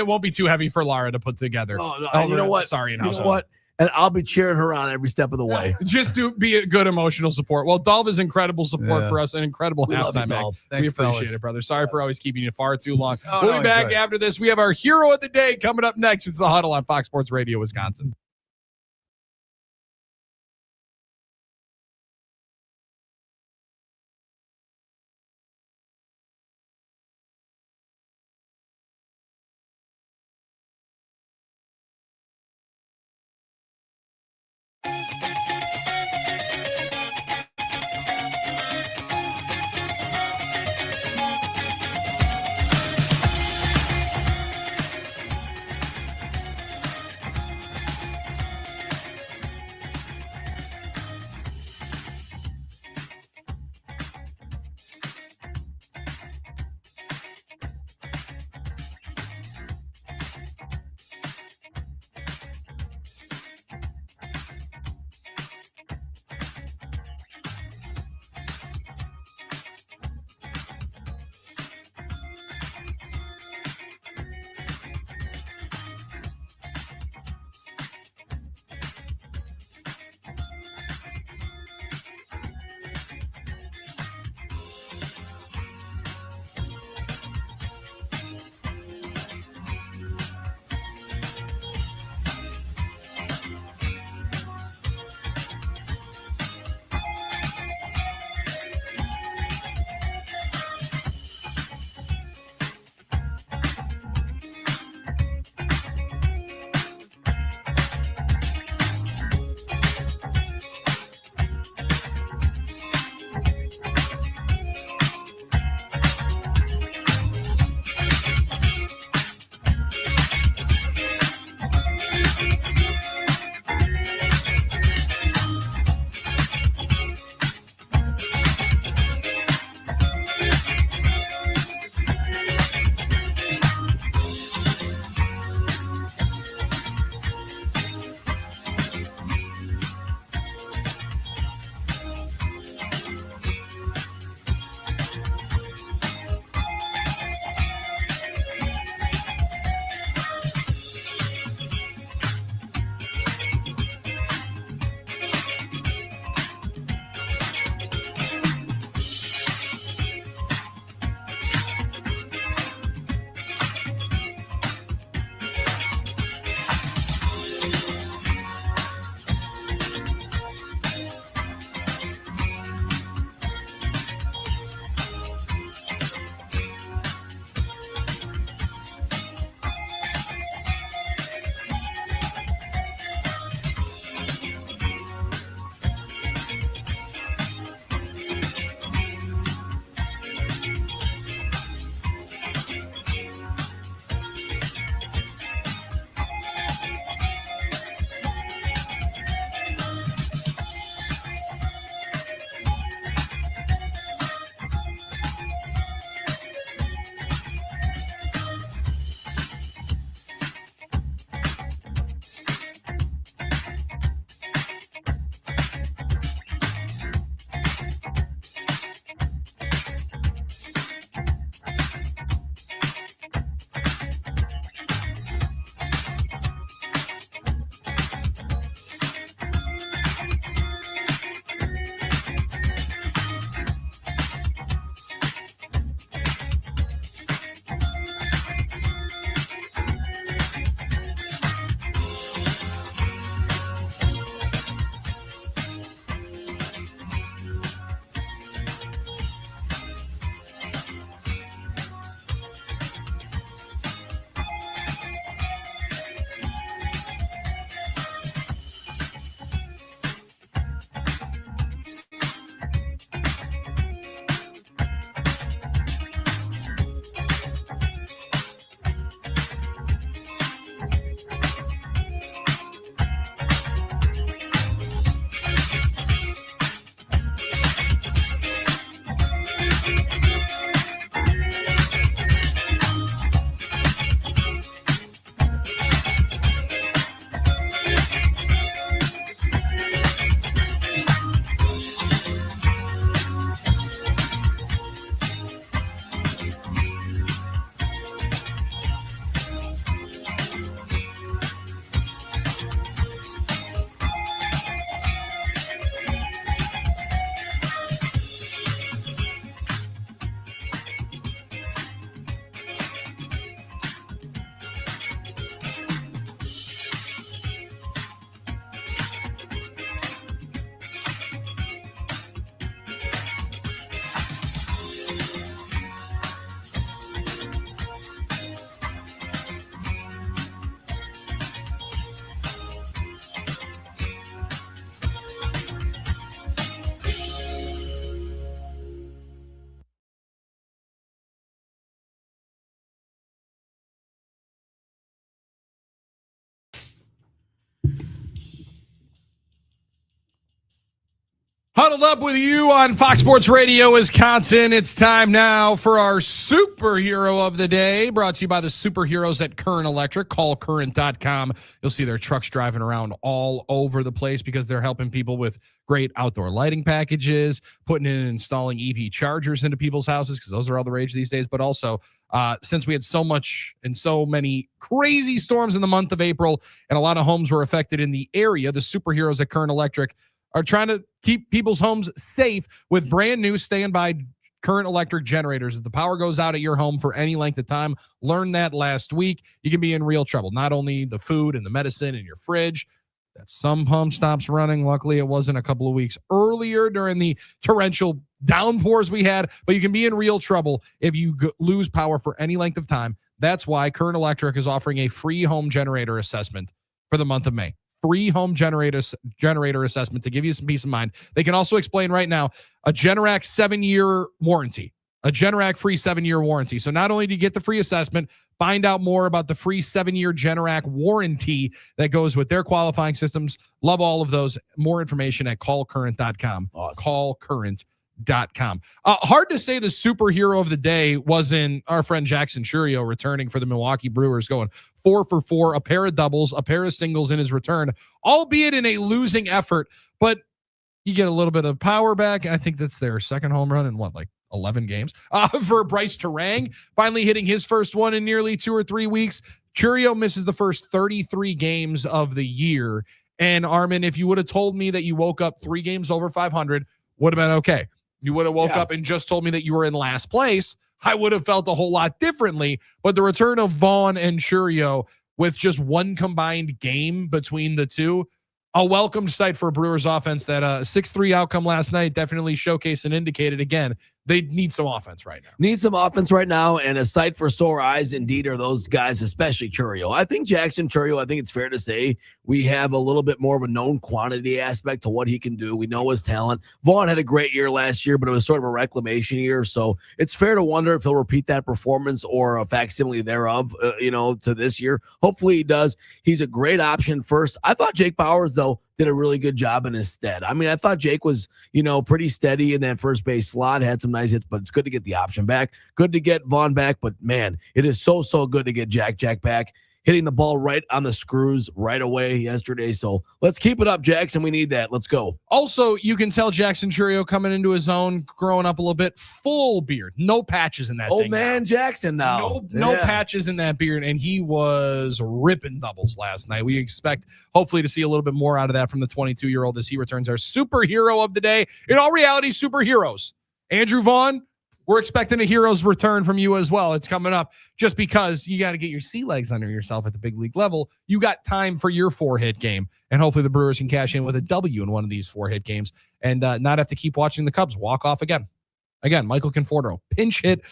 [SPEAKER 10] won't be too heavy for Lara to put together.
[SPEAKER 11] Oh, no, and you know what?
[SPEAKER 10] Sorry,
[SPEAKER 11] you know what? And I'll be cheering her on every step of the way.
[SPEAKER 10] Just to be a good emotional support. Well, Dolph is incredible support
[SPEAKER 11] Yeah.
[SPEAKER 10] for us, an incredible
[SPEAKER 11] We love you,
[SPEAKER 10] halftime
[SPEAKER 11] Dolph.
[SPEAKER 10] act. We
[SPEAKER 13] Thanks,
[SPEAKER 10] appreciate
[SPEAKER 13] fellas.
[SPEAKER 10] it, brother. Sorry for always keeping you far too long.
[SPEAKER 13] Oh,
[SPEAKER 10] We'll
[SPEAKER 13] no,
[SPEAKER 10] be back
[SPEAKER 13] enjoy it.
[SPEAKER 10] after this. We have our hero of the day coming up next. It's the Huddle on Fox Sports Radio, Wisconsin. Huddled up with you on Fox Sports Radio Wisconsin. It's time now for our superhero of the day, brought to you by the superheroes at Current Electric. Call current.com. You'll see their trucks driving around all over the place because they're helping people with great outdoor lighting packages, putting in and installing EV chargers into people's houses because those are all the rage these days. But also, since we had so much and so many crazy storms in the month of April and a lot of homes were affected in the area, the superheroes at Current Electric are trying to keep people's homes safe with brand new standby Current Electric generators. If the power goes out at your home for any length of time, learned that last week, you can be in real trouble. Not only the food and the medicine in your fridge, that some pump stops running. Luckily, it wasn't a couple of weeks earlier during the torrential downpours we had, but you can be in real trouble if you lose power for any length of time. That's why Current Electric is offering a free home generator assessment for the month of May. Free home generator assessment to give you some peace of mind. They can also explain right now a Generac 7-year warranty, a Generac free 7-year warranty. So not only do you get the free assessment, find out more about the free 7-year Generac warranty that goes with their qualifying systems. Love all of those. More information at callcurrent.com.
[SPEAKER 11] Awesome.
[SPEAKER 10] Callcurrent.com. Hard to say the superhero of the day wasn't our friend Jackson Chourio returning for the Milwaukee Brewers, going 4 for 4, a pair of doubles, a pair of singles in his return, albeit in a losing effort. But you get a little bit of power back. I think that's their second home run in 11 games for Bryce Terang, finally hitting his first one in nearly 2 or 3 weeks. Chourio misses the first 33 games of the year. And Armen, if you would have told me that you woke up 3 games over 500, would have been okay. You would have woke up and just told me that you were in last place, I would have felt a whole lot differently. But the return of Vaughn and Chourio with just one combined game between the two, a welcomed sight for a Brewers offense. That 6-3 outcome last night definitely showcased and indicated again they need some offense right now.
[SPEAKER 11] Need some offense right now, and a sight for sore eyes indeed are those guys, especially Chourio. I think Jackson Chourio, I think it's fair to say we have a little bit more of a known quantity aspect to what he can do. We know his talent. Vaughn had a great year last year, but it was sort of a reclamation year, so it's fair to wonder if he'll repeat that performance or a facsimile thereof, to this year. Hopefully he does. He's a great option first. I thought Jake Bauers, though, did a really good job in his stead. I mean, I thought Jake was, pretty steady in that first base slot, had some nice hits, but it's good to get the option back. Good to get Vaughn back, but man, it is so good to get Jack back, hitting the ball right on the screws right away yesterday. So let's keep it up, Jackson. We need that. Let's go.
[SPEAKER 10] Also, you can tell Jackson Chourio coming into his own, growing up a little bit, full beard, no patches in that thing.
[SPEAKER 11] Old man Jackson now.
[SPEAKER 10] No patches in that beard, and he was ripping doubles last night. We expect, hopefully, to see a little bit more out of that from the 22-year-old as he returns, our superhero of the day. In all reality, superheroes. Andrew Vaughn, we're expecting a hero's return from you as well. It's coming up just because you got to get your sea legs under yourself at the big league level. You got time for your 4-hit game, and hopefully the Brewers can cash in with a W in one of these 4-hit games and not have to keep watching the Cubs walk off again. Again, Michael Conforto, pinch hit,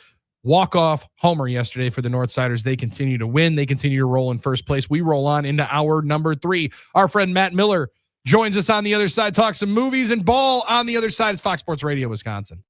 [SPEAKER 10] walk-off homer yesterday for the Northsiders. They continue to win. They continue to roll in first place. We roll on into hour number 3. Our friend Matt Mueller joins us on the other side, talk some movies and ball on the other side. It's Fox Sports Radio Wisconsin.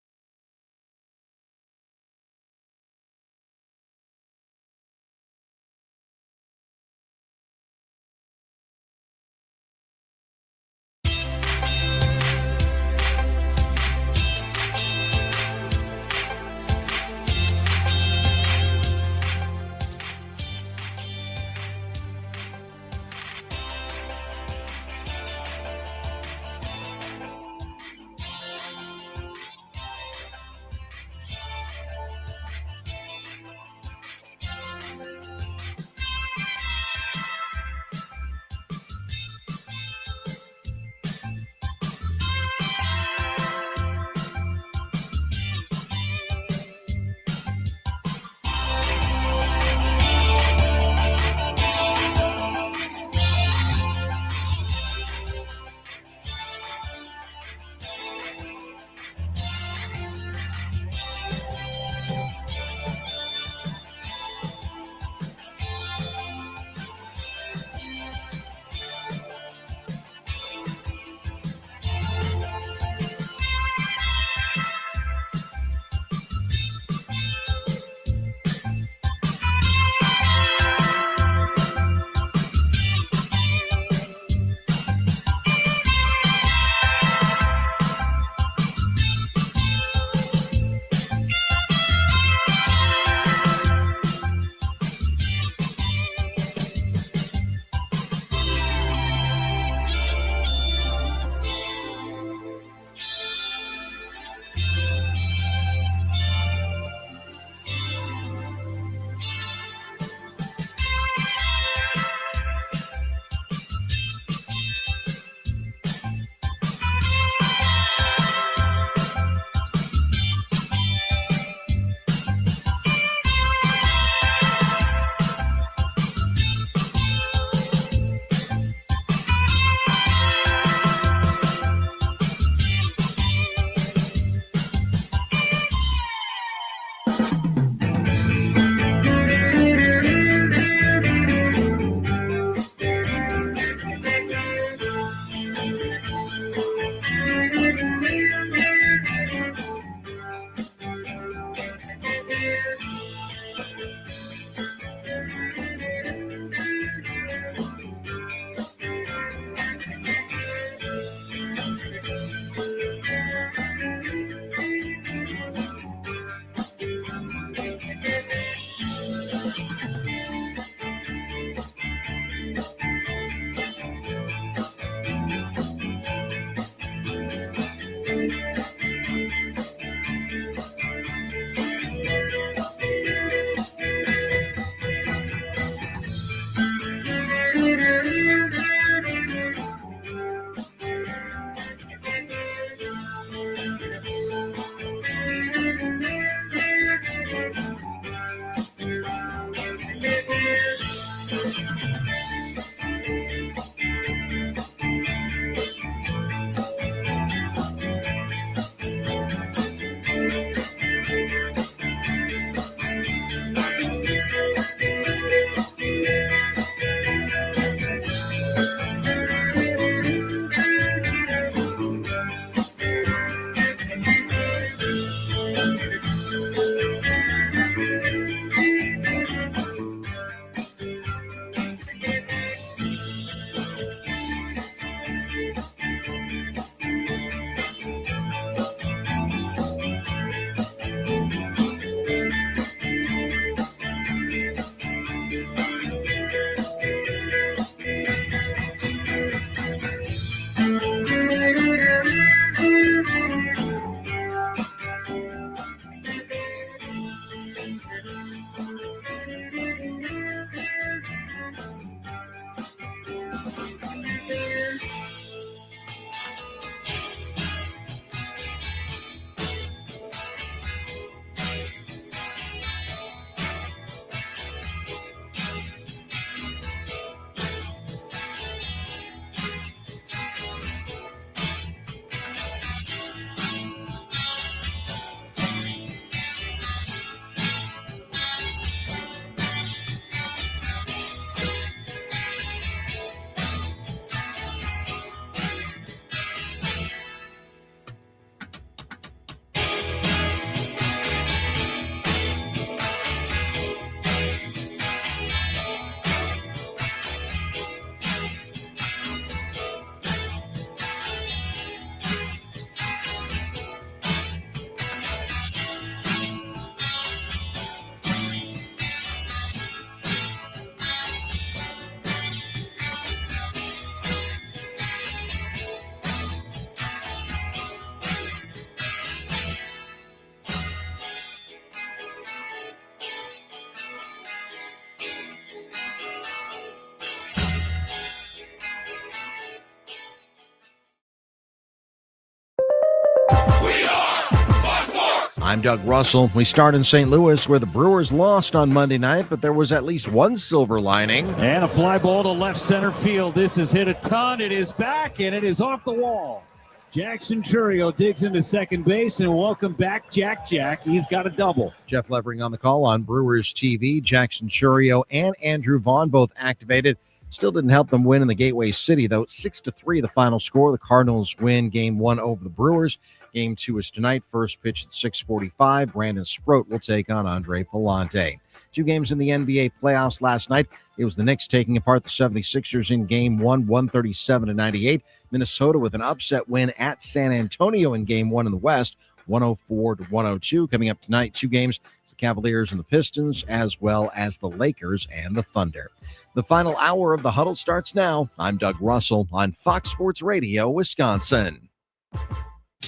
[SPEAKER 2] I'm Doug Russell. We start in St. Louis, where the Brewers lost on Monday night, but there was at least one silver lining.
[SPEAKER 3] And a fly ball to left center field. This is hit a ton. It is back, and it is off the wall. Jackson Chourio digs into second base, and welcome back, Jack. He's got a double.
[SPEAKER 2] Jeff Levering on the call on Brewers TV. Jackson Chourio and Andrew Vaughn both activated. Still didn't help them win in the Gateway City, though. 6-3 the final score. The Cardinals win Game 1 over the Brewers. Game 2 is tonight. First pitch at 6:45. Brandon Sproat will take on Andre Palante. 2 games in the NBA playoffs last night. It was the Knicks taking apart the 76ers in Game 1, 137-98. Minnesota with an upset win at San Antonio in Game 1 in the West, 104-102. Coming up tonight, 2 games. It's the Cavaliers and the Pistons, as well as the Lakers and the Thunder. The final hour of the Huddle starts now. I'm Doug Russell on Fox Sports Radio, Wisconsin.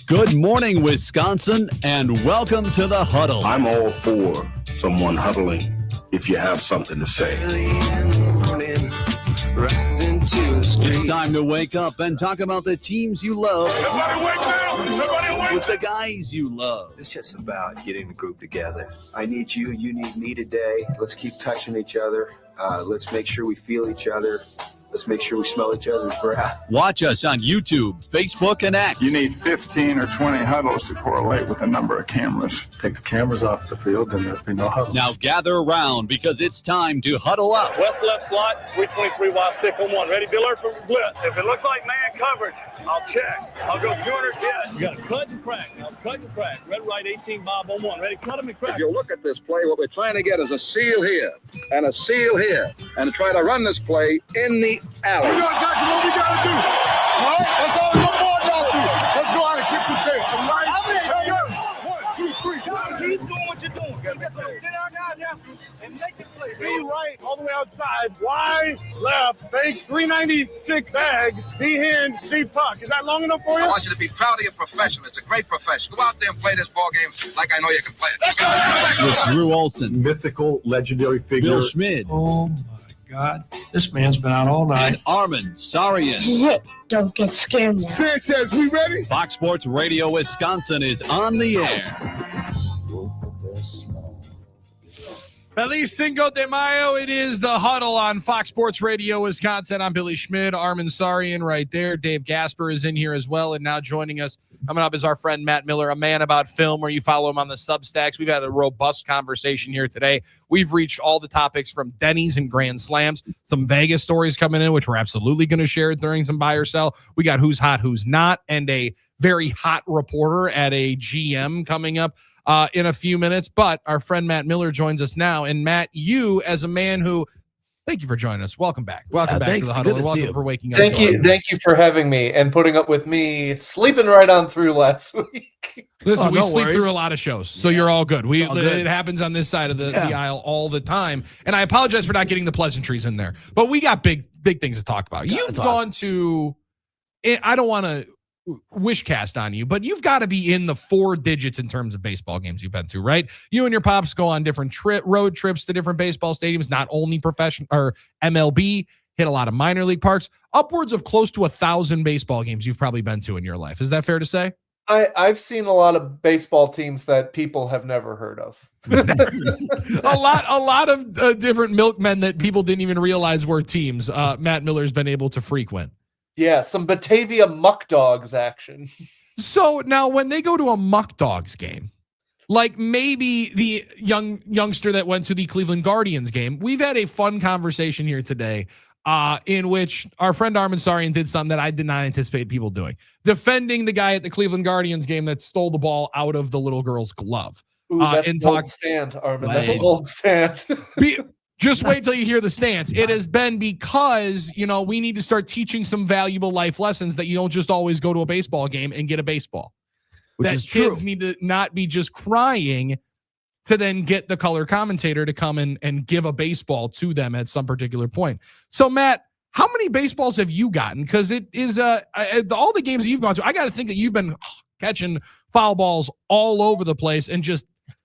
[SPEAKER 15] Good morning, Wisconsin, and welcome to the Huddle.
[SPEAKER 1] I'm all for someone huddling if you have something to say.
[SPEAKER 15] It's time to wake up and talk about the teams you love with the guys you love.
[SPEAKER 5] It's just about getting the group together. I need you, you need me today. Let's keep touching each other. Let's make sure we feel each other. Let's make sure we smell each other's breath.
[SPEAKER 15] Watch us on YouTube, Facebook, and X.
[SPEAKER 22] You need 15 or 20 huddles to correlate with the number of cameras. Take the cameras off the field and there'll be no huddles.
[SPEAKER 15] Now gather around because it's time to huddle up.
[SPEAKER 6] West left slot, 323 wide stick on 1. Ready, Biller for blitz. If it looks like man coverage, I'll check. I'll go 200 get. You got to cut and crack. Now cut and crack. Red right 18 Bob on 1. Ready, cut him and crack.
[SPEAKER 7] If you look at this play, what we're trying to get is a seal here and a seal here and try to run this play in the alley.
[SPEAKER 4] What we gotta do? All right, that's all the ball y'all do. Let's go out and kick the tail. All right? 1, 2, 3. Keep doing what you're doing. Get our guys after and make the play. Be right all the way outside. Wide, left, fake, 396 bag, D hand, C puck. Is that long enough for you?
[SPEAKER 7] I want you to be proud of your profession. It's a great profession. Go out there and play this ball game like I know you can play it.
[SPEAKER 15] With Drew Olson,
[SPEAKER 22] mythical, legendary figure.
[SPEAKER 15] Bill Schmid.
[SPEAKER 8] Oh, my God. This man's been out all night.
[SPEAKER 15] Armen Sarian.
[SPEAKER 9] Zip. Don't get scared now.
[SPEAKER 22] Sanchez, we ready?
[SPEAKER 15] Fox Sports Radio Wisconsin is on the air.
[SPEAKER 10] Feliz Cinco de Mayo. It is the Huddle on Fox Sports Radio Wisconsin. I'm Billy Schmid, Armen Sarian right there. Dave Gasper is in here as well. And now joining us, coming up, is our friend Matt Mueller, a man about film, where you follow him on the Substacks. We've had a robust conversation here today. We've reached all the topics from Denny's and Grand Slams, some Vegas stories coming in, which we're absolutely going to share during some buy or sell. We got who's hot, who's not, and a very hot reporter at a GM coming up in a few minutes. But our friend Matt Mueller joins us now. And Matt, you as a man who, thank you for joining us. Welcome back. Welcome back to the Huddle. Welcome for waking up.
[SPEAKER 23] Thank you for having me and putting up with me sleeping right on through last week.
[SPEAKER 10] Listen, we sleep through a lot of shows, so you're all good. It happens on this side of the aisle all the time. And I apologize for not getting the pleasantries in there. But we got big things to talk about. You've gone to, I don't want to wish cast on you, but you've got to be in the 4 digits in terms of baseball games you've been to, right? You and your pops go on different road trips to different baseball stadiums, not only professional or MLB, hit a lot of minor league parks, upwards of close to 1,000 baseball games you've probably been to in your life. Is that fair to say?
[SPEAKER 23] I've seen a lot of baseball teams that people have never heard of.
[SPEAKER 10] a lot of different milkmen that people didn't even realize were teams. Matt Miller's been able to frequent.
[SPEAKER 23] Yeah, some Batavia Muck Dogs action.
[SPEAKER 10] So now when they go to a Muck Dogs game, like maybe the youngster that went to the Cleveland Guardians game, we've had a fun conversation here today in which our friend Armen Sarian did something that I did not anticipate people doing, defending the guy at the Cleveland Guardians game that stole the ball out of the little girl's glove.
[SPEAKER 23] Ooh, that's a bold stand, Armen. That's a bold stand.
[SPEAKER 10] Just wait till you hear the stance. It has been because, we need to start teaching some valuable life lessons that you don't just always go to a baseball game and get a baseball. Which is true. Kids need to not be just crying to then get the color commentator to come and give a baseball to them at some particular point. So, Matt, how many baseballs have you gotten? Because it is all the games that you've gone to, I got to think that you've been catching foul balls all over the place and just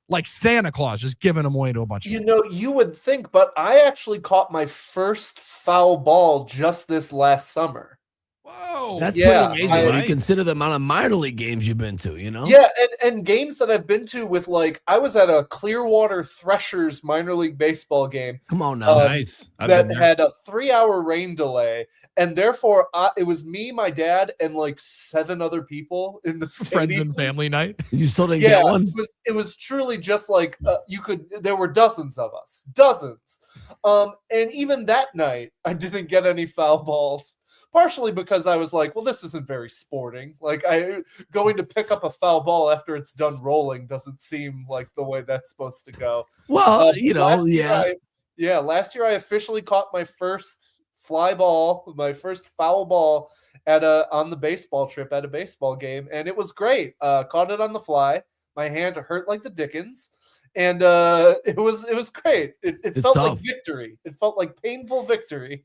[SPEAKER 10] like Santa Claus, just giving them away to a bunch of people.
[SPEAKER 23] You would think, but I actually caught my first foul ball just this last summer.
[SPEAKER 10] Whoa.
[SPEAKER 11] That's pretty amazing when you consider the amount of minor league games you've been to, you know?
[SPEAKER 23] Yeah, and games that I've been to with, like, I was at a Clearwater Threshers minor league baseball game.
[SPEAKER 11] Come on now.
[SPEAKER 12] Nice.
[SPEAKER 23] That had a 3-hour rain delay, and therefore it was me, my dad, and like 7 other people in the stadium.
[SPEAKER 10] Friends and family night.
[SPEAKER 11] You still didn't get one?
[SPEAKER 23] It was truly just like there were dozens of us. Dozens. And even that night, I didn't get any foul balls. Partially because I was like, well, this isn't very sporting. Like, going to pick up a foul ball after it's done rolling doesn't seem like the way that's supposed to go.
[SPEAKER 11] Well,
[SPEAKER 23] last year I officially caught my first fly ball, my first foul ball on the baseball trip at a baseball game, and it was great. Caught it on the fly. My hand hurt like the dickens. And it was great. It felt
[SPEAKER 11] tough.
[SPEAKER 23] like victory. It felt like painful victory.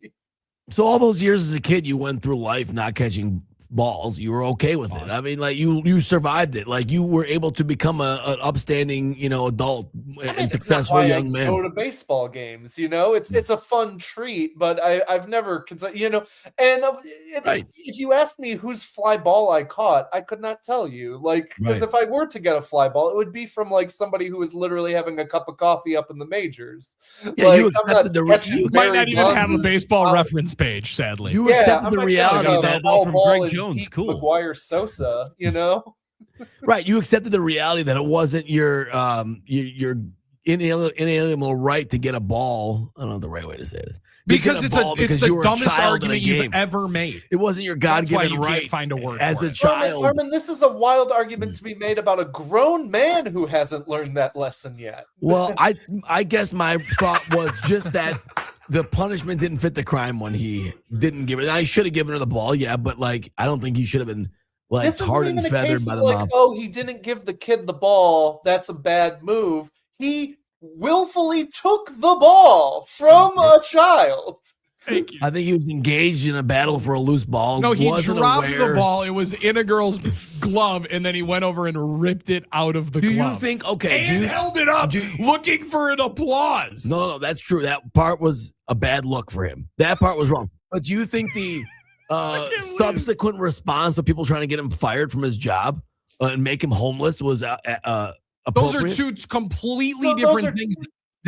[SPEAKER 11] So all those years as a kid, you went through life not catching balls. You were okay with it. I mean, like you survived it. Like you were able to become an upstanding, adult and successful young man.
[SPEAKER 23] Go to baseball games, it's a fun treat, but I've never considered, and if you asked me whose fly ball I caught, I could not tell you. Like, because if I were to get a fly ball, it would be from like somebody who was literally having a cup of coffee up in the majors.
[SPEAKER 11] Yeah,
[SPEAKER 23] like,
[SPEAKER 11] you accepted
[SPEAKER 10] You might not even have a baseball reference page, sadly.
[SPEAKER 11] You accepted the reality that
[SPEAKER 12] from Greg Jones, cool.
[SPEAKER 23] McGuire Sosa,
[SPEAKER 11] Right, you accepted the reality that it wasn't your inalienable right to get a ball. I don't know the right way to say this.
[SPEAKER 10] Because it's the dumbest argument you've ever made.
[SPEAKER 11] It wasn't your God-given right
[SPEAKER 10] can't find a word
[SPEAKER 11] as
[SPEAKER 10] for
[SPEAKER 11] a
[SPEAKER 10] it.
[SPEAKER 11] child.
[SPEAKER 23] Armen, this is a wild argument to be made about a grown man who hasn't learned that lesson yet.
[SPEAKER 11] Well, I guess my thought was just that the punishment didn't fit the crime when he didn't give it. I should have given her the ball, yeah, but like I don't think he should have been like tarred and feathered by the mom.
[SPEAKER 23] Oh, he didn't give the kid the ball. That's a bad move. He willfully took the ball from a child.
[SPEAKER 10] Thank you.
[SPEAKER 11] I think he was engaged in a battle for a loose ball.
[SPEAKER 10] No, he
[SPEAKER 11] wasn't
[SPEAKER 10] dropped
[SPEAKER 11] aware.
[SPEAKER 10] the ball. It was in a girl's glove, and then he went over and ripped it out of the glove.
[SPEAKER 11] Do you think? Okay,
[SPEAKER 10] and held it up, looking for an applause.
[SPEAKER 11] No, that's true. That part was a bad look for him. That part was wrong. But do you think the subsequent response of people trying to get him fired from his job and make him homeless was
[SPEAKER 10] those are two completely different things.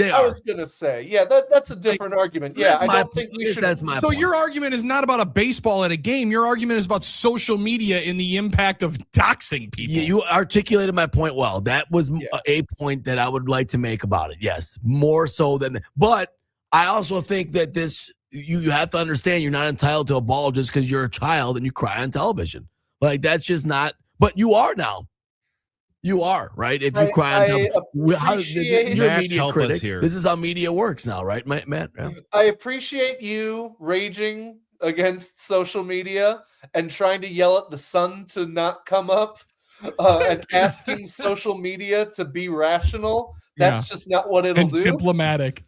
[SPEAKER 23] I was gonna say, that's a different argument. Yeah, I don't think we should.
[SPEAKER 11] That's my
[SPEAKER 10] So
[SPEAKER 11] point.
[SPEAKER 10] your argument is not about a baseball at a game. Your argument is about social media and the impact of doxing people.
[SPEAKER 11] Yeah, you articulated my point well. That was a point that I would like to make about it. Yes, more so than. But I also think that this you have to understand you're not entitled to a ball just because you're a child and you cry on television. Like that's just not. But you are now. You are, right? If you cry on television, you're a media critic. This is how media works now, right, Matt? Yeah.
[SPEAKER 23] I appreciate you raging against social media and trying to yell at the sun to not come up and asking social media to be rational. That's just not what it'll do.
[SPEAKER 10] Diplomatic.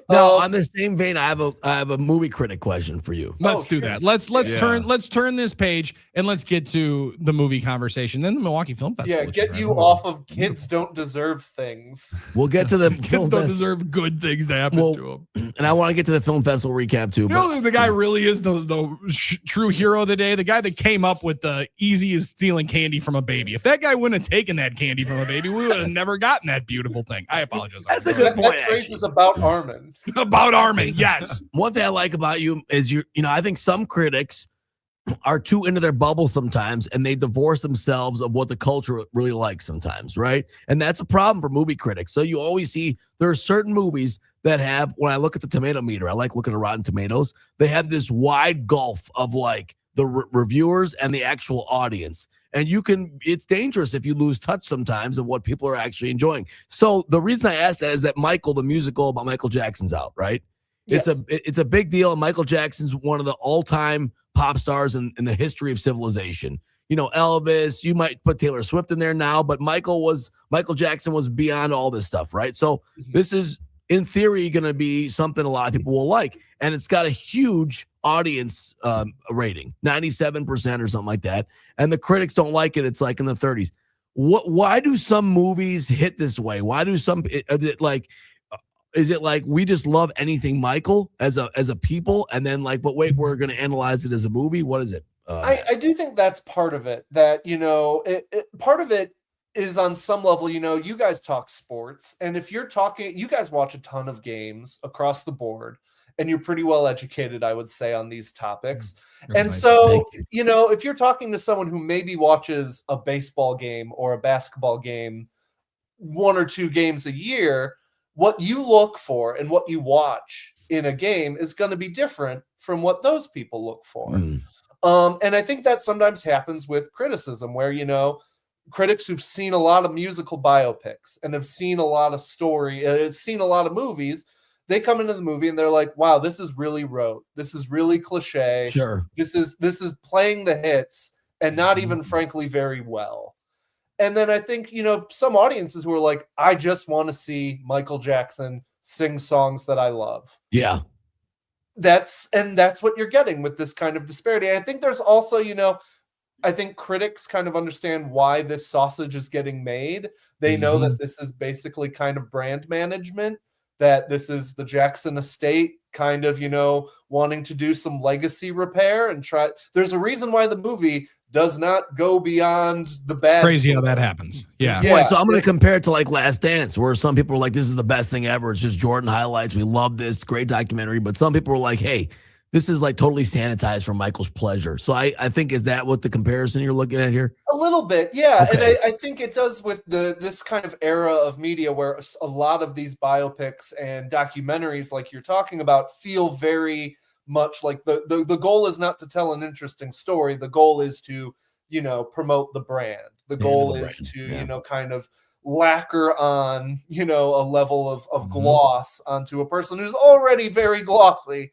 [SPEAKER 11] Now, on the same vein, I have a movie critic question for you.
[SPEAKER 10] Let's do that. Let's turn this page and let's get to the movie conversation. Then the Milwaukee Film Festival.
[SPEAKER 23] Yeah, get you off of kids don't deserve things.
[SPEAKER 11] We'll get to the
[SPEAKER 10] kids don't deserve good things to happen to them.
[SPEAKER 11] And I want to get to the film festival recap too.
[SPEAKER 10] You know, the guy really is the true hero of the day. The guy that came up with the easy as stealing candy from a baby. If that guy wouldn't have taken that candy from a baby, we would have never gotten that beautiful thing. I apologize.
[SPEAKER 23] That's a good point. That phrase is about Armen.
[SPEAKER 10] About Armen, yes.
[SPEAKER 11] One thing I like about you is I think some critics are too into their bubble sometimes and they divorce themselves of what the culture really likes sometimes, right? And that's a problem for movie critics. So you always see there are certain movies that have, when I look at the tomato meter, I like looking at Rotten Tomatoes, they have this wide gulf of like the reviewers and the actual audience. And it's dangerous if you lose touch sometimes of what people are actually enjoying. So the reason I asked that is that Michael, the musical about Michael Jackson's out, right? Yes. It's a big deal. Michael Jackson's one of the all-time pop stars in the history of civilization. You know, Elvis, you might put Taylor Swift in there now, but Michael Jackson was beyond all this stuff, right? So this is, in theory, going to be something a lot of people will like. And it's got a huge audience rating, 97% or something like that. And the critics don't like it. It's like in the 30s. Why do some movies hit this way? Why do some, is it like we just love anything Michael as a people? And then like, but wait, we're going to analyze it as a movie. What is it?
[SPEAKER 23] I do think that's part of it. That part of it is on some level. You guys talk sports, and if you're talking, you guys watch a ton of games across the board, and you're pretty well educated, I would say, on these topics.
[SPEAKER 10] That's
[SPEAKER 23] And
[SPEAKER 10] nice.
[SPEAKER 23] so,
[SPEAKER 10] Thank you.
[SPEAKER 23] if you're talking to someone who maybe watches a baseball game or a basketball game 1 or 2 games a year, what you look for and what you watch in a game is going to be different from what those people look for. And I think that sometimes happens with criticism where, critics who've seen a lot of musical biopics and have seen a lot of seen a lot of movies, they come into the movie and they're like, wow, this is really rote. This is really cliche.
[SPEAKER 11] Sure.
[SPEAKER 23] This is playing the hits and not even frankly very well. And then I think, some audiences who are like, I just want to see Michael Jackson sing songs that I love.
[SPEAKER 11] Yeah.
[SPEAKER 23] That's what you're getting with this kind of disparity. I think there's also, I think critics kind of understand why this sausage is getting made. They know that this is basically kind of brand management, that this is the Jackson estate kind of, wanting to do some legacy repair and try. There's a reason why the movie does not go beyond the bad.
[SPEAKER 10] Crazy how that happens. Yeah.
[SPEAKER 11] Boy, so I'm going to compare it to like Last Dance, where some people were like, this is the best thing ever. It's just Jordan highlights. We love this. Great documentary. But some people were like, hey, this is like totally sanitized for Michael's pleasure. So I think, is that what the comparison you're looking at here?
[SPEAKER 23] A little bit, yeah.
[SPEAKER 11] Okay.
[SPEAKER 23] And I think it does with this kind of era of media where a lot of these biopics and documentaries like you're talking about feel very much like the goal is not to tell an interesting story. The goal is to, promote the brand. The goal is to, kind of lacquer on, a level of gloss onto a person who's already very glossy.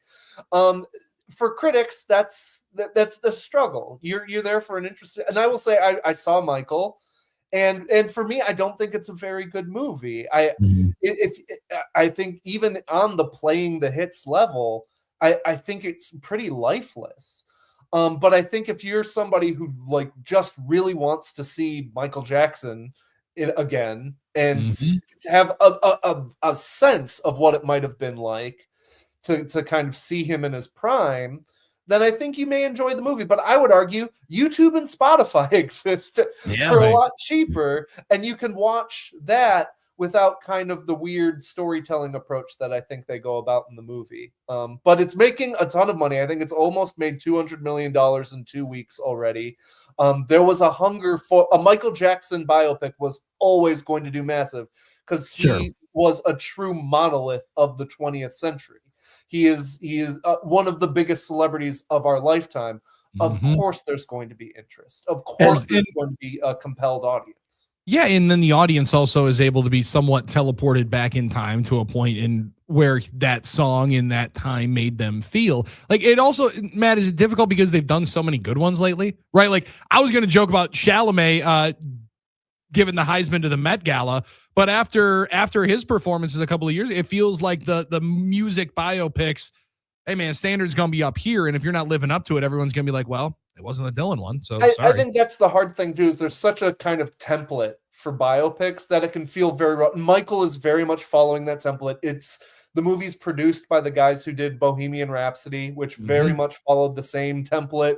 [SPEAKER 23] For critics, that's the struggle. You're there for an interest. And I will say, I saw Michael, and for me, I don't think it's a very good movie. I think even on the playing the hits level, I think it's pretty lifeless. But I think if you're somebody who like just really wants to see Michael Jackson again and have a sense of what it might have been like to kind of see him in his prime, then I think you may enjoy the movie. But I would argue YouTube and Spotify exist for a lot cheaper, and you can watch that without kind of the weird storytelling approach that I think they go about in the movie. But it's making a ton of money. I think it's almost made $200 million in 2 weeks already. There was a hunger for a Michael Jackson biopic was always going to do massive because he was a true monolith of the 20th century. He is one of the biggest celebrities of our lifetime. Of course, there's going to be interest. Of course, there's going to be a compelled audience.
[SPEAKER 10] Yeah, and then the audience also is able to be somewhat teleported back in time to a point in where that song in that time made them feel. Like it also, Matt, is it difficult because they've done so many good ones lately, right? Like I was going to joke about Chalamet giving the Heisman to the Met Gala, but after his performances a couple of years, it feels like the music biopics, hey man, standard's going to be up here, and if you're not living up to it, everyone's going to be like, well, it wasn't the Dylan one, so
[SPEAKER 23] I think that's the hard thing too, is there's such a kind of template for biopics that it can feel very raw. Michael is very much following that template. The movie's produced by the guys who did Bohemian Rhapsody, which very much followed the same template.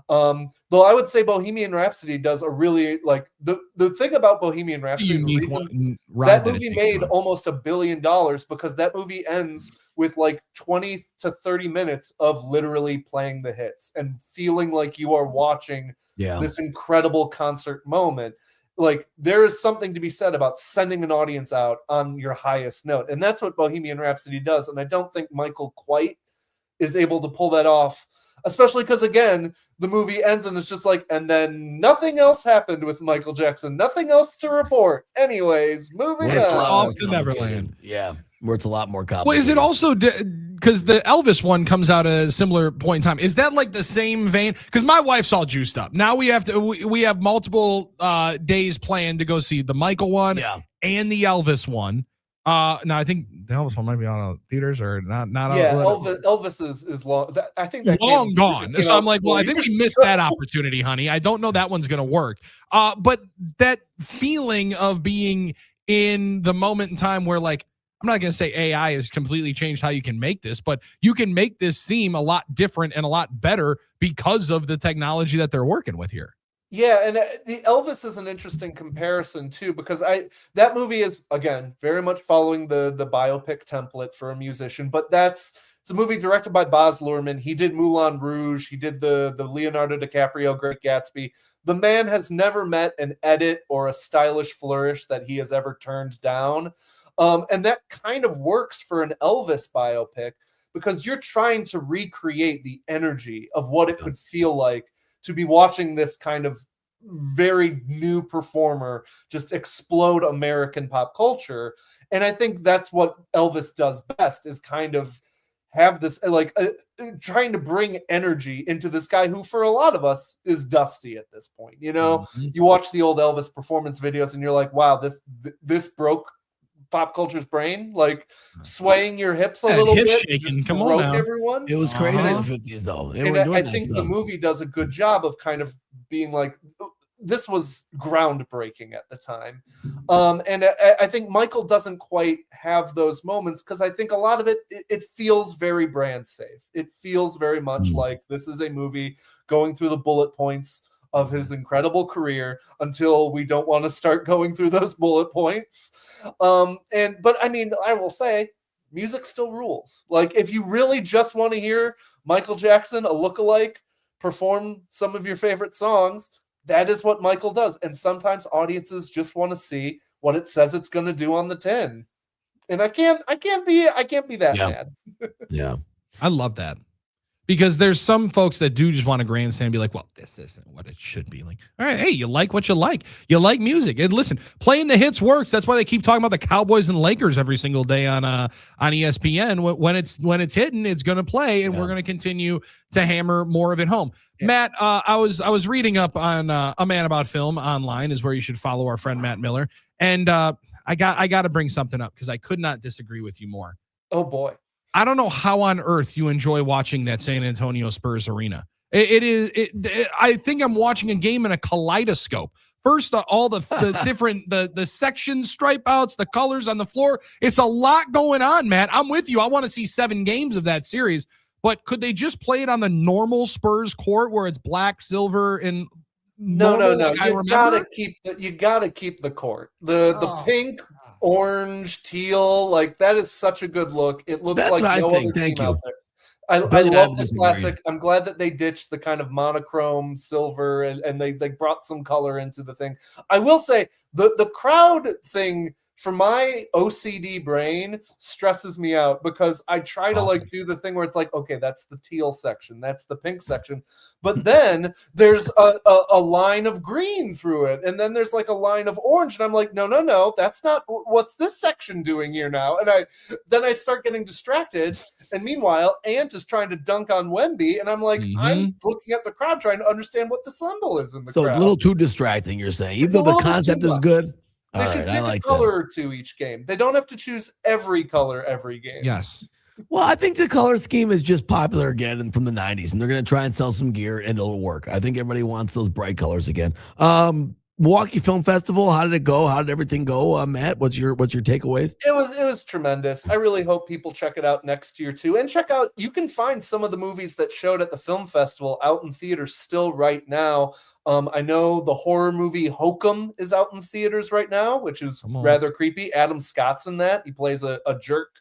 [SPEAKER 23] Though I would say Bohemian Rhapsody does a really like the thing about Bohemian Rhapsody, the reason that movie made almost $1 billion because that movie ends with like 20 to 30 minutes of literally playing the hits and feeling like you are watching this incredible concert moment. Like there is something to be said about sending an audience out on your highest note. And that's what Bohemian Rhapsody does. And I don't think Michael quite is able to pull that off, especially because, again, the movie ends and it's just like, and then nothing else happened with Michael Jackson. Nothing else to report. Anyways, moving on.
[SPEAKER 10] Off to Neverland.
[SPEAKER 11] Yeah, where it's a lot more complicated.
[SPEAKER 10] Well, is it also because the Elvis one comes out at a similar point in time? Is that like the same vein? Because my wife's all juiced up. Now we have multiple days planned to go see the Michael one and the Elvis one. Now I think the Elvis one might be on theaters or not.
[SPEAKER 23] Yeah, Elvis is long. I think that
[SPEAKER 10] long gone. So I'm like, well, I think we missed that opportunity, honey. I don't know that one's gonna work. But that feeling of being in the moment in time where like I'm not going to say AI has completely changed how you can make this, but you can make this seem a lot different and a lot better because of the technology that they're working with here.
[SPEAKER 23] Yeah, and the Elvis is an interesting comparison too, because that movie is, again, very much following the biopic template for a musician, but it's a movie directed by Baz Luhrmann. He did Moulin Rouge. He did the Leonardo DiCaprio Great Gatsby. The man has never met an edit or a stylish flourish that he has ever turned down. And that kind of works for an Elvis biopic because you're trying to recreate the energy of what it could feel like to be watching this kind of very new performer just explode American pop culture. And I think that's what Elvis does best, is kind of have this trying to bring energy into this guy who for a lot of us is dusty at this point. You watch the old Elvis performance videos and you're like, wow, this broke pop culture's brain, like swaying your hips a little bit.
[SPEAKER 10] Shaking. Come on now.
[SPEAKER 23] Everyone.
[SPEAKER 11] It was crazy in the 50s, though.
[SPEAKER 23] And I think the movie does a good job of kind of being like, this was groundbreaking at the time. And I think Michael doesn't quite have those moments because I think a lot of it feels very brand safe. It feels very much like this is a movie going through the bullet points of his incredible career until we don't want to start going through those bullet points. But I mean, I will say music still rules. Like if you really just want to hear Michael Jackson, a lookalike, perform some of your favorite songs, that is what Michael does. And sometimes audiences just want to see what it says it's going to do on the tin. And I can't be that mad.
[SPEAKER 11] Yeah.
[SPEAKER 10] I love that. Because there's some folks that do just want to grandstand and be like, well, this isn't what it should be. Like, all right, hey, you like what you like. You like music. And listen, playing the hits works. That's why they keep talking about the Cowboys and Lakers every single day on ESPN. When it's hitting, it's going to play, and we're going to continue to hammer more of it home. Yeah. Matt, I was reading up on A Man About Film online is where you should follow our friend Matt Mueller. And I got to bring something up because I could not disagree with you more.
[SPEAKER 23] Oh, boy.
[SPEAKER 10] I don't know how on earth you enjoy watching that San Antonio Spurs arena. I think I'm watching a game in a kaleidoscope. First, all the different the section stripe outs, the colors on the floor. It's a lot going on, Matt. I'm with you. I want to see 7 games of that series. But could they just play it on the normal Spurs court where it's black, silver, and
[SPEAKER 23] no?
[SPEAKER 10] Like
[SPEAKER 23] you gotta keep the court. The pink, orange, teal, like that is such a good look. It looks
[SPEAKER 11] That's
[SPEAKER 23] like
[SPEAKER 11] what
[SPEAKER 23] no
[SPEAKER 11] I think.
[SPEAKER 23] other
[SPEAKER 11] Thank
[SPEAKER 23] team
[SPEAKER 11] you.
[SPEAKER 23] out there. I love this classic. I'm glad that they ditched the kind of monochrome silver and they brought some color into the thing. I will say the crowd thing for my OCD brain stresses me out because I try to do the thing where it's like, okay, that's the teal section, that's the pink section, but then there's a line of green through it, and then there's like a line of orange, and I'm like, no, that's not what's this section doing here now, and I start getting distracted, and meanwhile, Ant is trying to dunk on Wemby, and I'm like, I'm looking at the crowd trying to understand what the symbol is in the crowd.
[SPEAKER 11] So a little too distracting, you're saying, even though the concept is good.
[SPEAKER 23] They should pick a color or two each game. They don't have to choose every color every game.
[SPEAKER 10] Yes.
[SPEAKER 11] Well, I think the color scheme is just popular again and from the 90s, and they're going to try and sell some gear, and it'll work. I think everybody wants those bright colors again. Milwaukee Film Festival, how did it go? How did everything go, Matt? What's your takeaways?
[SPEAKER 23] It was tremendous. I really hope people check it out next year too. And you can find some of the movies that showed at the film festival out in theaters still right now. I know the horror movie Hokum is out in theaters right now, which is rather creepy. Adam Scott's in that. He plays a jerk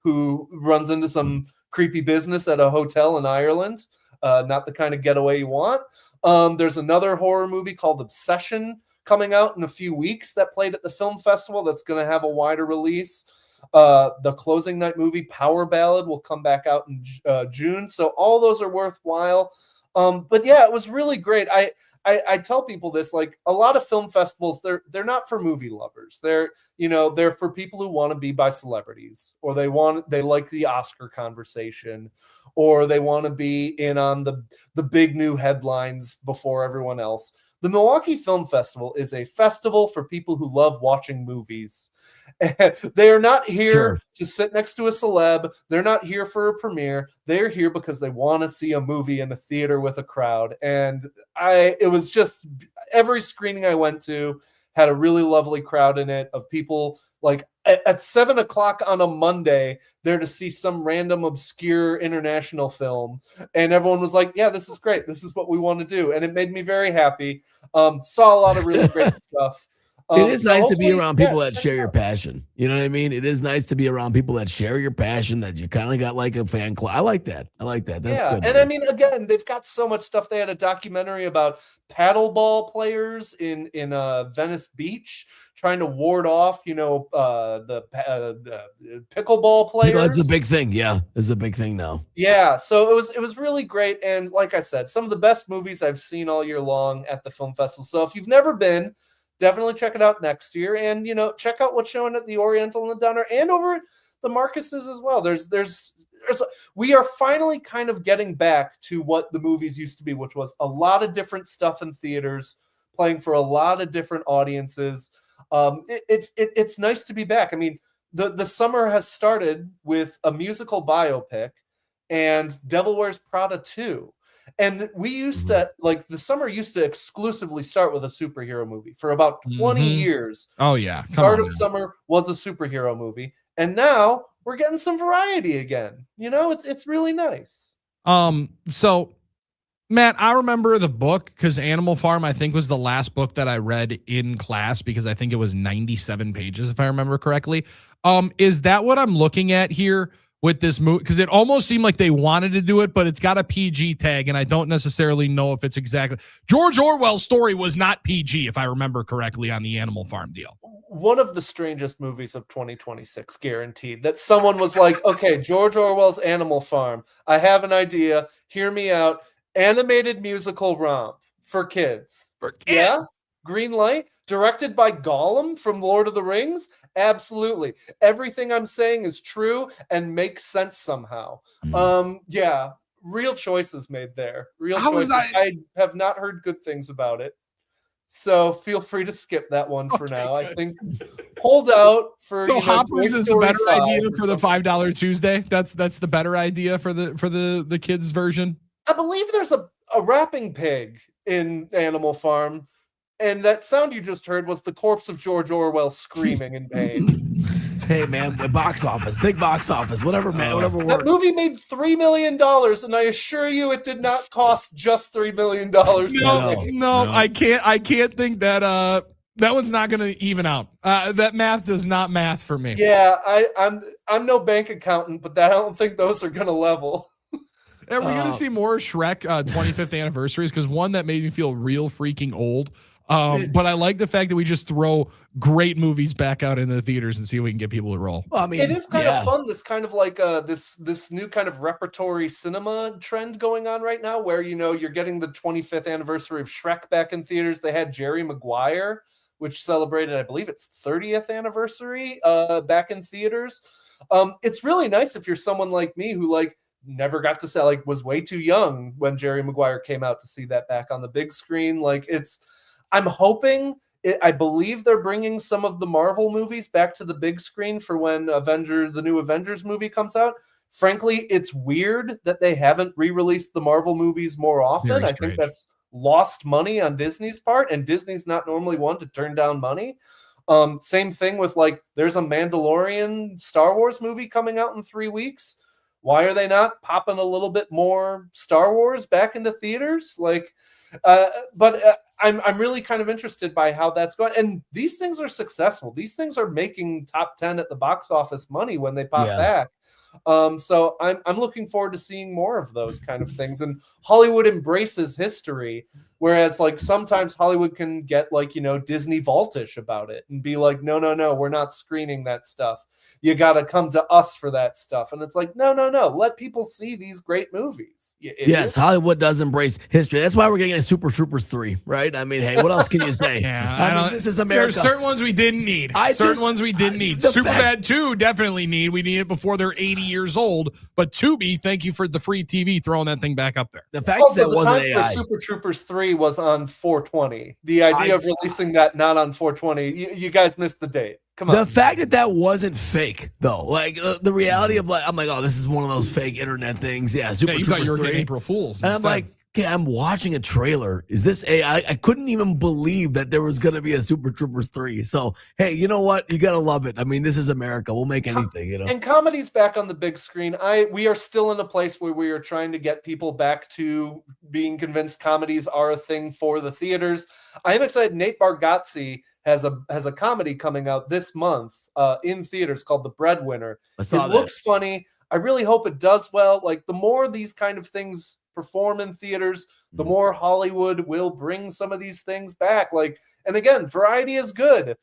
[SPEAKER 23] who runs into some creepy business at a hotel in Ireland. Not the kind of getaway you want. There's another horror movie called Obsession coming out in a few weeks that played at the film festival that's going to have a wider release. The closing night movie Power Ballad will come back out in June. So all those are worthwhile. But yeah, it was really great. I tell people this, like a lot of film festivals, they're not for movie lovers. They're for people who want to be by celebrities, or they like the Oscar conversation, or they want to be in on the big new headlines before everyone else. The Milwaukee Film Festival is a festival for people who love watching movies. They are not here to sit next to a celeb. They're not here for a premiere. They're here because they want to see a movie in a theater with a crowd. And it was just every screening I went to had a really lovely crowd in it of people like at 7 o'clock on a Monday there to see some random obscure international film. And everyone was like, yeah, this is great. This is what we want to do. And it made me very happy. Saw a lot of really great stuff.
[SPEAKER 11] It is
[SPEAKER 23] so
[SPEAKER 11] nice to be
[SPEAKER 23] hopefully-
[SPEAKER 11] around people
[SPEAKER 23] yeah,
[SPEAKER 11] that share your passion. You know what I mean? It is nice to be around people that share your passion, that you kind of got like a fan club. I like that. That's good.
[SPEAKER 23] And I mean, again, they've got so much stuff. They had a documentary about paddleball players in Venice Beach trying to ward off, the pickleball players.
[SPEAKER 11] That's a big thing. Yeah, it's a big thing now.
[SPEAKER 23] Yeah, so it was really great. And like I said, some of the best movies I've seen all year long at the film festival. So if you've never been, definitely check it out next year, and check out what's showing at the Oriental and the Downer and over at the Marcus's as well. We are finally kind of getting back to what the movies used to be, which was a lot of different stuff in theaters, playing for a lot of different audiences. It's nice to be back. I mean, the summer has started with a musical biopic and Devil Wears Prada 2. And we used to, like, the summer used to exclusively start with a superhero movie for about 20 years.
[SPEAKER 10] Oh, yeah.
[SPEAKER 23] Part of summer was a superhero movie. And now we're getting some variety again. It's really nice.
[SPEAKER 10] So, Matt, I remember the book because Animal Farm, I think, was the last book that I read in class because I think it was 97 pages, if I remember correctly. Is that what I'm looking at here with this movie? Because it almost seemed like they wanted to do it, but it's got a PG tag, and I don't necessarily know if it's exactly. George Orwell's story was not PG, if I remember correctly, on the Animal Farm deal.
[SPEAKER 23] One of the strangest movies of 2026, guaranteed. That someone was like, okay, George Orwell's Animal Farm. I have an idea. Hear me out. Animated musical romp for kids. Yeah? Green light, directed by Gollum from Lord of the Rings. Absolutely. Everything I'm saying is true and makes sense somehow. Yeah, real choices made there. Real choices. I have not heard good things about it. So feel free to skip that one for now. Good. I think hold out for
[SPEAKER 10] Hoppers is the better idea for the $5 Tuesday. That's the better idea for the kids version.
[SPEAKER 23] I believe there's a rapping pig in Animal Farm. And that sound you just heard was the corpse of George Orwell screaming in pain.
[SPEAKER 11] Hey, man, box office, big box office, whatever, man, whatever works.
[SPEAKER 23] That movie made $3 million, and I assure you it did not cost just $3 million.
[SPEAKER 10] No, I can't think that that one's not going to even out. That math does not math for me.
[SPEAKER 23] Yeah, I'm no bank accountant, but I don't think those are going to level.
[SPEAKER 10] Are we going to see more Shrek 25th anniversaries? Because one that made me feel real freaking old. But I like the fact that we just throw great movies back out into the theaters and see if we can get people to roll.
[SPEAKER 23] Well, I mean, it is kind of fun. This kind of like this new kind of repertory cinema trend going on right now, where you're getting the 25th anniversary of Shrek back in theaters. They had Jerry Maguire, which celebrated, I believe, its 30th anniversary back in theaters. It's really nice if you're someone like me who never got to see, was way too young when Jerry Maguire came out to see that back on the big screen. I'm hoping, I believe they're bringing some of the Marvel movies back to the big screen for when the new Avengers movie comes out. Frankly, it's weird that they haven't re-released the Marvel movies more often. I think that's lost money on Disney's part, and Disney's not normally one to turn down money. Same thing with there's a Mandalorian Star Wars movie coming out in 3 weeks. Why are they not popping a little bit more Star Wars back into theaters? I'm really kind of interested by how that's going. And these things are successful. These things are making top 10 at the box office money when they pop back. So I'm looking forward to seeing more of those kind of things. And Hollywood embraces history, whereas sometimes Hollywood can get Disney vaultish about it and be like, no, we're not screening that stuff. You got to come to us for that stuff. And it's no, let people see these great movies.
[SPEAKER 11] Yes, Hollywood does embrace history. That's why we're getting a Super Troopers 3, right? I mean, hey, what else can you say? This is America.
[SPEAKER 10] There's certain ones we didn't need. Superbad 2 definitely need. We need it before they're 80 years old. But Tubi, thank you for the free TV throwing that thing back up there.
[SPEAKER 11] The fact that
[SPEAKER 23] the
[SPEAKER 11] wasn't
[SPEAKER 23] time
[SPEAKER 11] AI.
[SPEAKER 23] for Super Troopers 3 was on 420. The idea of releasing that not on 420, you guys missed the date. Come on.
[SPEAKER 11] The fact that wasn't fake, though, the reality of I'm oh, this is one of those fake internet things. Yeah, Super
[SPEAKER 10] you
[SPEAKER 11] Troopers
[SPEAKER 10] thought you were
[SPEAKER 11] 3.
[SPEAKER 10] getting April Fools.
[SPEAKER 11] And I'm like, okay, I'm watching a trailer. Is this I couldn't even believe that there was going to be a Super Troopers 3. So, hey, you know what? You got to love it. I mean, this is America. We'll make anything, you know.
[SPEAKER 23] And comedy's back on the big screen. We are still in a place where we are trying to get people back to being convinced comedies are a thing for the theaters. I am excited. Nate Bargatze has a comedy coming out this month in theaters called The Breadwinner. It looks funny. I really hope it does well. Like, the more these kind of things perform in theaters, the more Hollywood will bring some of these things back. Like, and again, variety is good.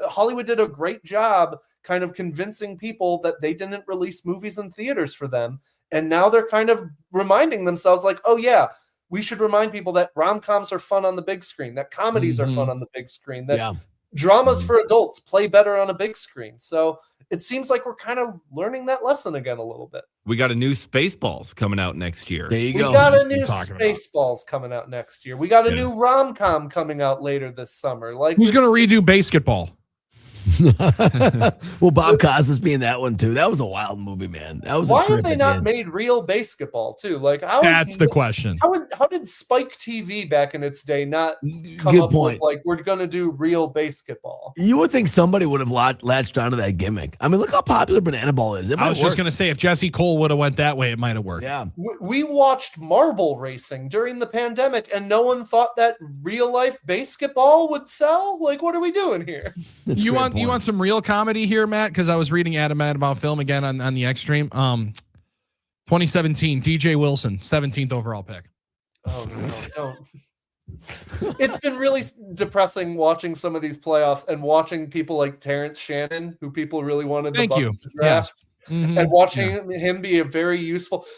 [SPEAKER 23] Hollywood did a great job kind of convincing people that they didn't release movies in theaters for them. And now they're kind of reminding themselves like, oh yeah, we should remind people that rom-coms are fun on the big screen, that comedies are fun on the big screen, that dramas for adults play better on a big screen. So it seems like we're kind of learning that lesson again a little bit.
[SPEAKER 12] We got a new Spaceballs coming out next year.
[SPEAKER 11] There you go.
[SPEAKER 23] We got a new Spaceballs coming out next year. We got a new rom-com coming out later this summer. Like,
[SPEAKER 10] who's going to redo Basketball?
[SPEAKER 11] Well, Bob Costas being that one too. That was a wild movie, man. That was.
[SPEAKER 23] Why have they not made real basketball too? Like,
[SPEAKER 10] that's the question.
[SPEAKER 23] How did Spike TV back in its day not come
[SPEAKER 11] Good
[SPEAKER 23] up
[SPEAKER 11] point.
[SPEAKER 23] with like, we're gonna do real basketball?
[SPEAKER 11] You would think somebody would have latched onto that gimmick. I mean, look how popular Banana Ball is.
[SPEAKER 10] I was just going to say, if Jesse Cole would have went that way, it might have worked.
[SPEAKER 11] Yeah.
[SPEAKER 23] We watched marble racing during the pandemic, and no one thought that real life basketball would sell. Like, what are we doing here?
[SPEAKER 10] You want some real comedy here, Matt? Because I was reading Adam about film again on the Extreme. 2017, DJ Wilson, 17th overall pick.
[SPEAKER 23] Oh no, don't. It's been really depressing watching some of these playoffs and watching people like Terrence Shannon, who people really wanted the Bucks to draft. And watching him be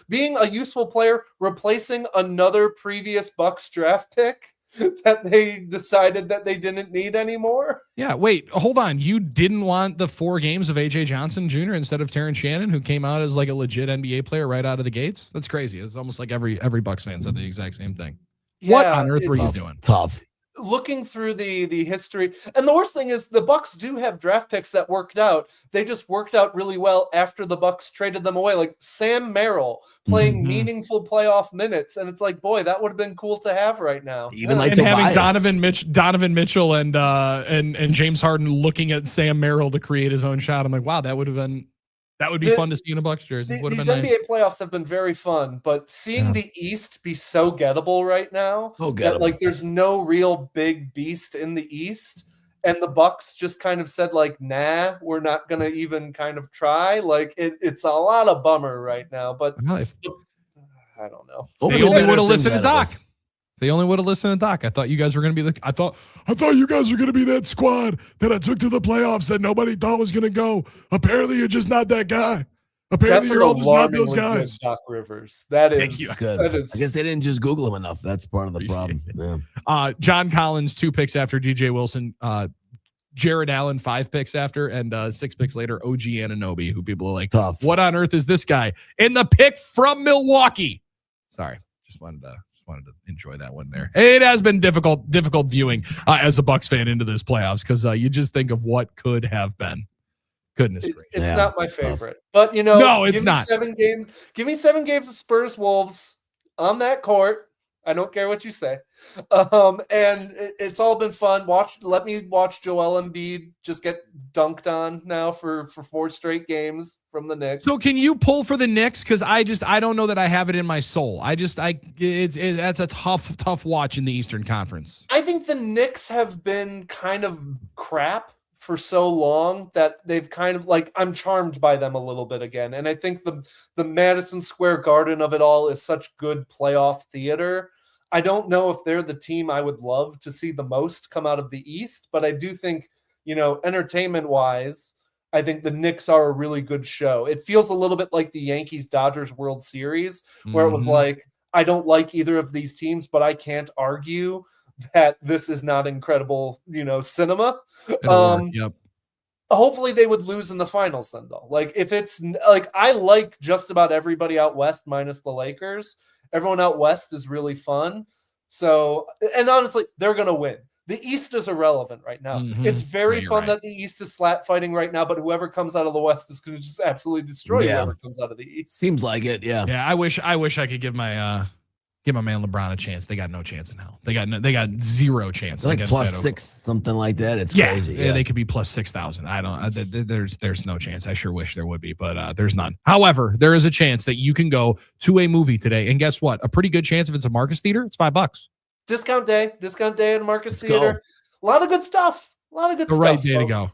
[SPEAKER 23] being a useful player, replacing another previous Bucks draft pick that they decided that they didn't need anymore.
[SPEAKER 10] Yeah, wait, hold on. You didn't want the 4 games of AJ Johnson Jr. instead of Terrence Shannon, who came out as like a legit NBA player right out of the gates? That's crazy. It's almost like every Bucks fan said the exact same thing. What on earth were you doing?
[SPEAKER 11] Tough.
[SPEAKER 23] Looking through the history, and the worst thing is the Bucks do have draft picks that worked out. They just worked out really well after the Bucks traded them away. Like Sam Merrill playing meaningful playoff minutes, and it's like, boy, that would have been cool to have right now.
[SPEAKER 10] Even like having Donovan Mitchell and James Harden looking at Sam Merrill to create his own shot. I'm like, wow, that would be fun to see in a Bucks jersey.
[SPEAKER 23] These NBA playoffs have been very fun, but seeing the East be so gettable right now, that like there's no real big beast in the East, and the Bucks just kind of said like, nah, we're not gonna even kind of try. Like it's a lot of bummer right now. But I don't know.
[SPEAKER 10] They only would have listened to Doc. They only would have listened to Doc. I thought you guys were going to be I thought you guys were going to be that squad that I took to the playoffs that nobody thought was going to go. Apparently, you're just not that guy. Apparently, you're all just not those guys.
[SPEAKER 23] Doc Rivers. That is
[SPEAKER 11] good.
[SPEAKER 23] That is,
[SPEAKER 11] I guess they didn't just Google him enough. That's part of the problem. Yeah.
[SPEAKER 10] John Collins, 2 picks after DJ Wilson. Jared Allen, 5 picks after, and 6 picks later, OG Anunoby, who people are like,
[SPEAKER 11] tough.
[SPEAKER 10] What on earth is this guy? In the pick from Milwaukee. Sorry, just wanted to enjoy that one there. It has been difficult viewing as a Bucks fan into this playoffs because you just think of what could have been. Goodness gracious.
[SPEAKER 23] It's not my favorite, but no,
[SPEAKER 10] it's not.
[SPEAKER 23] Give me 7 games of Spurs Wolves on that court. I don't care what you say. And it's all been fun. Let me watch Joel Embiid just get dunked on now for 4 straight games from the Knicks.
[SPEAKER 10] So can you pull for the Knicks? Because I don't know that I have it in my soul. That's a tough watch in the Eastern Conference.
[SPEAKER 23] I think the Knicks have been kind of crap for so long that they've kind of like, I'm charmed by them a little bit again. And I think the Madison Square Garden of it all is such good playoff theater. I don't know if they're the team I would love to see the most come out of the East, but I do think, entertainment wise, I think the Knicks are a really good show. It feels a little bit like the Yankees-Dodgers World Series, where it was like, I don't like either of these teams, but I can't argue that this is not incredible, cinema.
[SPEAKER 10] Yep.
[SPEAKER 23] Hopefully they would lose in the finals then, though. Like, if it's like, I like just about everybody out West minus the Lakers. Everyone out West is really fun. So, and honestly, they're going to win. The East is irrelevant right now. It's very fun that the East is slap fighting right now, but whoever comes out of the West is going to just absolutely destroy whoever comes out of the East.
[SPEAKER 11] Seems like it, yeah.
[SPEAKER 10] Yeah, I wish I could give my Give my man LeBron a chance. They got no chance in hell. They got zero chance.
[SPEAKER 11] Like
[SPEAKER 10] against
[SPEAKER 11] plus
[SPEAKER 10] that
[SPEAKER 11] 6, something like that. It's
[SPEAKER 10] yeah,
[SPEAKER 11] crazy.
[SPEAKER 10] Yeah, they could be plus 6,000. I don't. There's no chance. I sure wish there would be, but there's none. However, there is a chance that you can go to a movie today, and guess what? A pretty good chance if it's a Marcus Theater, it's $5.
[SPEAKER 23] Discount day at Marcus Theater. A lot of good stuff.
[SPEAKER 10] The right day to go.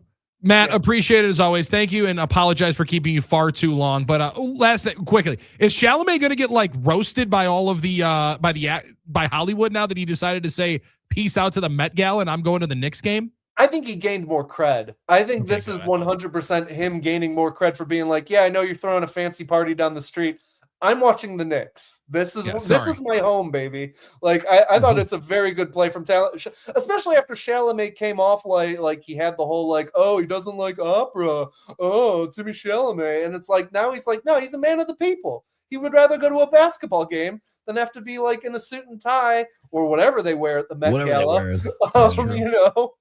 [SPEAKER 10] Matt, appreciate it as always. Thank you, and apologize for keeping you far too long. But last thing, quickly, is Chalamet going to get like roasted by all of the by Hollywood now that he decided to say peace out to the Met Gala and I'm going to the Knicks game?
[SPEAKER 23] I think he gained more cred. I think this is 100% him gaining more cred for being like, yeah, I know you're throwing a fancy party down the street. I'm watching the Knicks. This is my home, baby. Like I thought it's a very good play from talent, especially after Chalamet came off like he had the whole like, oh, he doesn't like opera. Oh, Timmy Chalamet, and it's like now he's like, no, he's a man of the people. He would rather go to a basketball game than have to be like in a suit and tie or whatever they wear at the Met Gala. You know.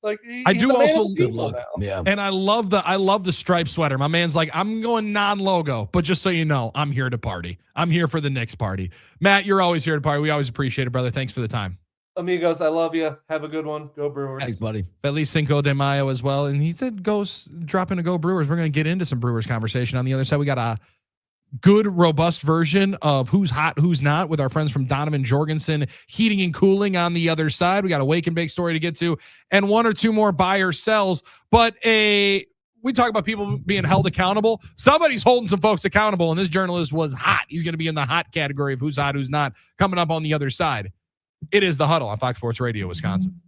[SPEAKER 23] Like
[SPEAKER 10] I do also
[SPEAKER 23] good luck.
[SPEAKER 11] Yeah.
[SPEAKER 10] And I love the striped sweater. My man's like, I'm going non-logo, but just so you know, I'm here to party. I'm here for the Knicks party. Matt, you're always here to party. We always appreciate it, brother. Thanks for the time.
[SPEAKER 23] Amigos, I love you. Have a good one. Go Brewers.
[SPEAKER 11] Thanks, buddy.
[SPEAKER 10] Feliz Cinco de Mayo as well. And he said drop in a go Brewers. We're going to get into some Brewers conversation on the other side. We got a good, robust version of who's hot, who's not with our friends from Donovan Jorgensen Heating and Cooling on the other side. We got a wake and bake story to get to and one or two more buy or sells. But we talk about people being held accountable. Somebody's holding some folks accountable, and this journalist was hot. He's going to be in the hot category of who's hot, who's not, coming up on the other side. It is The Huddle on Fox Sports Radio, Wisconsin.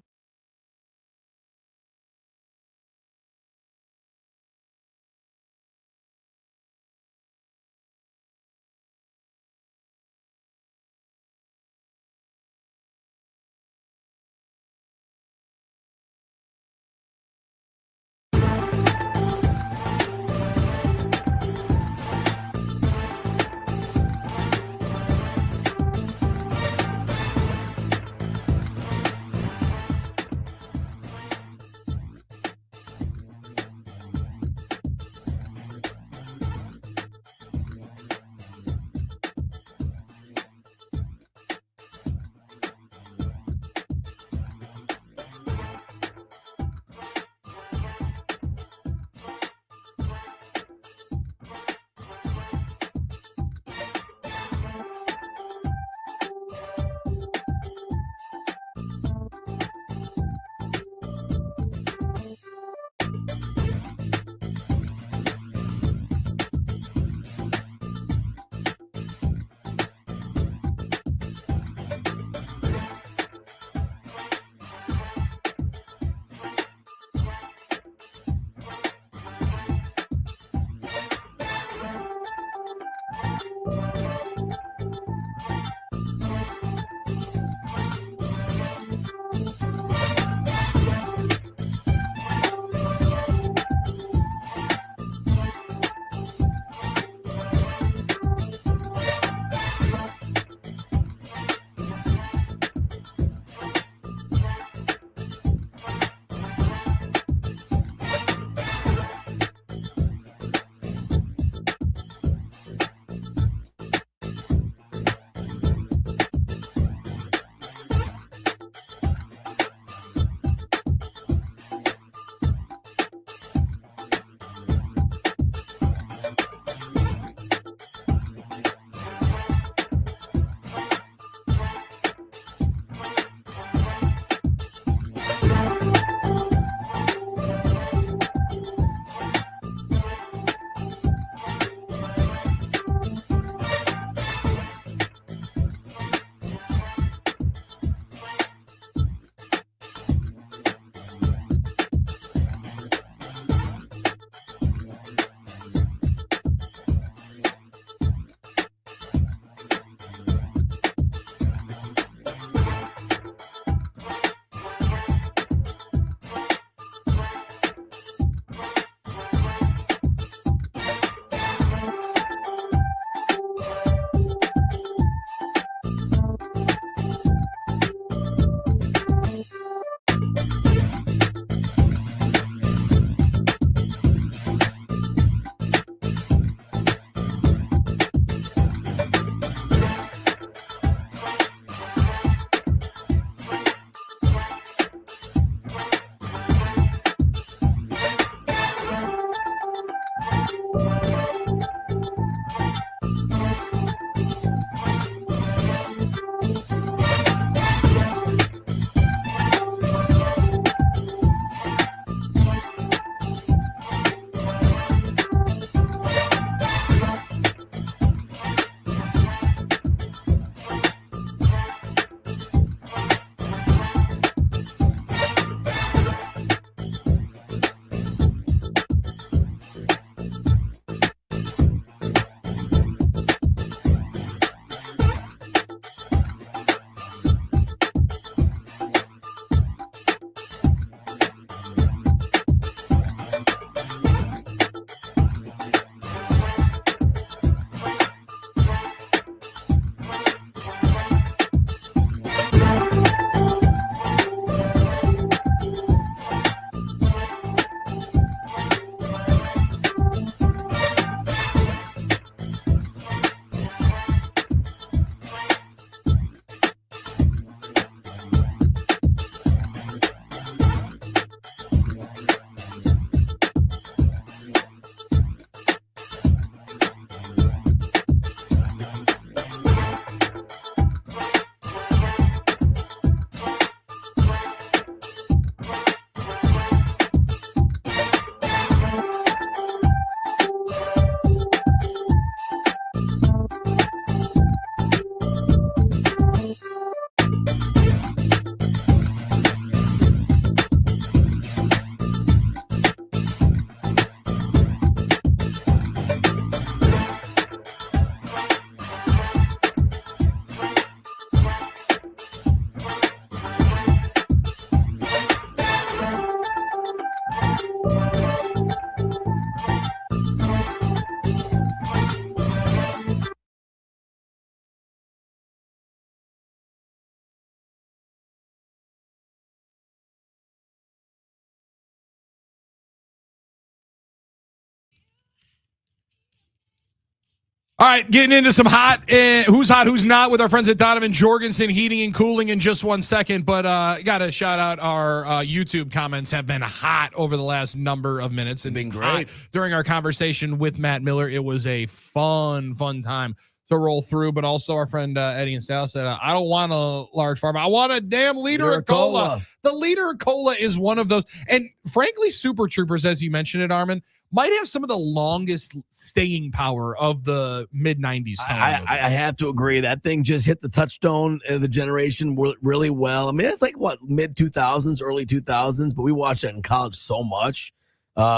[SPEAKER 10] All right, getting into some who's hot, who's not with our friends at Donovan Jorgensen Heating and Cooling in just 1 second. But got to shout out our YouTube comments have been hot over the last number of minutes. And
[SPEAKER 11] been great.
[SPEAKER 10] During our conversation with Matt Mueller, it was a fun time to roll through. But also our friend Eddie and Sal said, I don't want a large farm. I want a damn liter of cola. The liter of cola is one of those. And frankly, Super Troopers, as you mentioned it, Armen, might have some of the longest staying power of the mid-90s.
[SPEAKER 11] I have to agree. That thing just hit the touchstone of the generation really well. I mean, it's like, mid-2000s, early 2000s, but we watched that in college so much.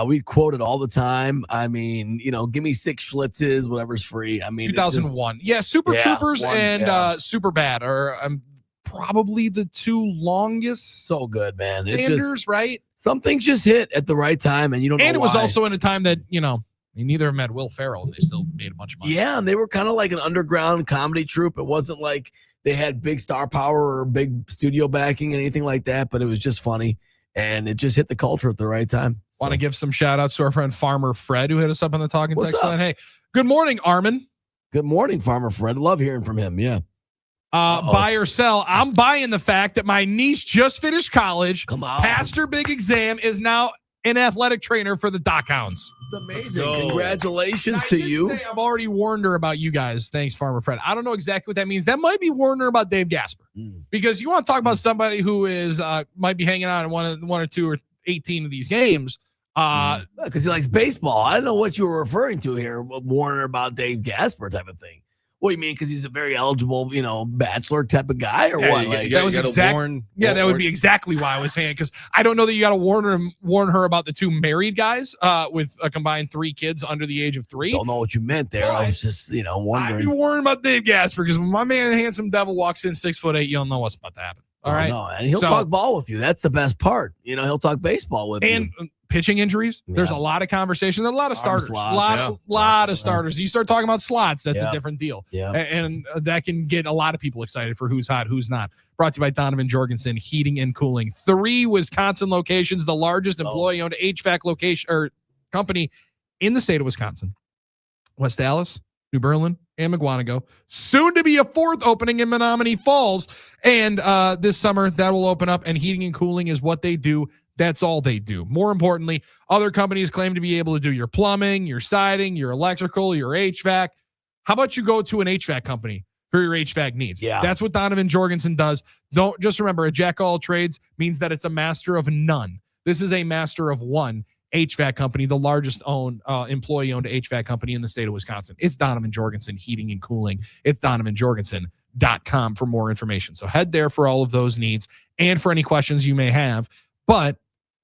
[SPEAKER 11] We quote it all the time. I mean, give me 6 Schlitzes, whatever's free. I mean,
[SPEAKER 10] 2001. Super Troopers and Super Bad are probably the 2 longest.
[SPEAKER 11] So good, man.
[SPEAKER 10] Standers, right?
[SPEAKER 11] Some things just hit at the right time, and you don't know
[SPEAKER 10] And it
[SPEAKER 11] why.
[SPEAKER 10] was also in a time that, neither of them had Will Ferrell, and they still made a bunch of money.
[SPEAKER 11] Yeah, and they were kind of like an underground comedy troupe. It wasn't like they had big star power or big studio backing and anything like that, but it was just funny, and it just hit the culture at the right time.
[SPEAKER 10] Want to give some shout-outs to our friend Farmer Fred, who hit us up on the talking
[SPEAKER 11] What's
[SPEAKER 10] text
[SPEAKER 11] up?
[SPEAKER 10] line. Hey, good morning, Armen.
[SPEAKER 11] Good morning, Farmer Fred. Love hearing from him, yeah.
[SPEAKER 10] Buy or sell. I'm buying the fact that my niece just finished college,
[SPEAKER 11] Come on.
[SPEAKER 10] passed her big exam, is now an athletic trainer for the Dock Hounds.
[SPEAKER 11] It's amazing. Congratulations to you.
[SPEAKER 10] I've already warned her about you guys. Thanks, Farmer Fred. I don't know exactly what that means. That might be warning her about Dave Gasper, because you want to talk about somebody who is might be hanging out in one or 2 or 18 of these games.
[SPEAKER 11] Because he likes baseball. I don't know what you were referring to here, warning her about Dave Gasper type of thing. What do you mean? Because he's a very eligible, bachelor type of guy, or what?
[SPEAKER 10] That was exactly. That would be exactly why I was saying, because I don't know that you got to warn her about the 2 married guys with a combined 3 kids under the age of 3.
[SPEAKER 11] Don't know what you meant there. I was just, wondering.
[SPEAKER 10] I'd be warning about Dave Gasper, because when my man, handsome devil, walks in 6'8", you'll know what's about to happen. All right,
[SPEAKER 11] no, and he'll talk ball with you. That's the best part. He'll talk baseball with you.
[SPEAKER 10] And pitching injuries, there's a lot of conversation. There's a lot of starters. A lot of starters. You start talking about slots, that's a different deal.
[SPEAKER 11] Yeah.
[SPEAKER 10] And that can get a lot of people excited for who's hot, who's not. Brought to you by Donovan Jorgensen Heating and Cooling. 3 Wisconsin locations, the largest employee-owned HVAC location or company in the state of Wisconsin. West Dallas, New Berlin, and McGuanago. Soon to be a 4th opening in Menominee Falls. And this summer, that will open up, and heating and cooling is what they do. That's all they do. More importantly, other companies claim to be able to do your plumbing, your siding, your electrical, your HVAC. How about you go to an HVAC company for your HVAC needs?
[SPEAKER 11] Yeah.
[SPEAKER 10] That's what Donovan Jorgensen does. Don't just remember, a jack of all trades means that it's a master of none. This is a master of one HVAC company, the largest employee-owned HVAC company in the state of Wisconsin. It's Donovan Jorgensen Heating and Cooling. It's DonovanJorgensen.com for more information. So head there for all of those needs and for any questions you may have. But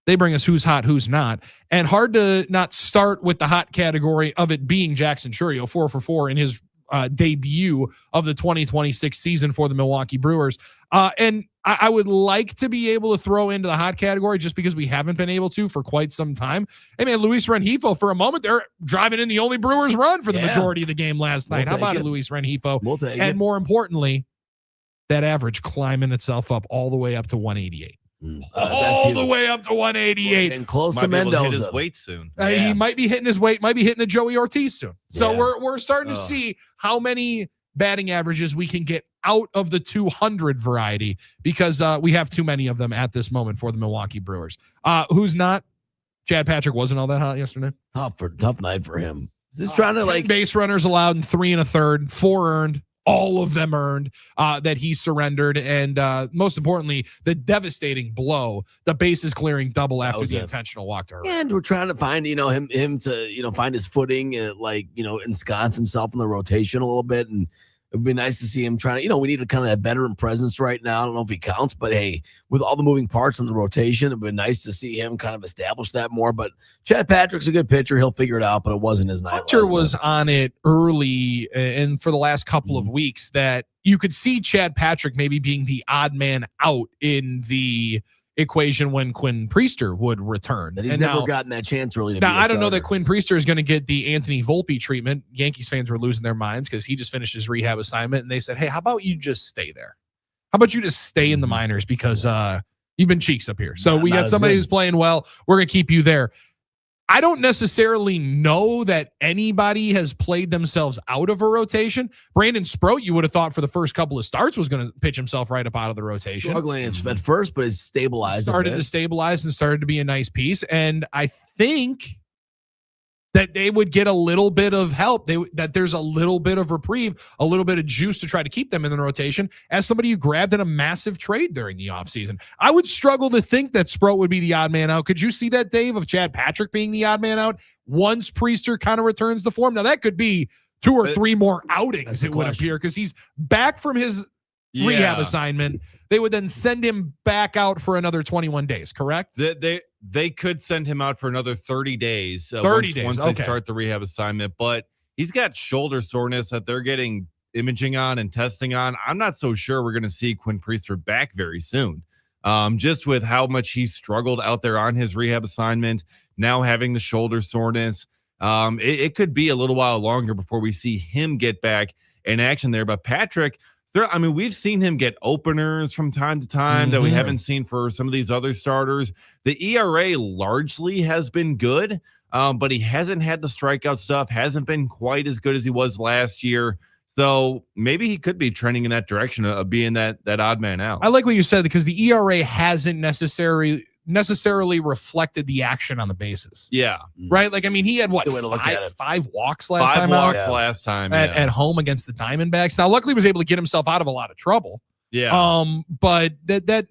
[SPEAKER 10] they bring us who's hot, who's not. And hard to not start with the hot category of it being Jackson Chourio, 4 for 4 in his debut of the 2026 season for the Milwaukee Brewers. And I would like to be able to throw into the hot category just because we haven't been able to for quite some time. Hey, man, Luis Rengifo, for a moment, they're driving in the only Brewers run for the majority of the game last night. How about it, Luis Rengifo?
[SPEAKER 11] We'll take
[SPEAKER 10] and
[SPEAKER 11] it.
[SPEAKER 10] more importantly, that average climbing itself up all the way up to 188. All the way up to 188
[SPEAKER 11] and close
[SPEAKER 12] Might
[SPEAKER 11] to
[SPEAKER 12] be able to hit
[SPEAKER 11] Mendoza.
[SPEAKER 12] his weight soon.
[SPEAKER 10] He might be hitting his weight, might be hitting a Joey Ortiz soon. So
[SPEAKER 11] Yeah.
[SPEAKER 10] we're starting to see how many batting averages we can get out of the 200 variety, because we have too many of them at this moment for the Milwaukee Brewers. Who's not? Chad Patrick wasn't all that hot yesterday.
[SPEAKER 11] Tough night for him. Just trying to
[SPEAKER 10] 10 base runners allowed in 3 1/3, 4 earned. All of them earned that he surrendered. And most importantly, the devastating blow, the bases clearing double after the intentional walk to her.
[SPEAKER 11] And we're trying to find, him to, find his footing, ensconce himself in the rotation a little bit. And it'd be nice to see him trying to, we need a kind of that veteran presence right now. I don't know if he counts, but hey, with all the moving parts in the rotation, it'd be nice to see him kind of establish that more. But Chad Patrick's a good pitcher. He'll figure it out, but it wasn't his night.
[SPEAKER 10] Hunter was on it early and for the last couple of weeks that you could see Chad Patrick maybe being the odd man out in the equation when Quinn Priester would return.
[SPEAKER 11] That he's never gotten that chance really to
[SPEAKER 10] now,
[SPEAKER 11] be a
[SPEAKER 10] I don't know
[SPEAKER 11] starter.
[SPEAKER 10] that Quinn Priester is going to get the Anthony Volpe treatment. Yankees fans were losing their minds because he just finished his rehab assignment, and they said, hey, how about you just stay there? How about you just stay in the minors because you've been cheeks up here. So we got somebody who's playing well. We're going to keep you there. I don't necessarily know that anybody has played themselves out of a rotation. Brandon Sproat, you would have thought for the first couple of starts was going to pitch himself right up out of the rotation.
[SPEAKER 11] Struggling at first, but it's stabilized.
[SPEAKER 10] Started to stabilize and started to be a nice piece. And I think that they would get a little bit of help. That there's a little bit of reprieve, a little bit of juice to try to keep them in the rotation as somebody you grabbed in a massive trade during the offseason. I would struggle to think that Sproat would be the odd man out. Could you see that, Dave, of Chad Patrick being the odd man out once Priester kind of returns to form? Now, that could be 2 or 3 more outings, it would appear, because he's back from his rehab assignment. They would then send him back out for another 21 days, correct?
[SPEAKER 12] They could send him out for another 30 days.
[SPEAKER 10] 30 days.
[SPEAKER 12] Once they start the rehab assignment. But he's got shoulder soreness that they're getting imaging on and testing on. I'm not so sure we're going to see Quinn Priester back very soon. Just with how much he struggled out there on his rehab assignment, now having the shoulder soreness. It could be a little while longer before we see him get back in action there. But Patrick, I mean, we've seen him get openers from time to time that we haven't seen for some of these other starters. The ERA largely has been good, but he hasn't had the strikeout stuff, hasn't been quite as good as he was last year. So maybe he could be trending in that direction of being that odd man out.
[SPEAKER 10] I like what you said, because the ERA hasn't necessarily reflected the action on the bases.
[SPEAKER 12] Yeah.
[SPEAKER 10] Right? Like, I mean, he had what, five walks last time out?
[SPEAKER 12] 5 walks last time
[SPEAKER 10] at home against the Diamondbacks. Now, luckily, he was able to get himself out of a lot of trouble.
[SPEAKER 12] Yeah.
[SPEAKER 10] But that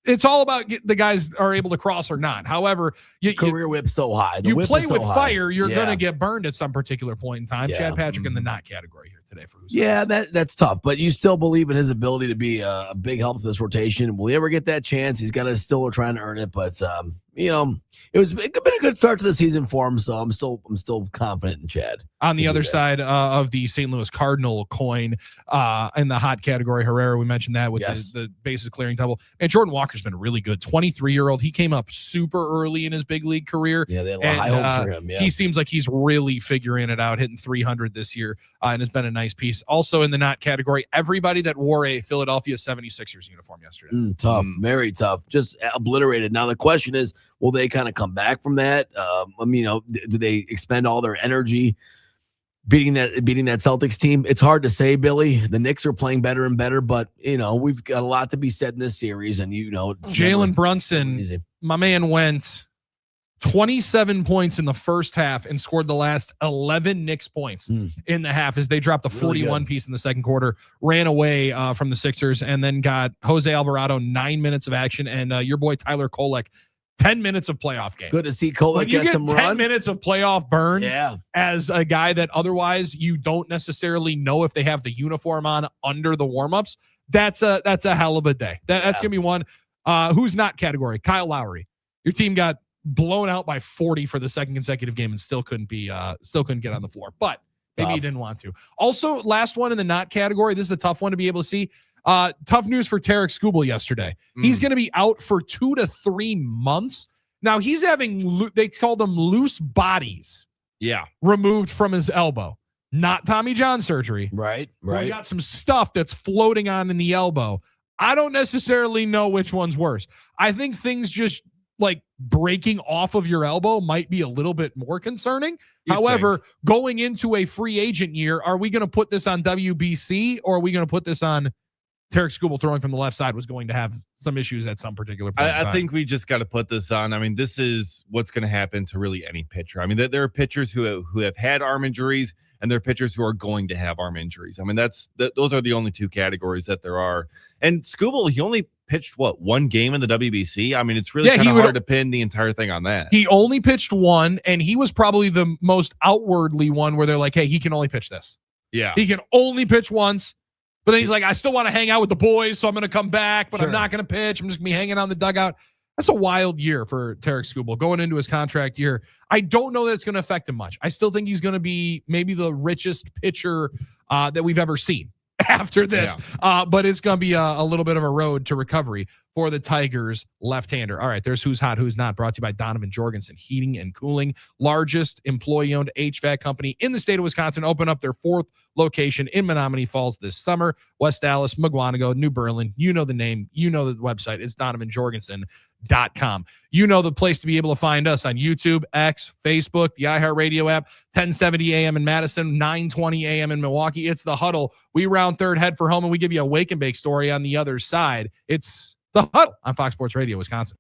[SPEAKER 10] it's all about the guys are able to cross or not. However,
[SPEAKER 11] career whip so high.
[SPEAKER 10] You play with fire, you're going to get burned at some particular point in time.
[SPEAKER 11] Yeah.
[SPEAKER 10] Chad Patrick in the not category here today for who's
[SPEAKER 11] that's tough. But you still believe in his ability to be a big help to this rotation. Will he ever get that chance? He's got to still trying to earn it. But it's been a good start to the season for him. So I'm still confident in Chad.
[SPEAKER 10] On the other side of the St. Louis Cardinal coin, in the hot category, Herrera, we mentioned that with the bases clearing double. And Jordan Walker's been really good. 23-year-old. He came up super early in his big league career.
[SPEAKER 11] Yeah, they had a lot of high hopes for him. Yeah.
[SPEAKER 10] He seems like he's really figuring it out, hitting 300 this year, and has been a nice piece. Also in the not category, everybody that wore a Philadelphia 76ers uniform yesterday.
[SPEAKER 11] Tough, very tough. Just obliterated. Now the question is, will they kind of come back from that? Do they expend all their energy beating that Celtics team? It's hard to say, Billy. The Knicks are playing better and better, but we've got a lot to be said in this series, and
[SPEAKER 10] Jalen Brunson, my man, went 27 points in the first half and scored the last 11 Knicks points in the half as they dropped a 41 piece in the second quarter, ran away from the Sixers, and then got Jose Alvarado 9 minutes of action, and your boy Tyler Kolek 10 minutes of playoff game.
[SPEAKER 11] Good to see Kolek get some
[SPEAKER 10] 10
[SPEAKER 11] run.
[SPEAKER 10] minutes of playoff burn as a guy that otherwise you don't necessarily know if they have the uniform on under the warmups. That's a hell of a day. That's going to be one. Who's not category? Kyle Lowry. Your team got blown out by 40 for the second consecutive game and still couldn't get on the floor, but maybe he didn't want to. Also, last one in the not category. This is a tough one to be able to see. Tough news for Tarek Skubal yesterday. He's going to be out for 2 to 3 months. Now he's having, they call them loose bodies.
[SPEAKER 12] Yeah.
[SPEAKER 10] Removed from his elbow. Not Tommy John surgery.
[SPEAKER 11] Right.
[SPEAKER 10] We got some stuff that's floating on in the elbow. I don't necessarily know which one's worse. I think things just like breaking off of your elbow might be a little bit more concerning. However, going into a free agent year, are we going to put this on WBC or are we going to put this on Tarek Skubal throwing from the left side was going to have some issues at some particular point.
[SPEAKER 12] I think we just got to put this on. I mean, this is what's going to happen to really any pitcher. I mean, there are pitchers who have had arm injuries, and there are pitchers who are going to have arm injuries. I mean, those are the only 2 categories that there are. And Skubal, he only pitched one game in the WBC. I mean, it's really kind of hard to pin the entire thing on that.
[SPEAKER 10] He only pitched one, and he was probably the most outwardly one where they're like, hey, he can only pitch this.
[SPEAKER 12] Yeah.
[SPEAKER 10] He can only pitch once. But then he's like, I still want to hang out with the boys, so I'm going to come back, but I'm not going to pitch. I'm just going to be hanging out in the dugout. That's a wild year for Tarek Skubal going into his contract year. I don't know that it's going to affect him much. I still think he's going to be maybe the richest pitcher that we've ever seen after this. Yeah. But it's going to be a little bit of a road to recovery for the Tigers left-hander. All right, there's Who's Hot, Who's Not, brought to you by Donovan Jorgensen Heating and Cooling, largest employee-owned HVAC company in the state of Wisconsin. Open up their 4th location in Menominee Falls this summer. West Dallas, Mugwanago, New Berlin. You know the name. You know the website. It's DonovanJorgensen.com. com. You know the place to be able to find us on YouTube, X, Facebook, the iHeartRadio app, 1070 AM in Madison, 920 AM in Milwaukee. It's the Huddle. We round third, head for home, and we give you a wake and bake story on the other side. It's the Huddle on Fox Sports Radio, Wisconsin.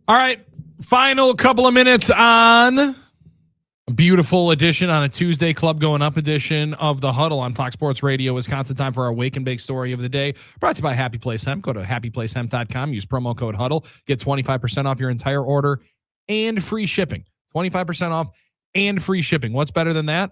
[SPEAKER 10] All right. Final couple of minutes on a beautiful edition on a Tuesday Club Going Up edition of the Huddle on Fox Sports Radio, Wisconsin. Time for our Wake and Bake story of the day. Brought to you by Happy Place Hemp. Go to happyplacehemp.com. Use promo code Huddle. Get 25% off your entire order and free shipping. 25% off and free shipping. What's better than that?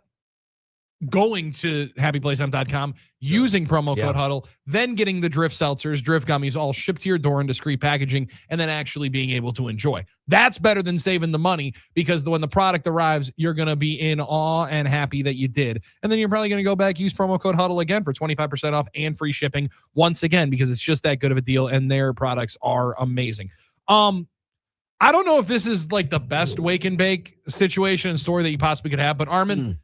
[SPEAKER 10] Going to happyplacehemp.com, using promo code Huddle, then getting the Drift seltzers, Drift gummies, all shipped to your door in discreet packaging, and then actually being able to enjoy. That's better than saving the money, because when the product arrives, you're going to be in awe and happy that you did. And then you're probably going to go back, use promo code Huddle again for 25% off and free shipping once again, because it's just that good of a deal, and their products are amazing. I don't know if this is like the best wake and bake situation and story that you possibly could have, but Armen,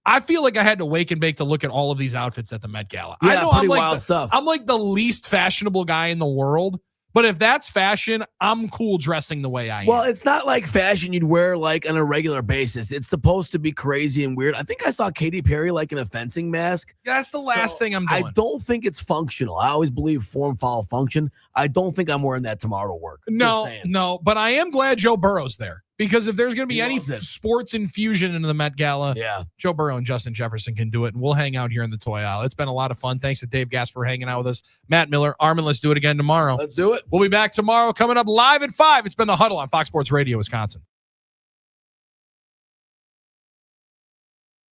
[SPEAKER 10] I feel like I had to wake and bake to look at all of these outfits at the Met Gala.
[SPEAKER 11] Yeah,
[SPEAKER 10] I know
[SPEAKER 11] pretty wild stuff.
[SPEAKER 10] I'm like the least fashionable guy in the world, but if that's fashion, I'm cool dressing the way I am.
[SPEAKER 11] Well, it's not like fashion you'd wear like on a regular basis. It's supposed to be crazy and weird. I think I saw Katy Perry like in a fencing mask.
[SPEAKER 10] That's the last thing I'm doing.
[SPEAKER 11] I don't think it's functional. I always believe form, follow, function. I don't think I'm wearing that tomorrow to work.
[SPEAKER 10] No, but I am glad Joe Burrow's there, because if there's going to be any sports infusion into the Met Gala, Joe Burrow and Justin Jefferson can do it, and we'll hang out here in the toy aisle. It's been a lot of fun. Thanks to Dave Gass for hanging out with us. Matt Mueller, Armen, let's do it again tomorrow.
[SPEAKER 11] Let's do it.
[SPEAKER 10] We'll be back tomorrow, coming up live at 5. It's been the Huddle on Fox Sports Radio, Wisconsin.